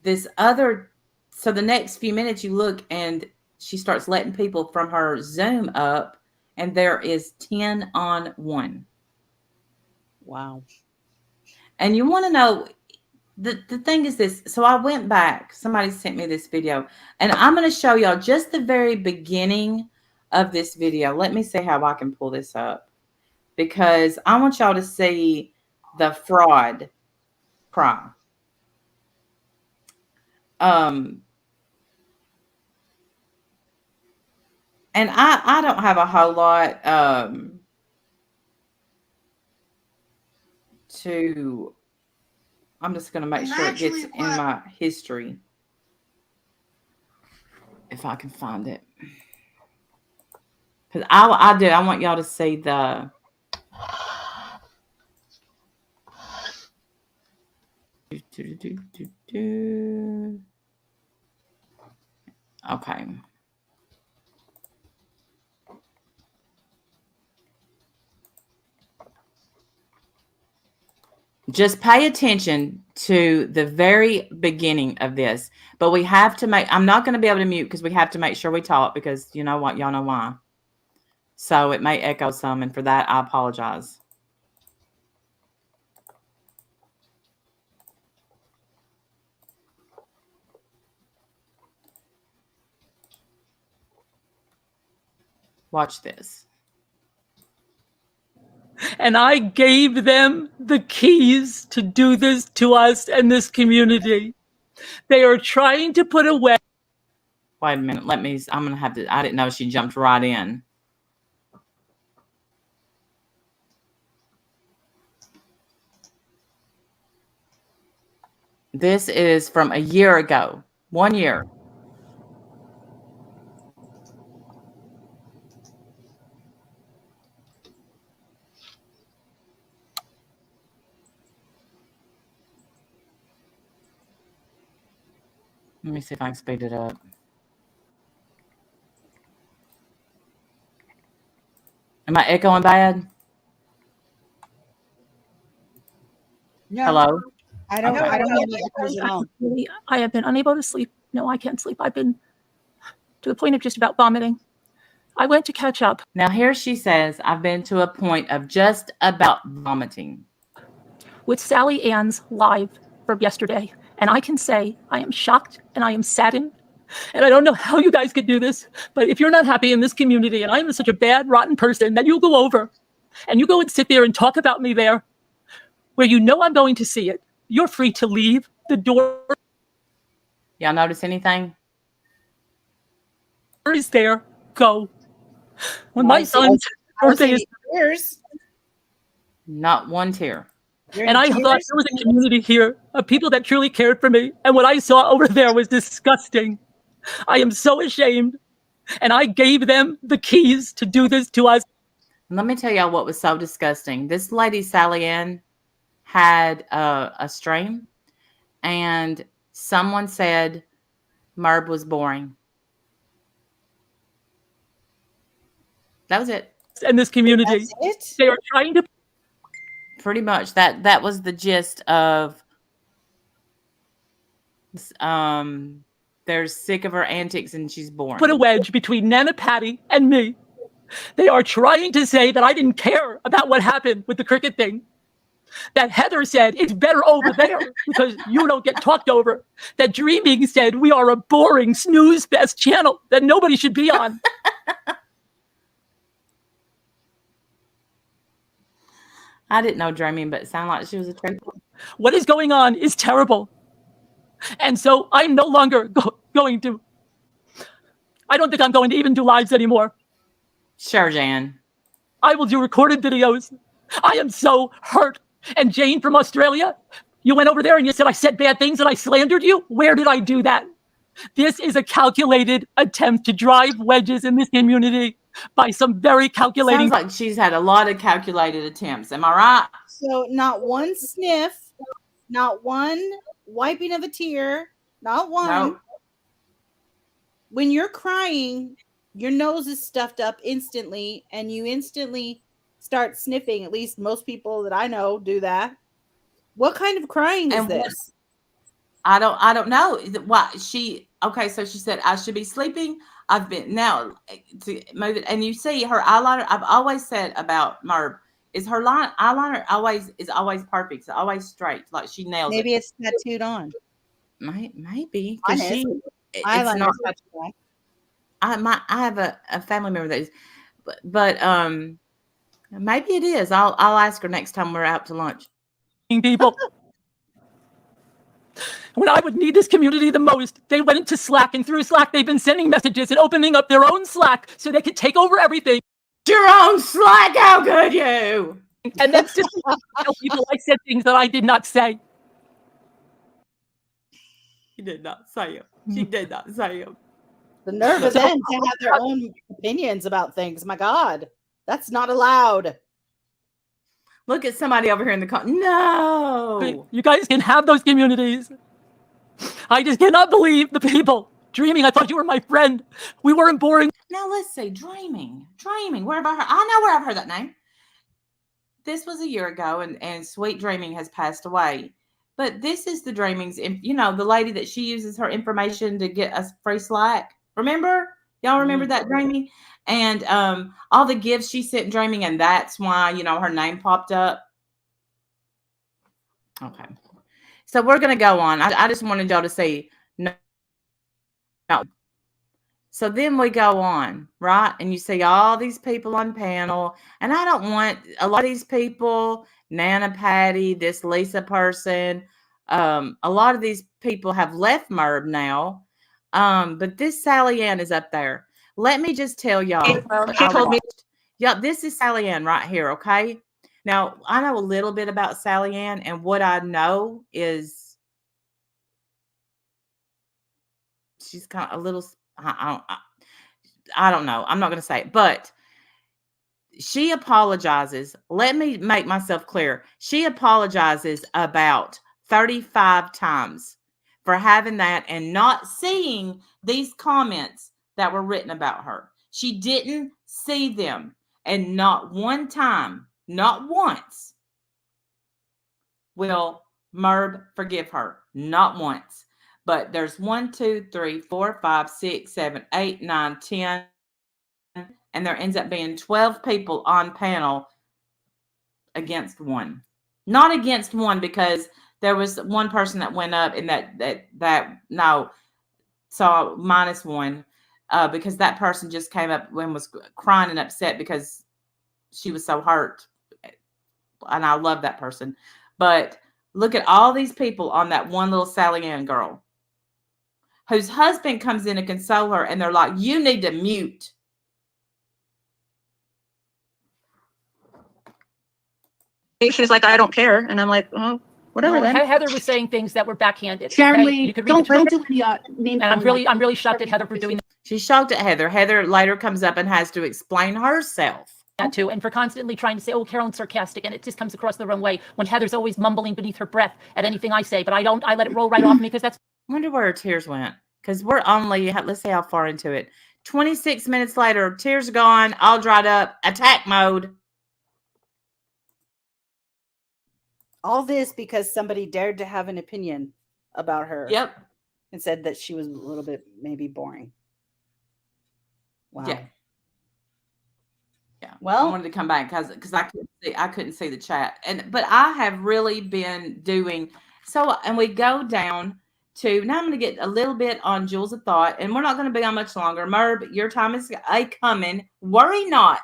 this other, so the next few minutes you look and she starts letting people from her Zoom up, and there is 10 on 1. Wow. And you want to know, the thing is this. So I went back. Somebody sent me this video, and I'm going to show y'all just the very beginning of this video. Let me see how I can pull this up, because I want y'all to see the fraud crime. And I don't have a whole lot I'm just going to make sure it gets in my history. If I can find it. Because I want y'all to see the okay. Just pay attention to the very beginning of this. But we have to I'm not going to be able to mute because we have to make sure we talk because you know what? Y'all know why. So it may echo some, and for that, I apologize. Watch this. And I gave them the keys to do this to us and this community. They are trying to put away. Wait a minute. I'm going to have to. I didn't know she jumped right in. This is from a year ago. 1 year. Let me see if I can speed it up. Am I echoing bad? No. Hello? I don't hear any echoes at all. I have been unable to sleep. No, I can't sleep. I've been to the point of just about vomiting. I went to catch up. Now here she says, I've been to a point of just about vomiting. With Sally Ann's live from yesterday. And I can say I am shocked and I am saddened. And I don't know how you guys could do this, but if you're not happy in this community and I'm such a bad, rotten person, that you go over and you go and sit there and talk about me there where you know I'm going to see it. You're free to leave. The door Y'all notice anything? is there. Go. When my son's birthday is tears. Not one tear. and I thought there was a community here of people that truly cared for me. And what I saw over there was disgusting. I am so ashamed. And I gave them the keys to do this to us. Let me tell y'all what was so disgusting. This lady, Sally Ann, had a stream, and someone said Merb was boring. That was it. In this community, they are trying to. Pretty much that was the gist of. They're sick of her antics and she's boring. Put a wedge between Nana Patty and me. They are trying to say that I didn't care about what happened with the cricket thing. That Heather said it's better over there because you don't get talked over. That Dreaming said we are a boring snooze fest channel that nobody should be on. I didn't know Dreaming, but it sounded like she was a traitor. What is going on is terrible. And so I'm no longer going to. I don't think I'm going to even do lives anymore. Sure, Jan. I will do recorded videos. I am so hurt. And Jane from Australia, you went over there and you said I said bad things and I slandered you. Where did I do that? This is a calculated attempt to drive wedges in this community by some very calculating. Sounds like she's had a lot of calculated attempts. Am I right? So not one sniff, not one wiping of a tear, not one. Nope. When you're crying, your nose is stuffed up instantly and you instantly start sniffing. At least most people that I know do that. What kind of crying is this? I don't know. Why okay, so she said I should be sleeping. I've been now to move it, and you see her eyeliner. I've always said about Merb is her eyeliner is always perfect. It's always straight, like she nails Maybe it. it's tattooed on. Maybe because eyeliner not. tattooed on. I have a family member that is, but maybe it is. I'll ask her next time we're out to lunch. People. When I would need this community the most, they went into Slack, and through Slack, they've been sending messages and opening up their own Slack so they could take over everything. Your own Slack, how could you? And that's just to tell people I said things that I did not say. She did not say them. She did not say them. The nerve of them to have their own opinions about things. My God, that's not allowed. Look at somebody over here in the car. No. You guys can have those communities. I just cannot believe the people. Dreaming, I thought you were my friend. We weren't boring. Now let's see. Dreaming. Where have I heard? I know where I've heard that name. this was a year ago, and Sweet Dreaming has passed away. But this is the Dreaming's, you know, the lady that she uses her information to get us free Slack. Remember? Y'all remember that Dreaming? And all the gifts she sent Dreaming, and that's why, you know, her name popped up. Okay. So we're going to go on. I just wanted y'all to see. No. So then we go on, right? And you see all these people on panel. And I don't want a lot of these people, Nana Patty, this Lisa person. A lot of these people have left Merb now. But this Sally Ann is up there. Let me just tell y'all. She told me. Yeah, this is Sally Ann right here, okay? Now, I know a little bit about Sally Ann, and what I know is she's kind of a little, I don't know. I'm not going to say it, but she apologizes. Let me make myself clear. She apologizes about 35 times for having that and not seeing these comments that were written about her. She didn't see them, and not one time, not once, will Merb forgive her. Not once. But there's 1, 2, 3, 4, 5, 6, 7, 8, 9, 10, and there ends up being 12 people on panel against one. Not against one, because there was one person that went up, and that no, so -1, because that person just came up and was crying and upset because she was so hurt, and I love that person. But look at all these people on that one little Sally Ann girl, whose husband comes in to console her, and they're like, you need to mute. She's like, I don't care. And I'm like, oh, whatever No, then. Heather was saying things that were backhanded. Jeremy, okay? Don't do any name. And I'm really shocked at Heather for doing She's shocked at Heather. Heather later comes up and has to explain herself. that too, and for constantly trying to say, oh, Carolyn's sarcastic, and it just comes across the wrong way when Heather's always mumbling beneath her breath at anything I say, but I let it roll right off me, because that's. I wonder where her tears went, because we're only, let's see how far into it. 26 minutes later, tears gone, all dried up, attack mode. All this because somebody dared to have an opinion about her. Yep. And said that she was a little bit maybe boring. Wow. Yeah. Yeah. Well, I wanted to come back because I couldn't see the chat. But I have really been doing so, and we go down to now. I'm going to get a little bit on Jewels of Thought, and we're not going to be on much longer. Merb, your time is a coming. Worry not.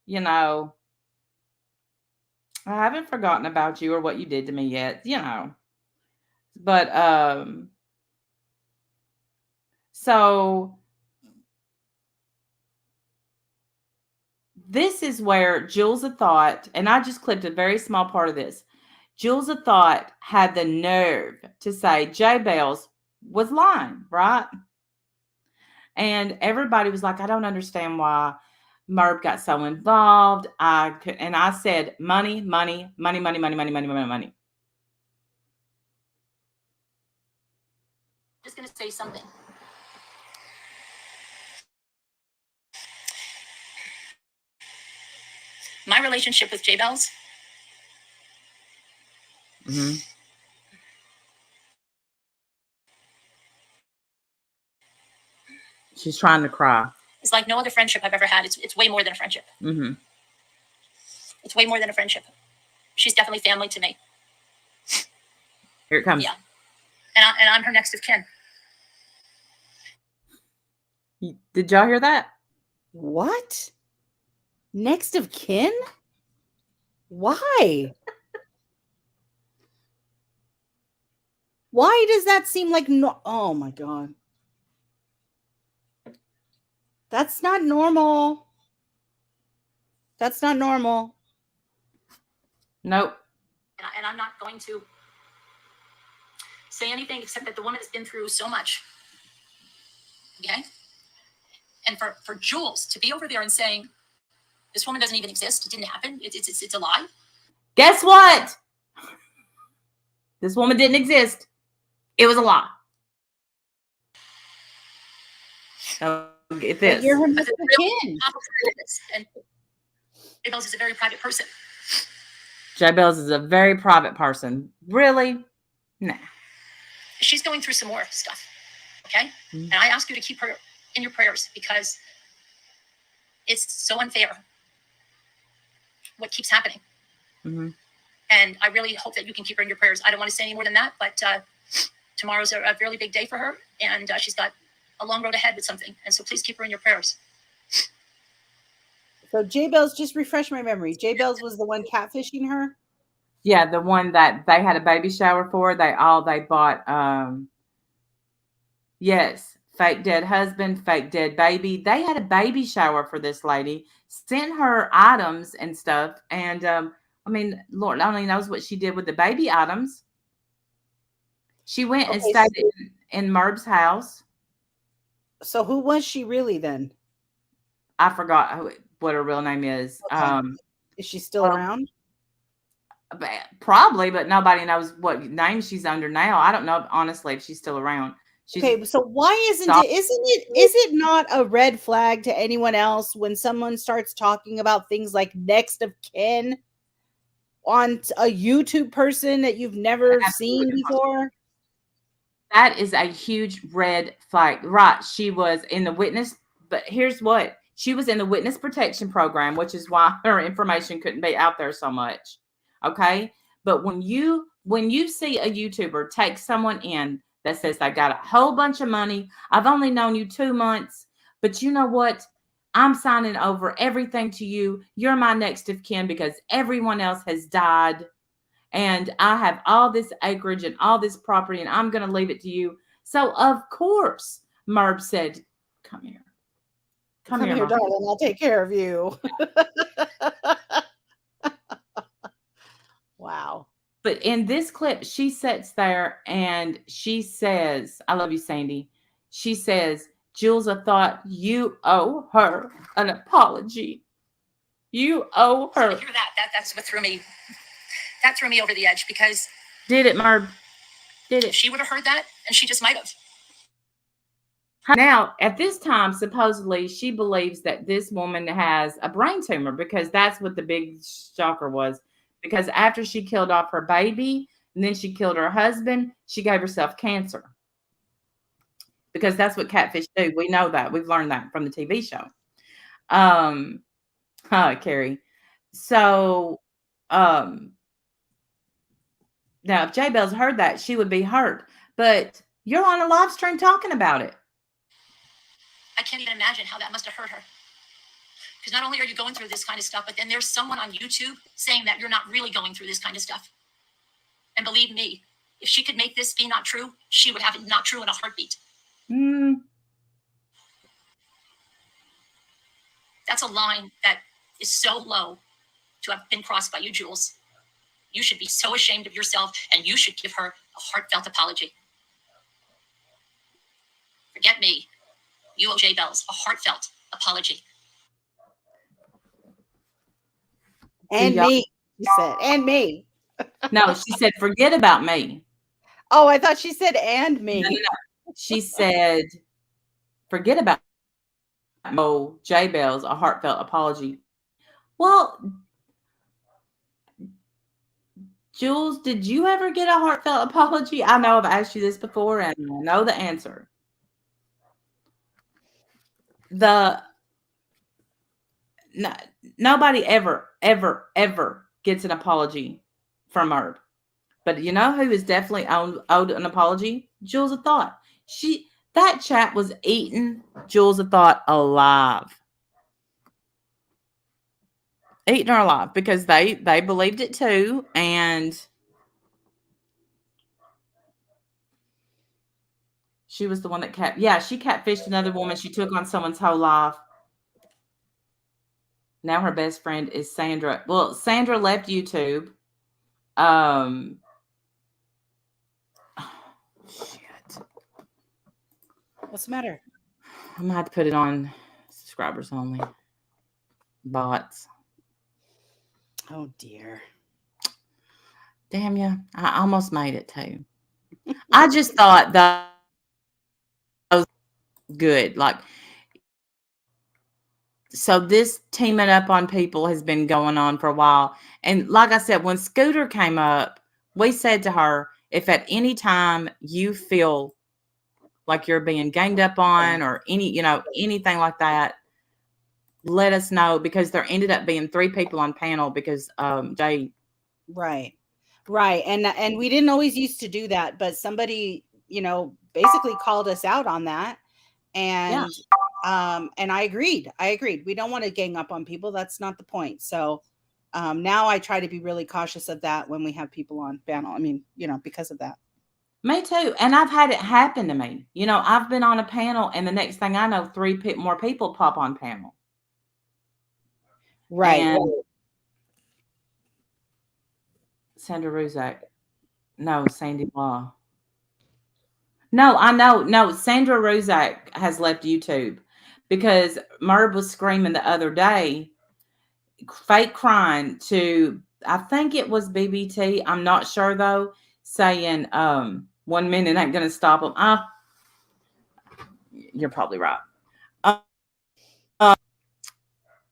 You know, I haven't forgotten about you or what you did to me yet, you know. But so this is where Jewels of Thought, and I just clipped a very small part of this. Jewels of Thought had the nerve to say J Bells was lying, right? And everybody was like, I don't understand why Merb got so involved. And I said, money. Just going to say something. My relationship with J Bells. Mm-hmm. She's trying to cry. It's like no other friendship I've ever had. It's way more than a friendship. Mm-hmm. It's way more than a friendship. She's definitely family to me. Here it comes. Yeah. And I'm her next of kin. Did y'all hear that? What? Next of kin? Why? Why does that seem like no? Oh my God. That's not normal. That's not normal. Nope. And I'm not going to say anything except that the woman has been through so much. Okay? And for Jules to be over there and saying, this woman doesn't even exist, it didn't happen, it's a lie. Guess what? This woman didn't exist. It was a lie. So get this. You're her next of kin. J Bells is a very private person. J Bells is a very private person. Really? Nah. She's going through some more stuff. Okay? And I ask you to keep her in your prayers because it's so unfair what keeps happening. And I really hope that you can keep her in your prayers. I don't want to say any more than that, but tomorrow's a really big day for her, and she's got a long road ahead with something. And so please keep her in your prayers. So J Bells, just refresh my memory. J Bells was the one catfishing her? Yeah, the one that they had a baby shower for. They bought yes, fake dead husband, fake dead baby. They had a baby shower for this lady, sent her items and stuff. And I mean, Lord only knows what she did with the baby items. She went and stayed in Merb's house. So who was she really then? I forgot what her real name is. Okay. Is she still around? Probably, but nobody knows what name she's under now. I don't know, honestly, if she's still around. Okay, so why is it not a red flag to anyone else when someone starts talking about things like next of kin on a YouTube person that you've never seen before? That is a huge red flag. Right. She was in the witness, but here's what. She was in the witness protection program, which is why her information couldn't be out there so much. Okay. But when you see a YouTuber take someone in that says they got a whole bunch of money, I've only known you 2 months, but you know what? I'm signing over everything to you. You're my next of kin because everyone else has died. And I have all this acreage and all this property, and I'm going to leave it to you. So, of course, Merb said, come here. Come here, darling. I'll take care of you. Wow. But in this clip, she sits there and she says, I love you, Sandy. She says, Jules, I thought you owe her an apology. You owe her. So to hear that's what threw me. That threw me over the edge because. Did it, Merb? Did it? She would have heard that, and she just might have. Now, at this time, supposedly, she believes that this woman has a brain tumor because that's what the big shocker was. Because after she killed off her baby and then she killed her husband, she gave herself cancer. Because that's what catfish do. We know that. We've learned that from the TV show. Carrie. So, now if J Bells heard that, she would be hurt. But you're on a live stream talking about it. I can't even imagine how that must have hurt her. Because not only are you going through this kind of stuff, but then there's someone on YouTube saying that you're not really going through this kind of stuff. And believe me, if she could make this be not true, she would have it not true in a heartbeat. That's a line that is so low to have been crossed by you, Jules. You should be so ashamed of yourself, and you should give her a heartfelt apology. Forget me. You owe J Bells a heartfelt apology. And me, she said. And me. No, she said, forget about me. Oh, I thought she said, and me. No. She said, forget about J Bells, a heartfelt apology. Well, Jules, did you ever get a heartfelt apology? I know I've asked you this before, and I know the answer. Nobody ever gets an apology from Merb. But you know who is definitely owed an apology? Jules of Thought. That chat was eating Jules of Thought alive. Eating her alive because they believed it too, and she was the one that she catfished another woman. She took on someone's whole life. Now her best friend is Sandra. Well, Sandra left YouTube. Shit. What's the matter? I'm gonna have to put it on subscribers only. Bots. Oh dear. Damn you. I almost made it too. I just thought that was good. Like, So this teaming up on people has been going on for a while. And like I said, when Scooter came up, we said to her, if at any time you feel like you're being ganged up on or anything like that, let us know, because there ended up being 3 people on panel because Jay. Right. And we didn't always used to do that, but somebody, basically called us out on that. And and I agreed. We don't want to gang up on people. That's not the point. So now I try to be really cautious of that when we have people on panel. I mean, because of that. Me too. And I've had it happen to me. I've been on a panel and the next thing I know, 3 more people pop on panel. Right. And Sandra Ruzak. No, Sandy Law. No, I know. No, Sandra Ruzak has left YouTube because Merb was screaming the other day, fake crying to, I think it was BBT. I'm not sure though, saying 1 minute ain't going to stop them. You're probably right.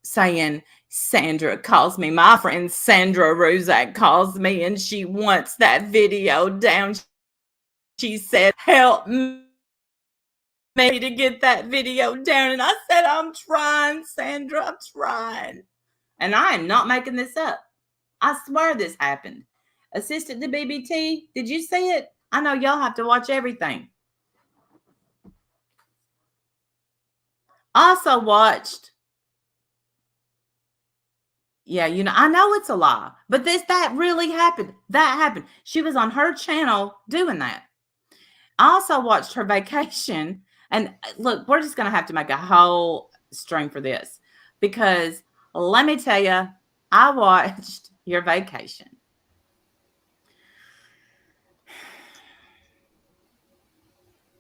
Saying Sandra calls me. My friend Sandra Ruzak calls me and she wants that video down. She said, help me to get that video down. And I said, I'm trying, Sandra, I'm trying. And I am not making this up. I swear this happened. Assistant to BBT, did you see it? I know y'all have to watch everything. Also watched. Yeah, I know it's a lie, but that really happened. That happened. She was on her channel doing that. I also watched her vacation. And look, we're just going to have to make a whole stream for this, because let me tell you, I watched your vacation.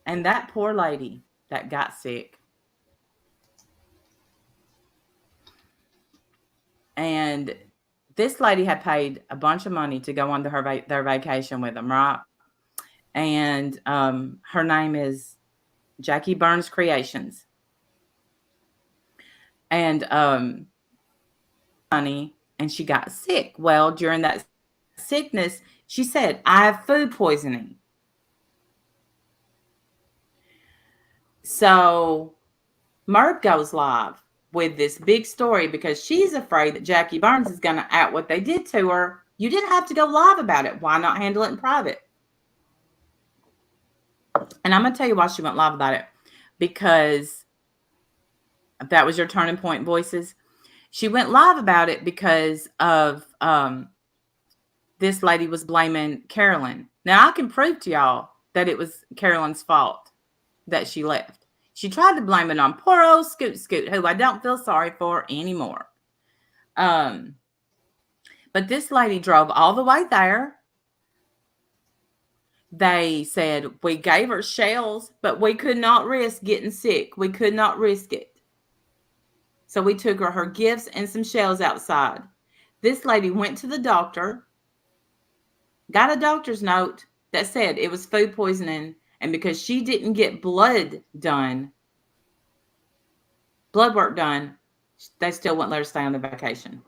And that poor lady that got sick. And this lady had paid a bunch of money to go on to their vacation with them, right? And her name is Jackie Burns Creations. And honey, and she got sick. Well, during that sickness, she said, I have food poisoning. So Merb goes live with this big story because she's afraid that Jackie Burns is going to out what they did to her. You didn't have to go live about it. Why not handle it in private? And I'm going to tell you why she went live about it. Because that was your turning point, voices. She went live about it because of this lady was blaming Carolyn. Now, I can prove to y'all that it was Carolyn's fault that she left. She tried to blame it on poor old Scoot, who I don't feel sorry for anymore. But this lady drove all the way there. They said, we gave her shells, but we could not risk getting sick. We could not risk it. So we took her gifts and some shells outside. This lady went to the doctor, got a doctor's note that said it was food poisoning. And because she didn't get blood work done, they still wouldn't let her stay on the vacation.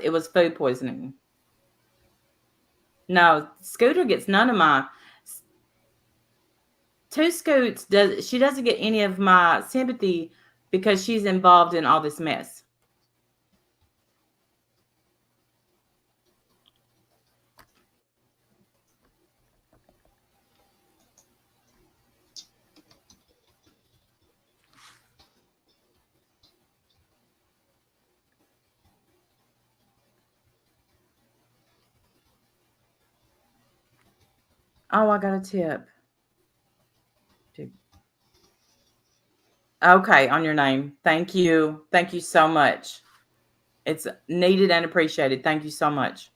It was food poisoning. No, Scooter gets none of my. Two Scoots she doesn't get any of my sympathy because she's involved in all this mess. Oh, I got a tip. Okay, on your name. Thank you. Thank you so much. It's needed and appreciated. Thank you so much.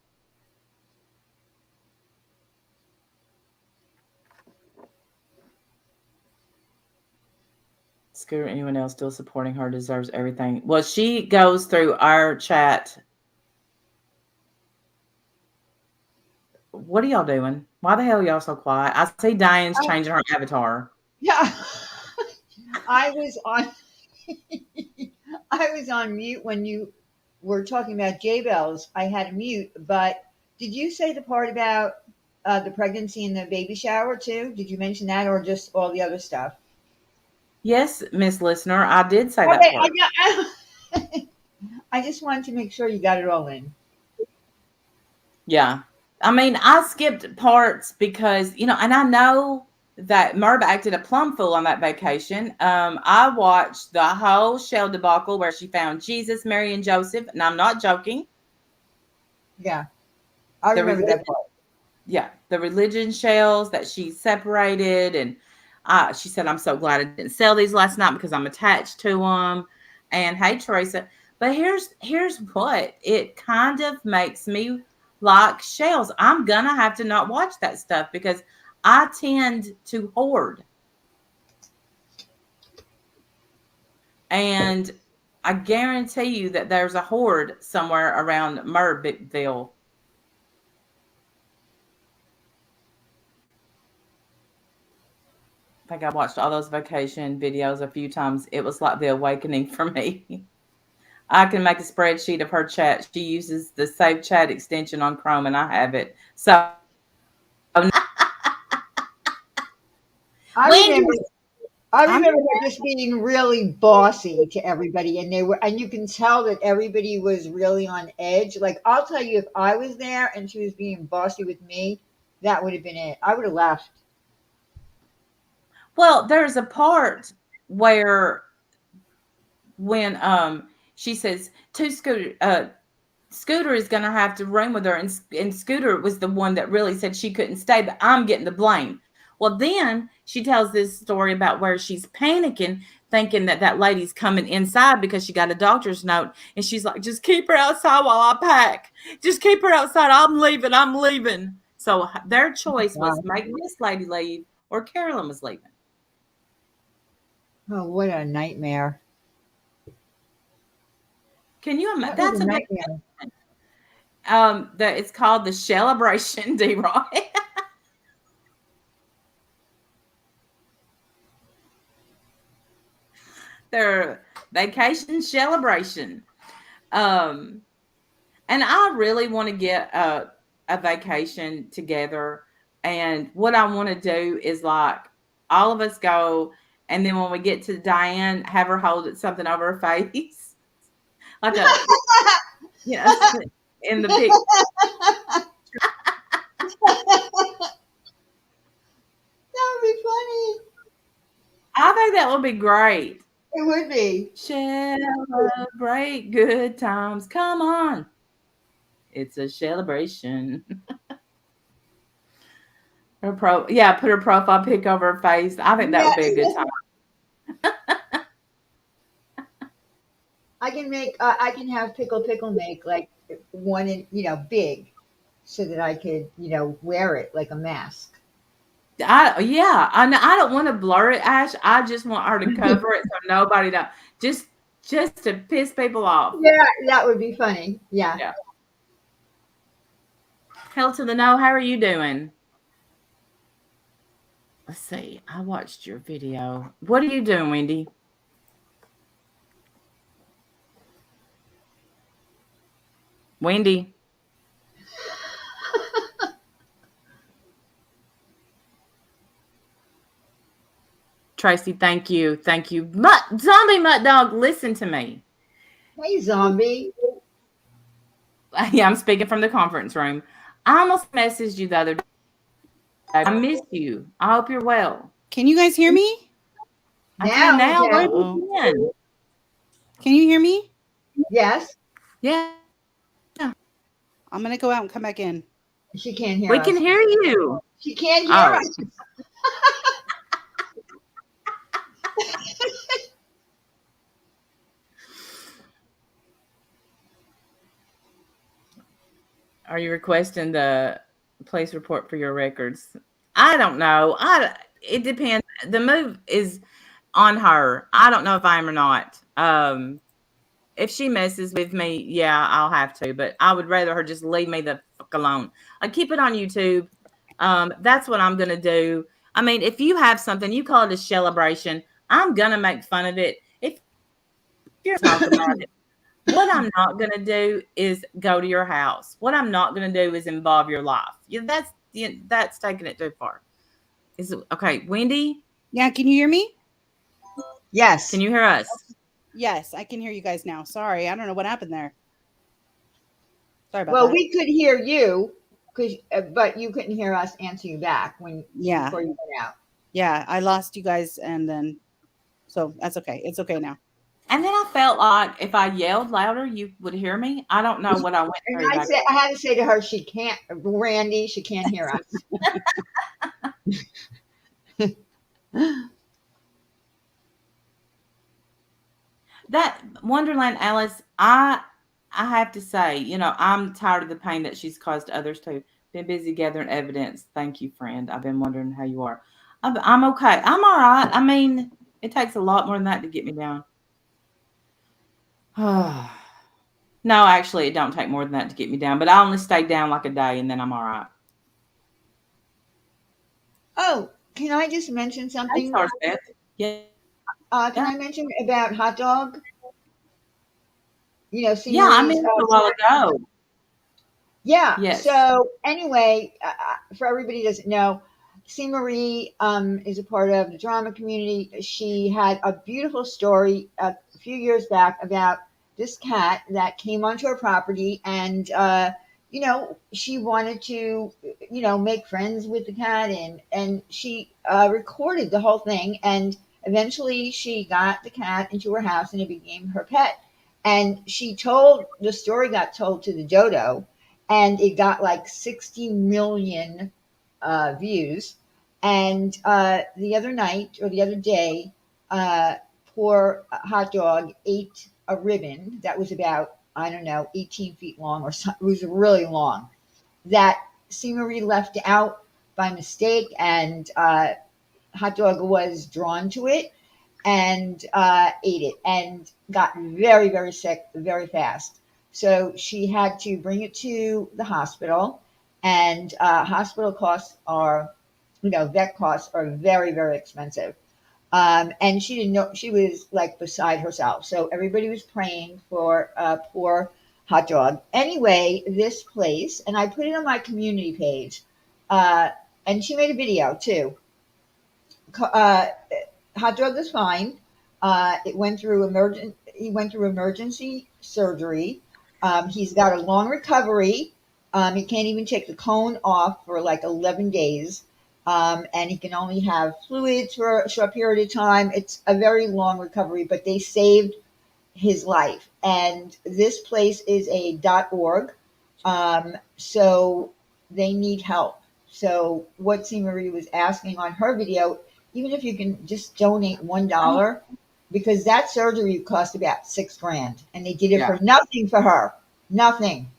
Scooter, anyone else still supporting her deserves everything. Well, she goes through our chat. What are y'all doing? Why the hell y'all so quiet? I see Diane's changing her avatar. Yeah. I was on I was on mute when you were talking about J-Bells. I had a mute, but did you say the part about the pregnancy and the baby shower too? Did you mention that, or just all the other stuff? Yes, Miss Listener, I did say that part. I just wanted to make sure you got it all in. Yeah. I mean, I skipped parts because, and I know that Merb acted a plum fool on that vacation. I watched the whole shell debacle where she found Jesus, Mary, and Joseph, and I'm not joking. Yeah. I remember that part. Yeah. The religion shells that she separated, and she said, I'm so glad I didn't sell these last night because I'm attached to them. And hey, Teresa, but here's what it kind of makes me like shells. I'm gonna have to not watch that stuff because I tend to hoard. And I guarantee you that there's a hoard somewhere around Merbville. I think I watched all those vacation videos a few times. It was like the awakening for me. I can make a spreadsheet of her chat. She uses the Save Chat extension on Chrome, and I have it. So I remember her just being really bossy to everybody, and you can tell that everybody was really on edge. Like, I'll tell you, if I was there and she was being bossy with me, that would have been it. I would have left. Well, there's a part where when she says to Scooter is going to have to room with her, and Scooter was the one that really said she couldn't stay, but I'm getting the blame. Well, then she tells this story about where she's panicking, thinking that lady's coming inside because she got a doctor's note, and she's like, just keep her outside while I pack. Just keep her outside. I'm leaving. So their choice was make this lady leave or Carolyn was leaving. Oh, what a nightmare. Can you imagine? That was That's a nightmare. That it's called the Celebration, D-Roy. Their vacation celebration. And I really want to get a vacation together. And what I want to do is like all of us go, and then when we get to Diane, have her hold something over her face. Like a in the picture. That would be funny. I think that would be great. It would be. Celebrate good times. Come on. It's a celebration. Put her profile pic over her face. I think that would be a good time. I can have pickle make like one in, big, so that I could, wear it like a mask. I don't want to blur it, Ash. I just want her to cover it so nobody knows. Just to piss people off. Yeah, that would be funny. Yeah. Hell to the no. How are you doing? Let's see. I watched your video. What are you doing, Wendy? Wendy. Tracy, thank you. Zombie Mutt Dog, listen to me. Hey, Zombie. Yeah, I'm speaking from the conference room. I almost messaged you the other day. I missed you. I hope you're well. Can you guys hear me? Now. Can you hear me? Yes. Yeah. I'm going to go out and come back in. She can't hear us. We can hear you. She can't hear us. Are you requesting the police report for your records? I don't know. It depends. The move is on her. I don't know if I am or not. If she messes with me, yeah, I'll have to. But I would rather her just leave me the fuck alone. Like, keep it on YouTube. That's what I'm gonna do. I mean, if you have something, you call it a celebration. I'm gonna make fun of it. If you're talk about it. What I'm not gonna do is go to your house. What I'm not gonna do is involve your life. That's taking it too far. Is it okay, Wendy? Yeah, can you hear me? Yes. Can you hear us? Yes, I can hear you guys now. Sorry, I don't know what happened there. Sorry about Well, that. we could hear you, but you couldn't hear us answer you back Yeah. before you went out. Yeah, I lost you guys, and then so that's okay. It's okay now. And then I felt like if I yelled louder, you would hear me. I don't know what I went And through. I had to say to her, Randy, she can't hear us. That Wonderland Alice, I have to say, I'm tired of the pain that she's caused others too. Been busy gathering evidence. Thank you, friend. I've been wondering how you are. I'm okay. I'm all right. I mean, it takes a lot more than that to get me down. No, actually, it don't take more than that to get me down. But I only stay down like a day, and then I'm all right. Oh, can I just mention something? Yeah. Can I mention about hot dog? Yeah, I mentioned a while ago. Yeah. Yes. So anyway, for everybody who doesn't know, C. Marie is a part of the drama community. She had a beautiful story a few years back about this cat that came onto her property, and she wanted to make friends with the cat, and she recorded the whole thing, and eventually she got the cat into her house, and it became her pet. And the story got told to the dodo, and it got like 60 million views. And the other night or the other day, poor hot dog ate a ribbon that was about, I don't know, 18 feet long, or something. It was really long, that C. Marie left out by mistake, and hot dog was drawn to it and ate it, and got very, very sick very fast. So she had to bring it to the hospital, and hospital costs are, vet costs are very, very expensive. And she didn't know, she was like beside herself. So everybody was praying for poor hot dog. Anyway, this place, and I put it on my community page, and she made a video too. Hot dog is fine. He went through emergency surgery. He's got a long recovery. He can't even take the cone off for like 11 days. And he can only have fluids for a short period of time. It's a very long recovery, but they saved his life. And this place is a .org. So they need help. So what C. Marie was asking on her video, even if you can just donate $1, because that surgery cost about $6,000, and they did it for nothing for her, nothing.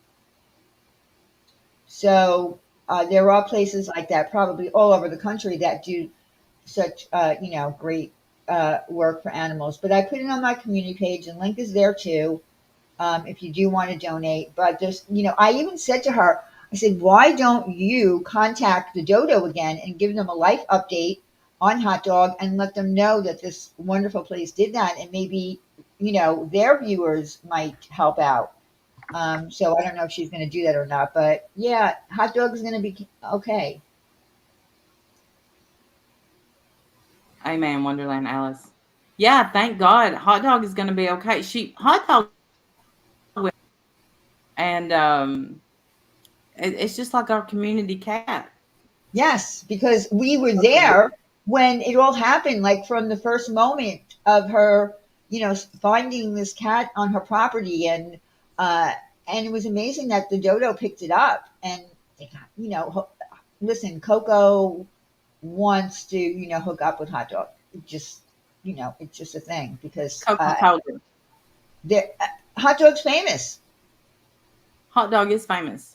So there are places like that, probably all over the country, that do such great work for animals. But I put it on my community page, and link is there too, if you do want to donate. But just I even said to her, I said, why don't you contact the dodo again and give them a life update on hot dog, and let them know that this wonderful place did that, and maybe their viewers might help out. So I don't know if she's going to do that or not, but yeah, hot dog is going to be okay. Amen, Wonderland Alice. Yeah, thank God, hot dog is going to be okay. Hot dog, and it's just like our community cat. Yes, because we were there when it all happened, like from the first moment of her, finding this cat on her property, and it was amazing that the dodo picked it up, and listen, Coco wants to, hook up with hot dog. It just, it's just a thing, because hot dog's famous. Hot dog is famous.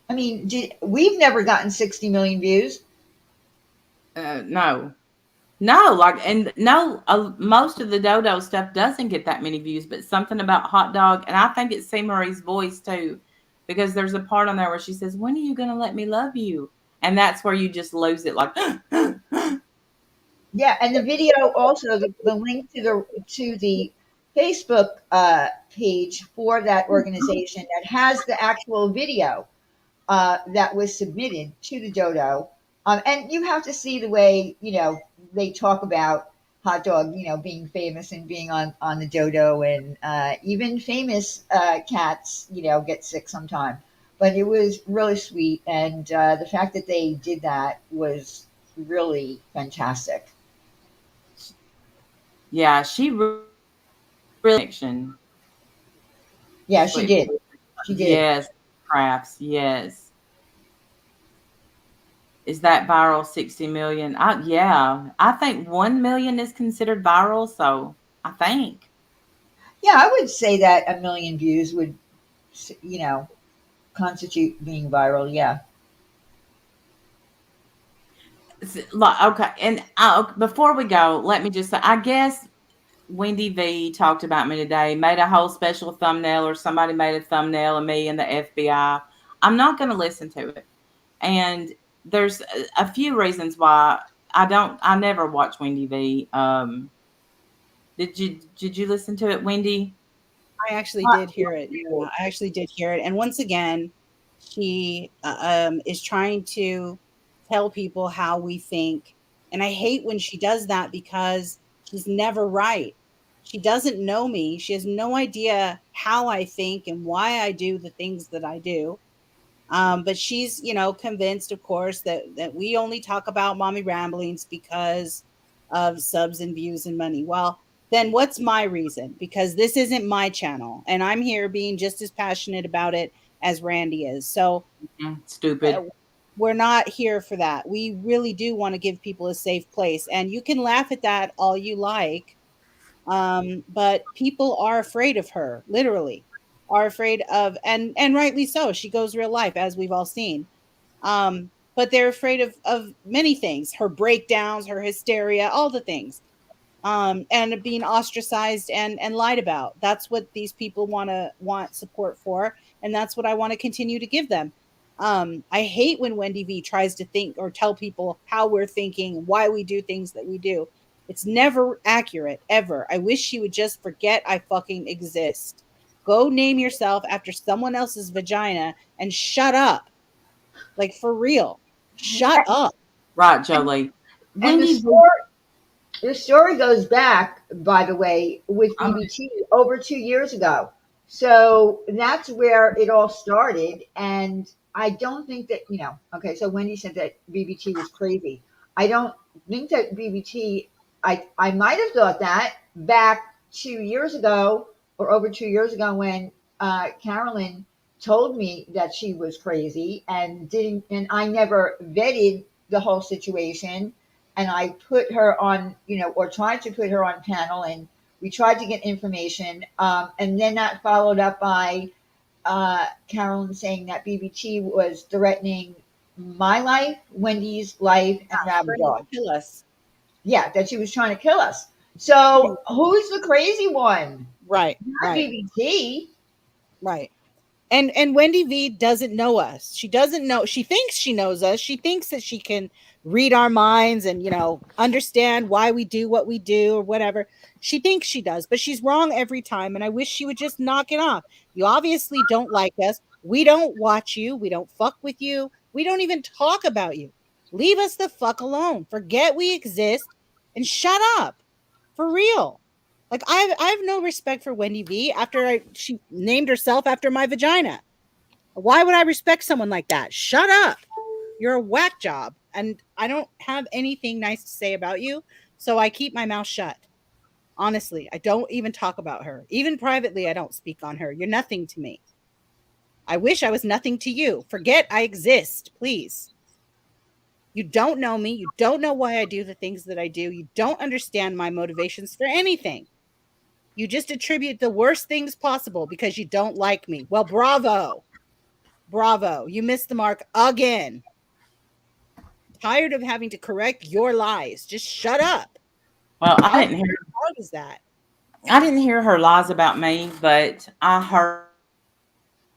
I mean, we've never gotten 60 million views. No, most of the dodo stuff doesn't get that many views, but something about hot dog, and I think it's C. Marie's voice too, because there's a part on there where she says, "When are you going to let me love you?" And that's where you just lose it, like. Yeah, and the video also, the link to the Facebook page for that organization that has the actual video that was submitted to the dodo. And you have to see the way, they talk about hot dog, being famous and being on the dodo, and even famous cats, get sick sometime. But it was really sweet, and the fact that they did that was really fantastic. Yeah, she really connection. Yeah, she did. She did. Yes, crafts. Yes. Is that viral 60 million? Yeah, I think 1 million is considered viral. So I think. Yeah, I would say that a million views would, you know, constitute being viral. Yeah. Okay, and before we go, let me just say, I guess Wendy V talked about me today, made a whole special thumbnail, or somebody made a thumbnail of me and the FBI. I'm not going to listen to it. And there's a few reasons why I never watch Wendy V. Did you listen to it, Wendy? I actually did hear it. Yeah, I actually did hear it. And once again, she is trying to tell people how we think. And I hate when she does that because she's never right. She doesn't know me. She has no idea how I think and why I do the things that I do. But she's, convinced, of course, that we only talk about mommy ramblings because of subs and views and money. Well, then what's my reason? Because this isn't my channel, and I'm here being just as passionate about it as Randy is. So stupid. We're not here for that. We really do want to give people a safe place, and you can laugh at that all you like. But people are afraid of her, literally are afraid of, and rightly so. She goes real life, as we've all seen. But they're afraid of many things, her breakdowns, her hysteria, all the things. And being ostracized and lied about. That's what these people want support for, and that's what I want to continue to give them. I hate when Wendy V tries to think or tell people how we're thinking, why we do things that we do. It's never accurate, ever. I wish she would just forget I fucking exist. Go name yourself after someone else's vagina and shut up. Like, for real. Shut up. Right, Jolie. And the story goes back, by the way, with BBT over 2 years ago. So that's where it all started. And I don't think that, okay, so Wendy said that BBT was crazy. I don't think that BBT, I might have thought that back 2 years ago, or over 2 years ago, when Carolyn told me that she was crazy, and I never vetted the whole situation, and I put her on, or tried to put her on panel, and we tried to get information, and then that followed up by Carolyn saying that BBT was threatening my life, Wendy's life, and Rabbit Dog. Kill us. Yeah, that she was trying to kill us. So who's the crazy one? Right. Not BBT. Right. And Wendy V doesn't know us. She doesn't know. She thinks she knows us. She thinks that she can read our minds and, understand why we do what we do or whatever. She thinks she does, but she's wrong every time. And I wish she would just knock it off. You obviously don't like us. We don't watch you. We don't fuck with you. We don't even talk about you. Leave us the fuck alone. Forget we exist and shut up. For real. Like, I have no respect for Wendy V after she named herself after my vagina. Why would I respect someone like that? Shut up. You're a whack job. And I don't have anything nice to say about you, so I keep my mouth shut. Honestly, I don't even talk about her. Even privately, I don't speak on her. You're nothing to me. I wish I was nothing to you. Forget I exist, please. You don't know me. You don't know why I do the things that I do. You don't understand my motivations for anything. You just attribute the worst things possible because you don't like me. Well, bravo. Bravo. You missed the mark again. Tired of having to correct your lies. Just shut up. Well, I didn't hear. How is that? I didn't hear her lies about me, but I heard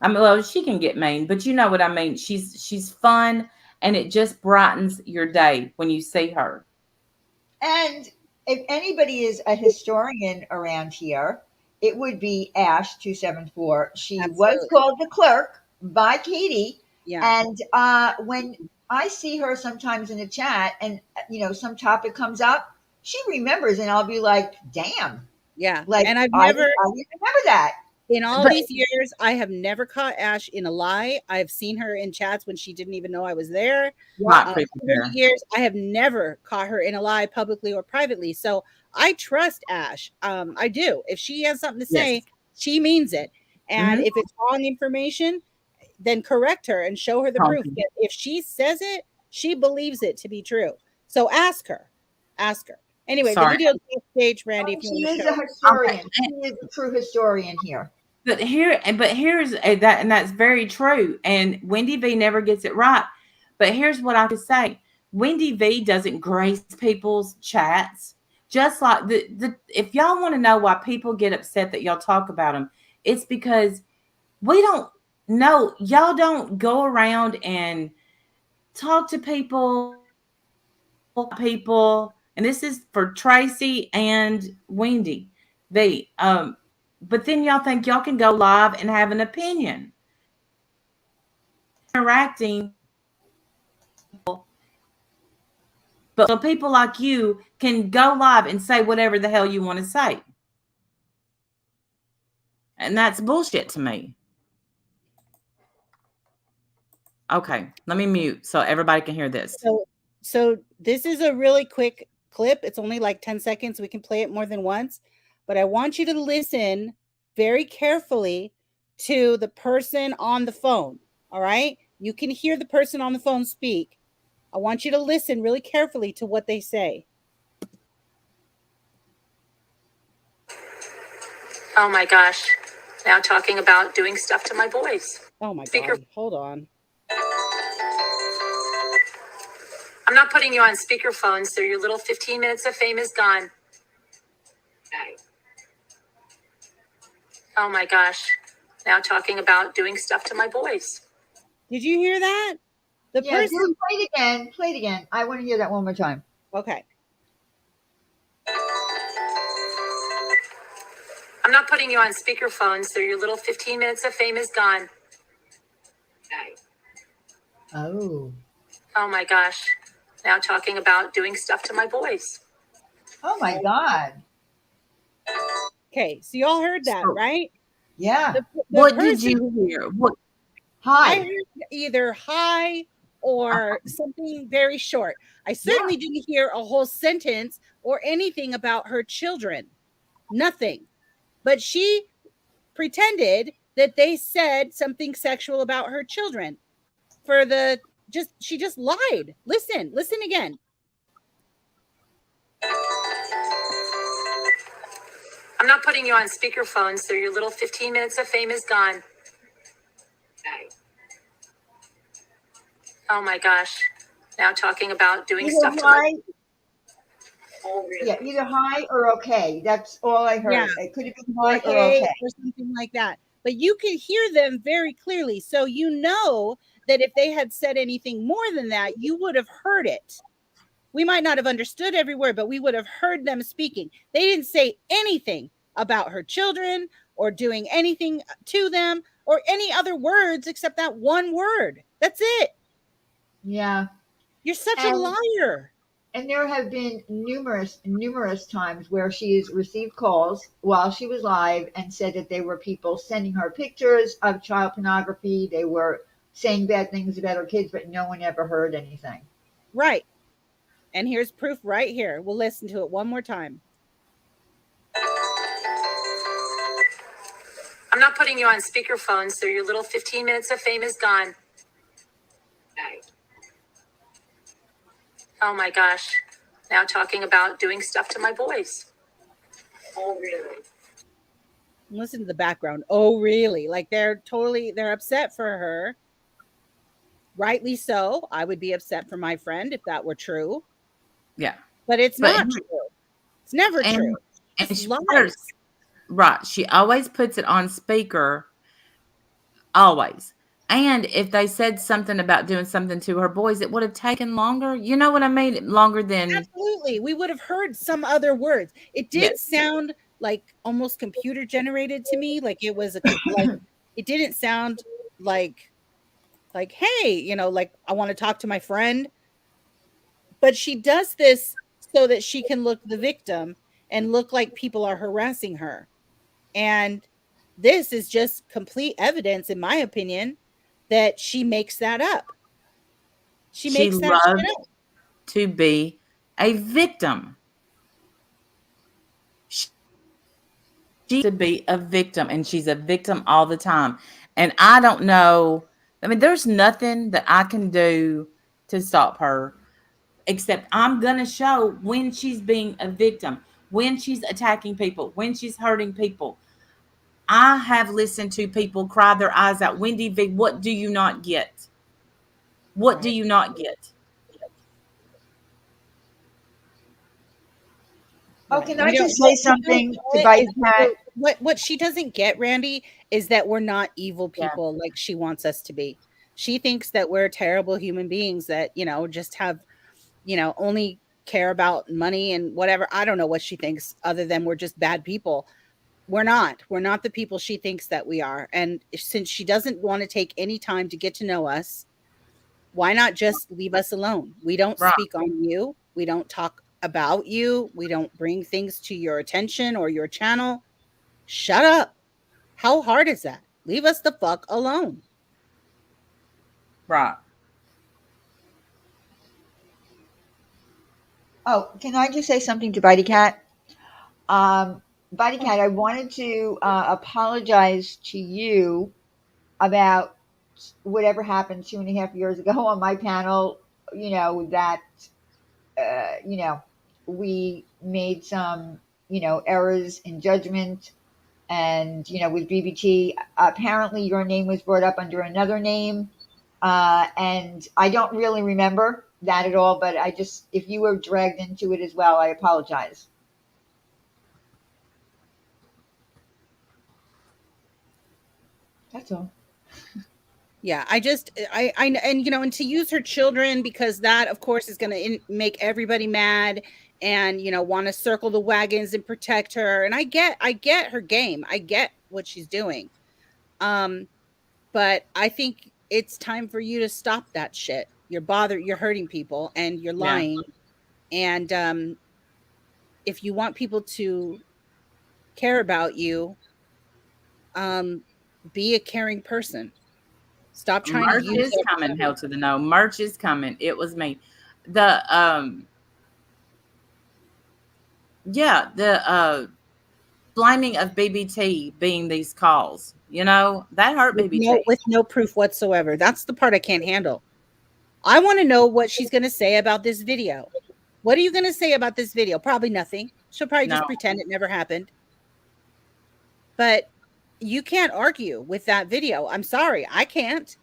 I mean, well, she can get mean, but you know what I mean. She's fun, and it just brightens your day when you see her. And if anybody is a historian around here, it would be Ash274. She was Absolutely. called the clerk by Katie. Yeah. And when I see her sometimes in the chat and, some topic comes up, she remembers and I'll be like, damn. Yeah. Like, And I've I never, didn't remember that. in all But- these years, I have never caught Ash in a lie. I've seen her in chats when she didn't even know I was there. Not Over creepy the hair. years, I have never caught her in a lie publicly or privately. So I trust Ash. I do. If she has something to say, Yes. she means it. And Mhm. if it's wrong information, then correct her and show her the proof. Okay. If she says it, she believes it to be true. So ask her. Ask her. Anyway, Sorry. the video stage, Randy, if you She want is to a show. historian. She is a true historian here. But here's that, and that's very true. And Wendy V never gets it right. But here's what I could say: Wendy V doesn't grace people's chats. Just like if y'all want to know why people get upset that y'all talk about them, it's because we don't know. Y'all don't go around and talk to people. And this is for Tracy and Wendy V. But then y'all think y'all can go live and have an opinion. Interacting. But so people like you can go live and say whatever the hell you want to say. And that's bullshit to me. Okay, let me mute so everybody can hear this. So this is a really quick clip. It's only like 10 seconds. We can play it more than once. But I want you to listen very carefully to the person on the phone. All right? You can hear the person on the phone speak. I want you to listen really carefully to what they say. Oh my gosh. Now talking about doing stuff to my boys. Oh my Speaker- God. Hold on. I'm not putting you on speakerphone, so your little 15 minutes of fame is gone. Oh my gosh. Now talking about doing stuff to my boys. Did you hear that? The Yeah, person. play it again. Play it again. I want to hear that one more time. Okay. I'm not putting you on speakerphone, so your little 15 minutes of fame is gone. Oh. Oh my gosh. Now talking about doing stuff to my boys. Oh my God. Okay. So y'all heard that, right? Yeah. The What person- did you hear? What? Hi. I heard either hi or something very short. I certainly didn't hear a whole sentence or anything about her children. Nothing. But she pretended that they said something sexual about her children. She just lied. Listen again. I'm not putting you on speakerphone, so your little 15 minutes of fame is gone. Oh my gosh. Now talking about doing Either stuff to my... Yeah, either hi or okay. That's all I heard. Yeah. It could have been hi or Okay, okay. or something like that. But you can hear them very clearly. So you know that if they had said anything more than that, you would have heard it. We might not have understood every word, but we would have heard them speaking. They didn't say anything about her children or doing anything to them or any other words except that one word. That's it. Yeah. You're such a liar. And there have been numerous times where she has received calls while she was live and said that they were people sending her pictures of child pornography. They were saying bad things about her kids, but no one ever heard anything. Right. And here's proof right here. We'll listen to it one more time. I'm not putting you on speakerphone, so your little 15 minutes of fame is gone. Oh my gosh. Now talking about doing stuff to my boys. Oh, really? Listen to the background. Oh, really? Like they're upset for her. Rightly so. I would be upset for my friend if that were true. Yeah. But it's not true. It's never true. And It's she lies. right. She always puts it on speaker Always. And if they said something about doing something to her boys, it would have taken longer. You know what I mean? Longer than Absolutely. We would have heard some other words. It did yes. sound like almost computer generated to me. Like it was like it didn't sound like hey, you know, like I want to talk to my friend. But she does this so that she can look the victim and look like people are harassing her. And this is just complete evidence, in my opinion, that she makes that up. She She makes that shit loved up. to be a victim. She to be a victim, and she's a victim all the time. And I don't know. I mean, there's nothing that I can do to stop her, except I'm going to show when she's being a victim, when she's attacking people, when she's hurting people. I have listened to people cry their eyes out. Wendy V, what do you not get? What do you not get? Oh, can I just say something to What Bite is Cat? what she doesn't get, Randy, is that we're not evil Yeah. people like she wants us to be. She thinks that we're terrible human beings that, you know, just have, you know, only care about money and whatever. I don't know what she thinks other than we're just bad people. We're not. We're not the people she thinks that we are. And since she doesn't want to take any time to get to know us, why not just leave us alone? We don't Right. speak on you. We don't talk about you. We don't bring things to your attention or your channel. Shut up. How hard is that? Leave us the fuck alone. Right. Oh, can I just say something to Bitey Cat? Bitey Cat, I wanted to apologize to you about whatever happened 2.5 years ago on my panel. You know, that, you know, we made some, you know, errors in judgment. And, you know, with BBT, apparently your name was brought up under another name. And I don't really remember that at all, but I just, if you were dragged into it as well, I apologize. That's all. Yeah, and you know, and to use her children, because that of course is going to make everybody mad and, you know, want to circle the wagons and protect her. And I get her game. I get what she's doing. But I think it's time for you to stop that shit. You're hurting people and you're Yeah. lying. And if you want people to care about you, be a caring person. Stop trying to Merch use is coming, hell to the no. Merch is coming. It was me. The blaming of BBT being these calls, you know, that hurt BBT. with no proof whatsoever. That's the part I can't handle. I want to know what she's going to say about this video. What are you going to say about this video? Probably nothing. She'll probably just No. pretend it never happened. But you can't argue with that video. I'm sorry, I can't.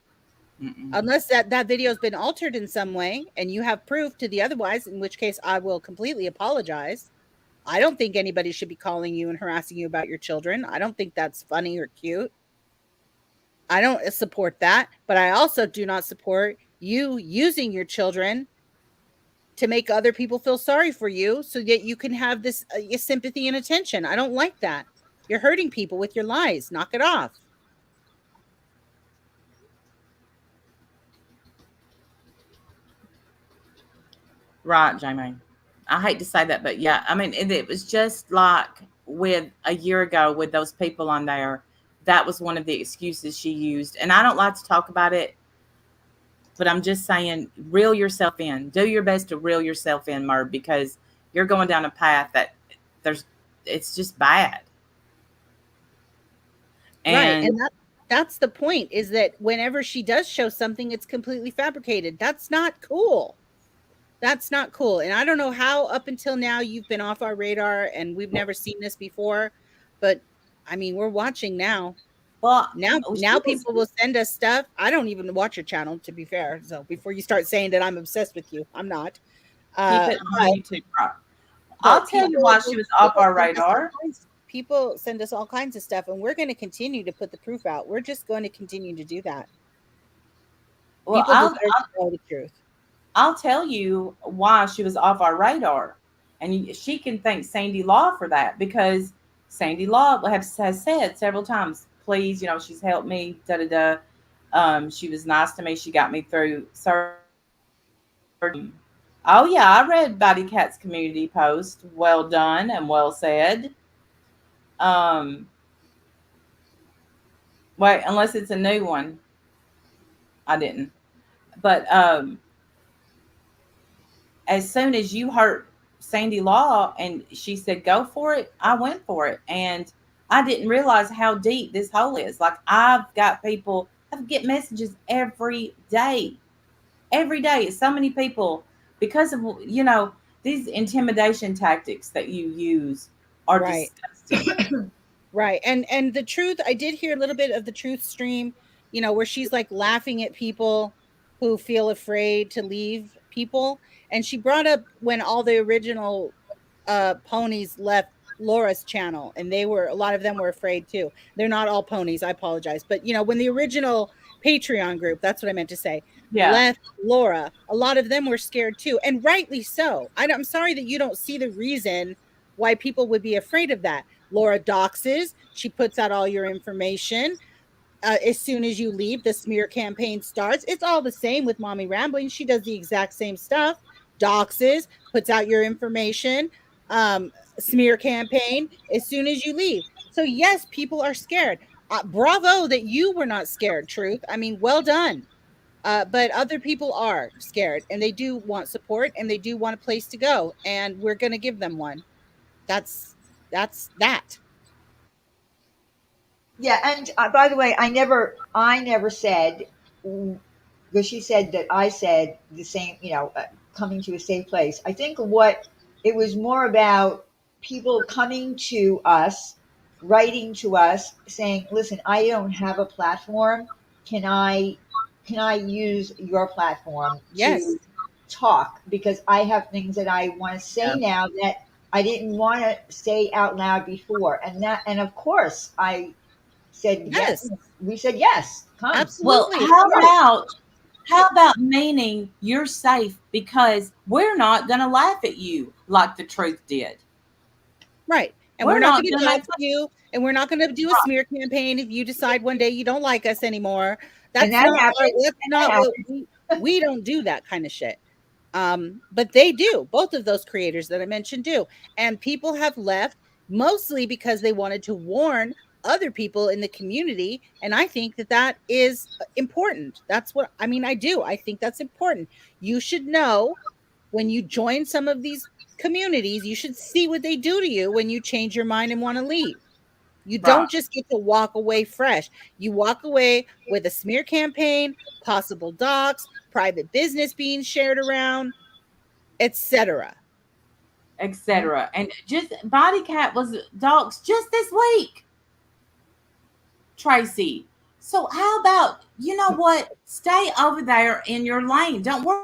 Unless that video has been altered in some way and you have proof to the otherwise, in which case I will completely apologize. I don't think anybody should be calling you and harassing you about your children. I don't think that's funny or cute. I don't support that, but I also do not support you using your children to make other people feel sorry for you so that you can have this sympathy and attention. I don't like that. You're hurting people with your lies. Knock it off. Right, Jamie. I hate to say that, but yeah, I mean, it was just like with a year ago with those people on there. That was one of the excuses she used. And I don't like to talk about it, but I'm just saying, reel yourself in. Do your best to reel yourself in, Merb, because you're going down a path that it's just bad. And, right. And that's the point, is that whenever she does show something, it's completely fabricated. That's not cool. That's not cool. And I don't know how up until now you've been off our radar and we've never seen this before, but I mean, we're watching now. Well, now people will send us stuff. I don't even watch your channel, to be fair. So before you start saying that I'm obsessed with you, I'm not. Keep it on YouTube. I'll tell you why she was off our radar. people send us all kinds of stuff, and we're going to continue to put the proof out. We're just going to continue to do that. Well, People deserve to know the truth. I'll tell you why she was off our radar. And she can thank Sandy Law for that, because Sandy Law has said several times, please, she's helped me, she was nice to me. She got me through surgery. Oh, yeah, I read Body Cat's community post. Well done and well said. Wait, unless it's a new one. I didn't. But as soon as you heard Sandy Law and she said go for it, I went for it. And I didn't realize how deep this hole is. Like, I get messages every day. Every day. So many people, because of these intimidation tactics that you use are disgusting. Right. And the truth, I did hear a little bit of the truth stream, where she's like laughing at people who feel afraid to leave people. And she brought up when all the original ponies left Laura's channel, and a lot of them were afraid too. They're not all ponies, I apologize. But when the original Patreon group, that's what I meant to say, left Laura, a lot of them were scared too. And rightly so. I'm sorry that you don't see the reason why people would be afraid of that. Laura doxes, she puts out all your information. As soon as you leave, the smear campaign starts. It's all the same with Mommy Rambling. She does the exact same stuff. Doxes, puts out your information, smear campaign as soon as you leave. So yes, people are scared. Bravo that you were not scared, Truth. I mean, well done. But other people are scared, and they do want support, and they do want a place to go, and we're going to give them one. That's that. Yeah, and by the way, I never said, because she said that I said the same, coming to a safe place. I think what it was more about people coming to us, writing to us, saying, "Listen, I don't have a platform. Can I use your platform to talk, because I have things that I want to say now that I didn't want to say out loud before." And of course I said yes. We said yes. Come. Absolutely. Well, how about meaning you're safe because we're not going to laugh at you like the truth did. Right. And we're not going to laugh at you, and we're not going to do a smear campaign if you decide one day you don't like us anymore. That's not what we don't do that kind of shit. But they do. Both of those creators that I mentioned do. And people have left mostly because they wanted to warn other people in the community. And I think that is important. That's what I mean. I do. I think that's important. You should know when you join some of these communities, you should see what they do to you when you change your mind and want to leave. You don't just get to walk away fresh. You walk away with a smear campaign, possible docs, private business being shared around, etc. And just Body Cat was dogs just this week, Tracy. So how about, what? Stay over there in your lane. Don't worry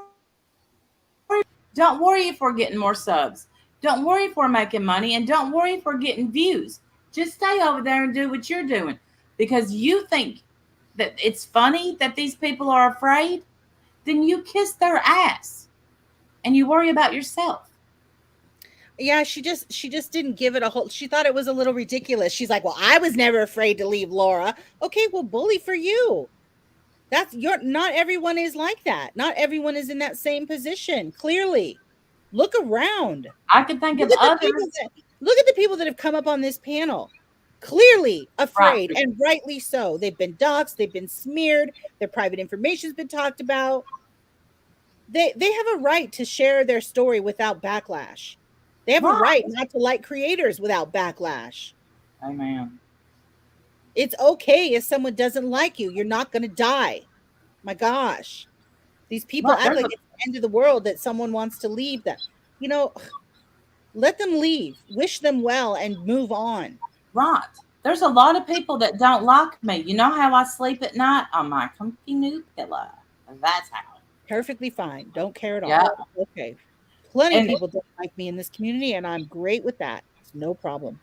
if we're getting more subs. Don't worry if we're making money, and don't worry if we're getting views. Just stay over there and do what you're doing, because you think that it's funny that these people are afraid. Then you kiss their ass and you worry about yourself. Yeah, she just didn't give it a whole. She thought it was a little ridiculous. She's like, well, I was never afraid to leave Laura. Okay, well, bully for you. Not everyone is like that. Not everyone is in that same position. Clearly, look around. I can think of others. Look at the people that have come up on this panel. Clearly afraid, and rightly so. They've been doxxed, they've been smeared, their private information has been talked about. They have a right to share their story without backlash. They have a right not to like creators without backlash. Amen. It's okay if someone doesn't like you. You're not going to die. My gosh. These people act like it's the end of the world that someone wants to leave them. Let them leave. Wish them well and move on. Right. There's a lot of people that don't like me. You know how I sleep at night? On my comfy new pillow. That's how. Perfectly fine. Don't care at all. Okay. Plenty of people don't like me in this community, and I'm great with that. It's no problem.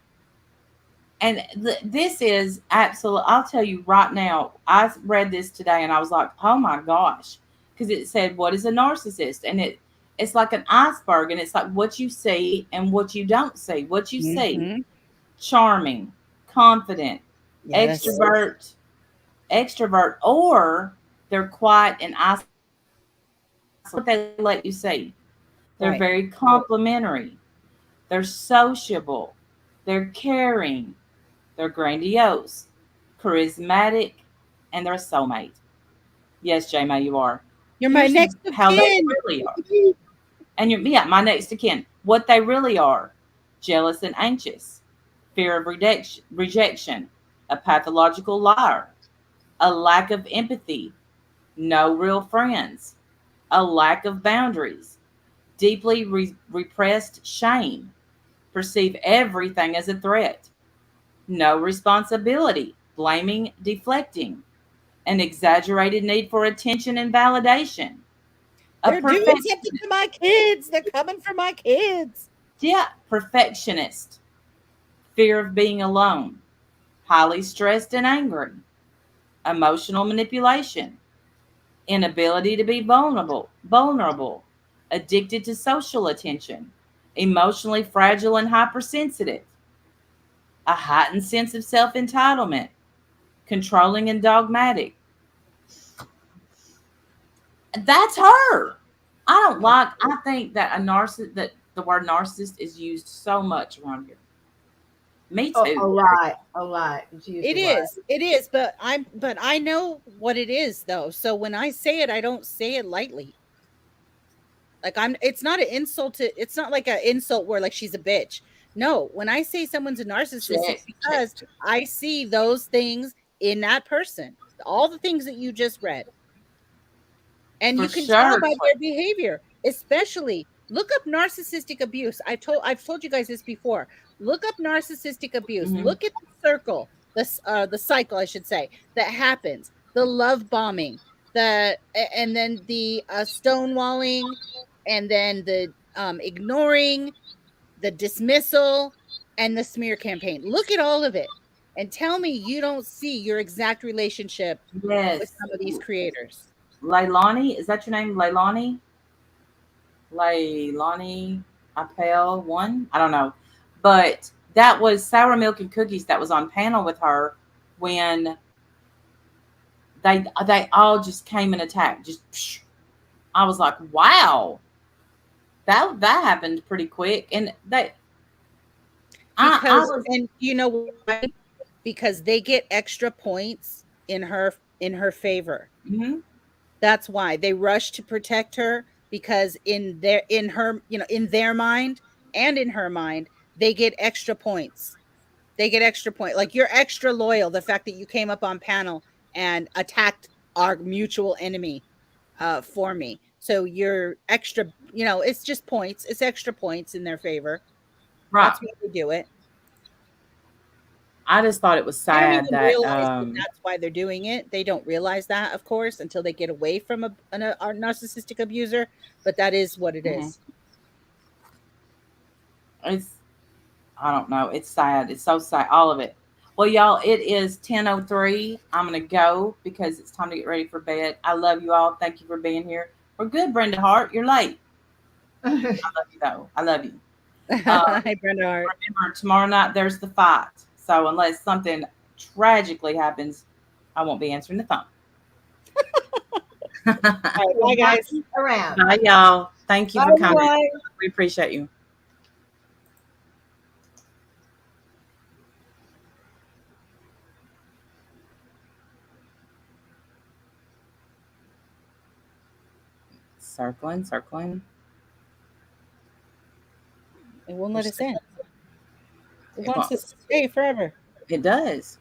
And this is absolute. I'll tell you right now. I read this today and I was like, oh my gosh, because it said, "What is a narcissist?" And it's like an iceberg, and it's like what you see and what you don't see. What you see: charming, confident, Yes. extrovert, or they're quiet and isolated. What they let you see. They're Right. very complimentary. They're sociable. They're caring. They're grandiose, charismatic, and they're a soulmate. Yes, J-May, you are. You're my Here's next of how they kin. really are. And my next of kin. What they really are: jealous and anxious, fear of rejection, a pathological liar, a lack of empathy, no real friends, a lack of boundaries, deeply repressed shame, perceive everything as a threat, no responsibility, blaming, deflecting, an exaggerated need for attention and validation, a They're doing something to my kids. They're coming for my kids. perfectionist, fear of being alone, highly stressed and angry, emotional manipulation, inability to be vulnerable, addicted to social attention, emotionally fragile and hypersensitive, a heightened sense of self-entitlement, controlling and dogmatic. That's her. I think that that the word narcissist is used so much around here. Me A too. lot. It's used It a lot. is, but I know what it is though. So when I say it, I don't say it lightly. Like it's not an insult it's not like an insult where like she's a bitch. No, when I say someone's a narcissist, it's because I see those things in that person. All the things that you just read. And For you can sure. tell by their behavior, especially look up narcissistic abuse. I've told you guys this before. Look up narcissistic abuse. Mhm. Look at the circle, the cycle, I should say, that happens. The love bombing, and then the stonewalling, and then the ignoring, the dismissal, and the smear campaign. Look at all of it and tell me you don't see your exact relationship with Yes. some of these creators. Leilani, is that your name? Leilani Appel one? I don't know. But that was Sour Milk and Cookies that was on panel with her when they all just came and attacked. Just psh. I was like, wow. That happened pretty quick. And and you know why? Because they get extra points in her favor. Mm-hmm. That's why they rush to protect her, because in their mind and in her mind, they get extra points. They get extra point. Like you're extra loyal. The fact that you came up on panel and attacked our mutual enemy for me. So you're extra, it's just points. It's extra points in their favor. Right. That's why they do it. I just thought it was They don't sad even that realize that's why they're doing it. They don't realize that, of course, until they get away from a narcissistic abuser. But that is what it is. I don't know. It's sad. It's so sad. All of it. Well, y'all, it is 10:03. I'm going to go because it's time to get ready for bed. I love you all. Thank you for being here. We're good, Brenda Hart. You're late. I love you, though. I love you. Hi, Brenda Hart. Remember, tomorrow night there's the fight. So unless something tragically happens, I won't be answering the phone. All right, bye, guys. Around. Bye, y'all. Thank you for coming. Bye. We appreciate you. Circling. It won't let us in. It wants us to stay forever. It does.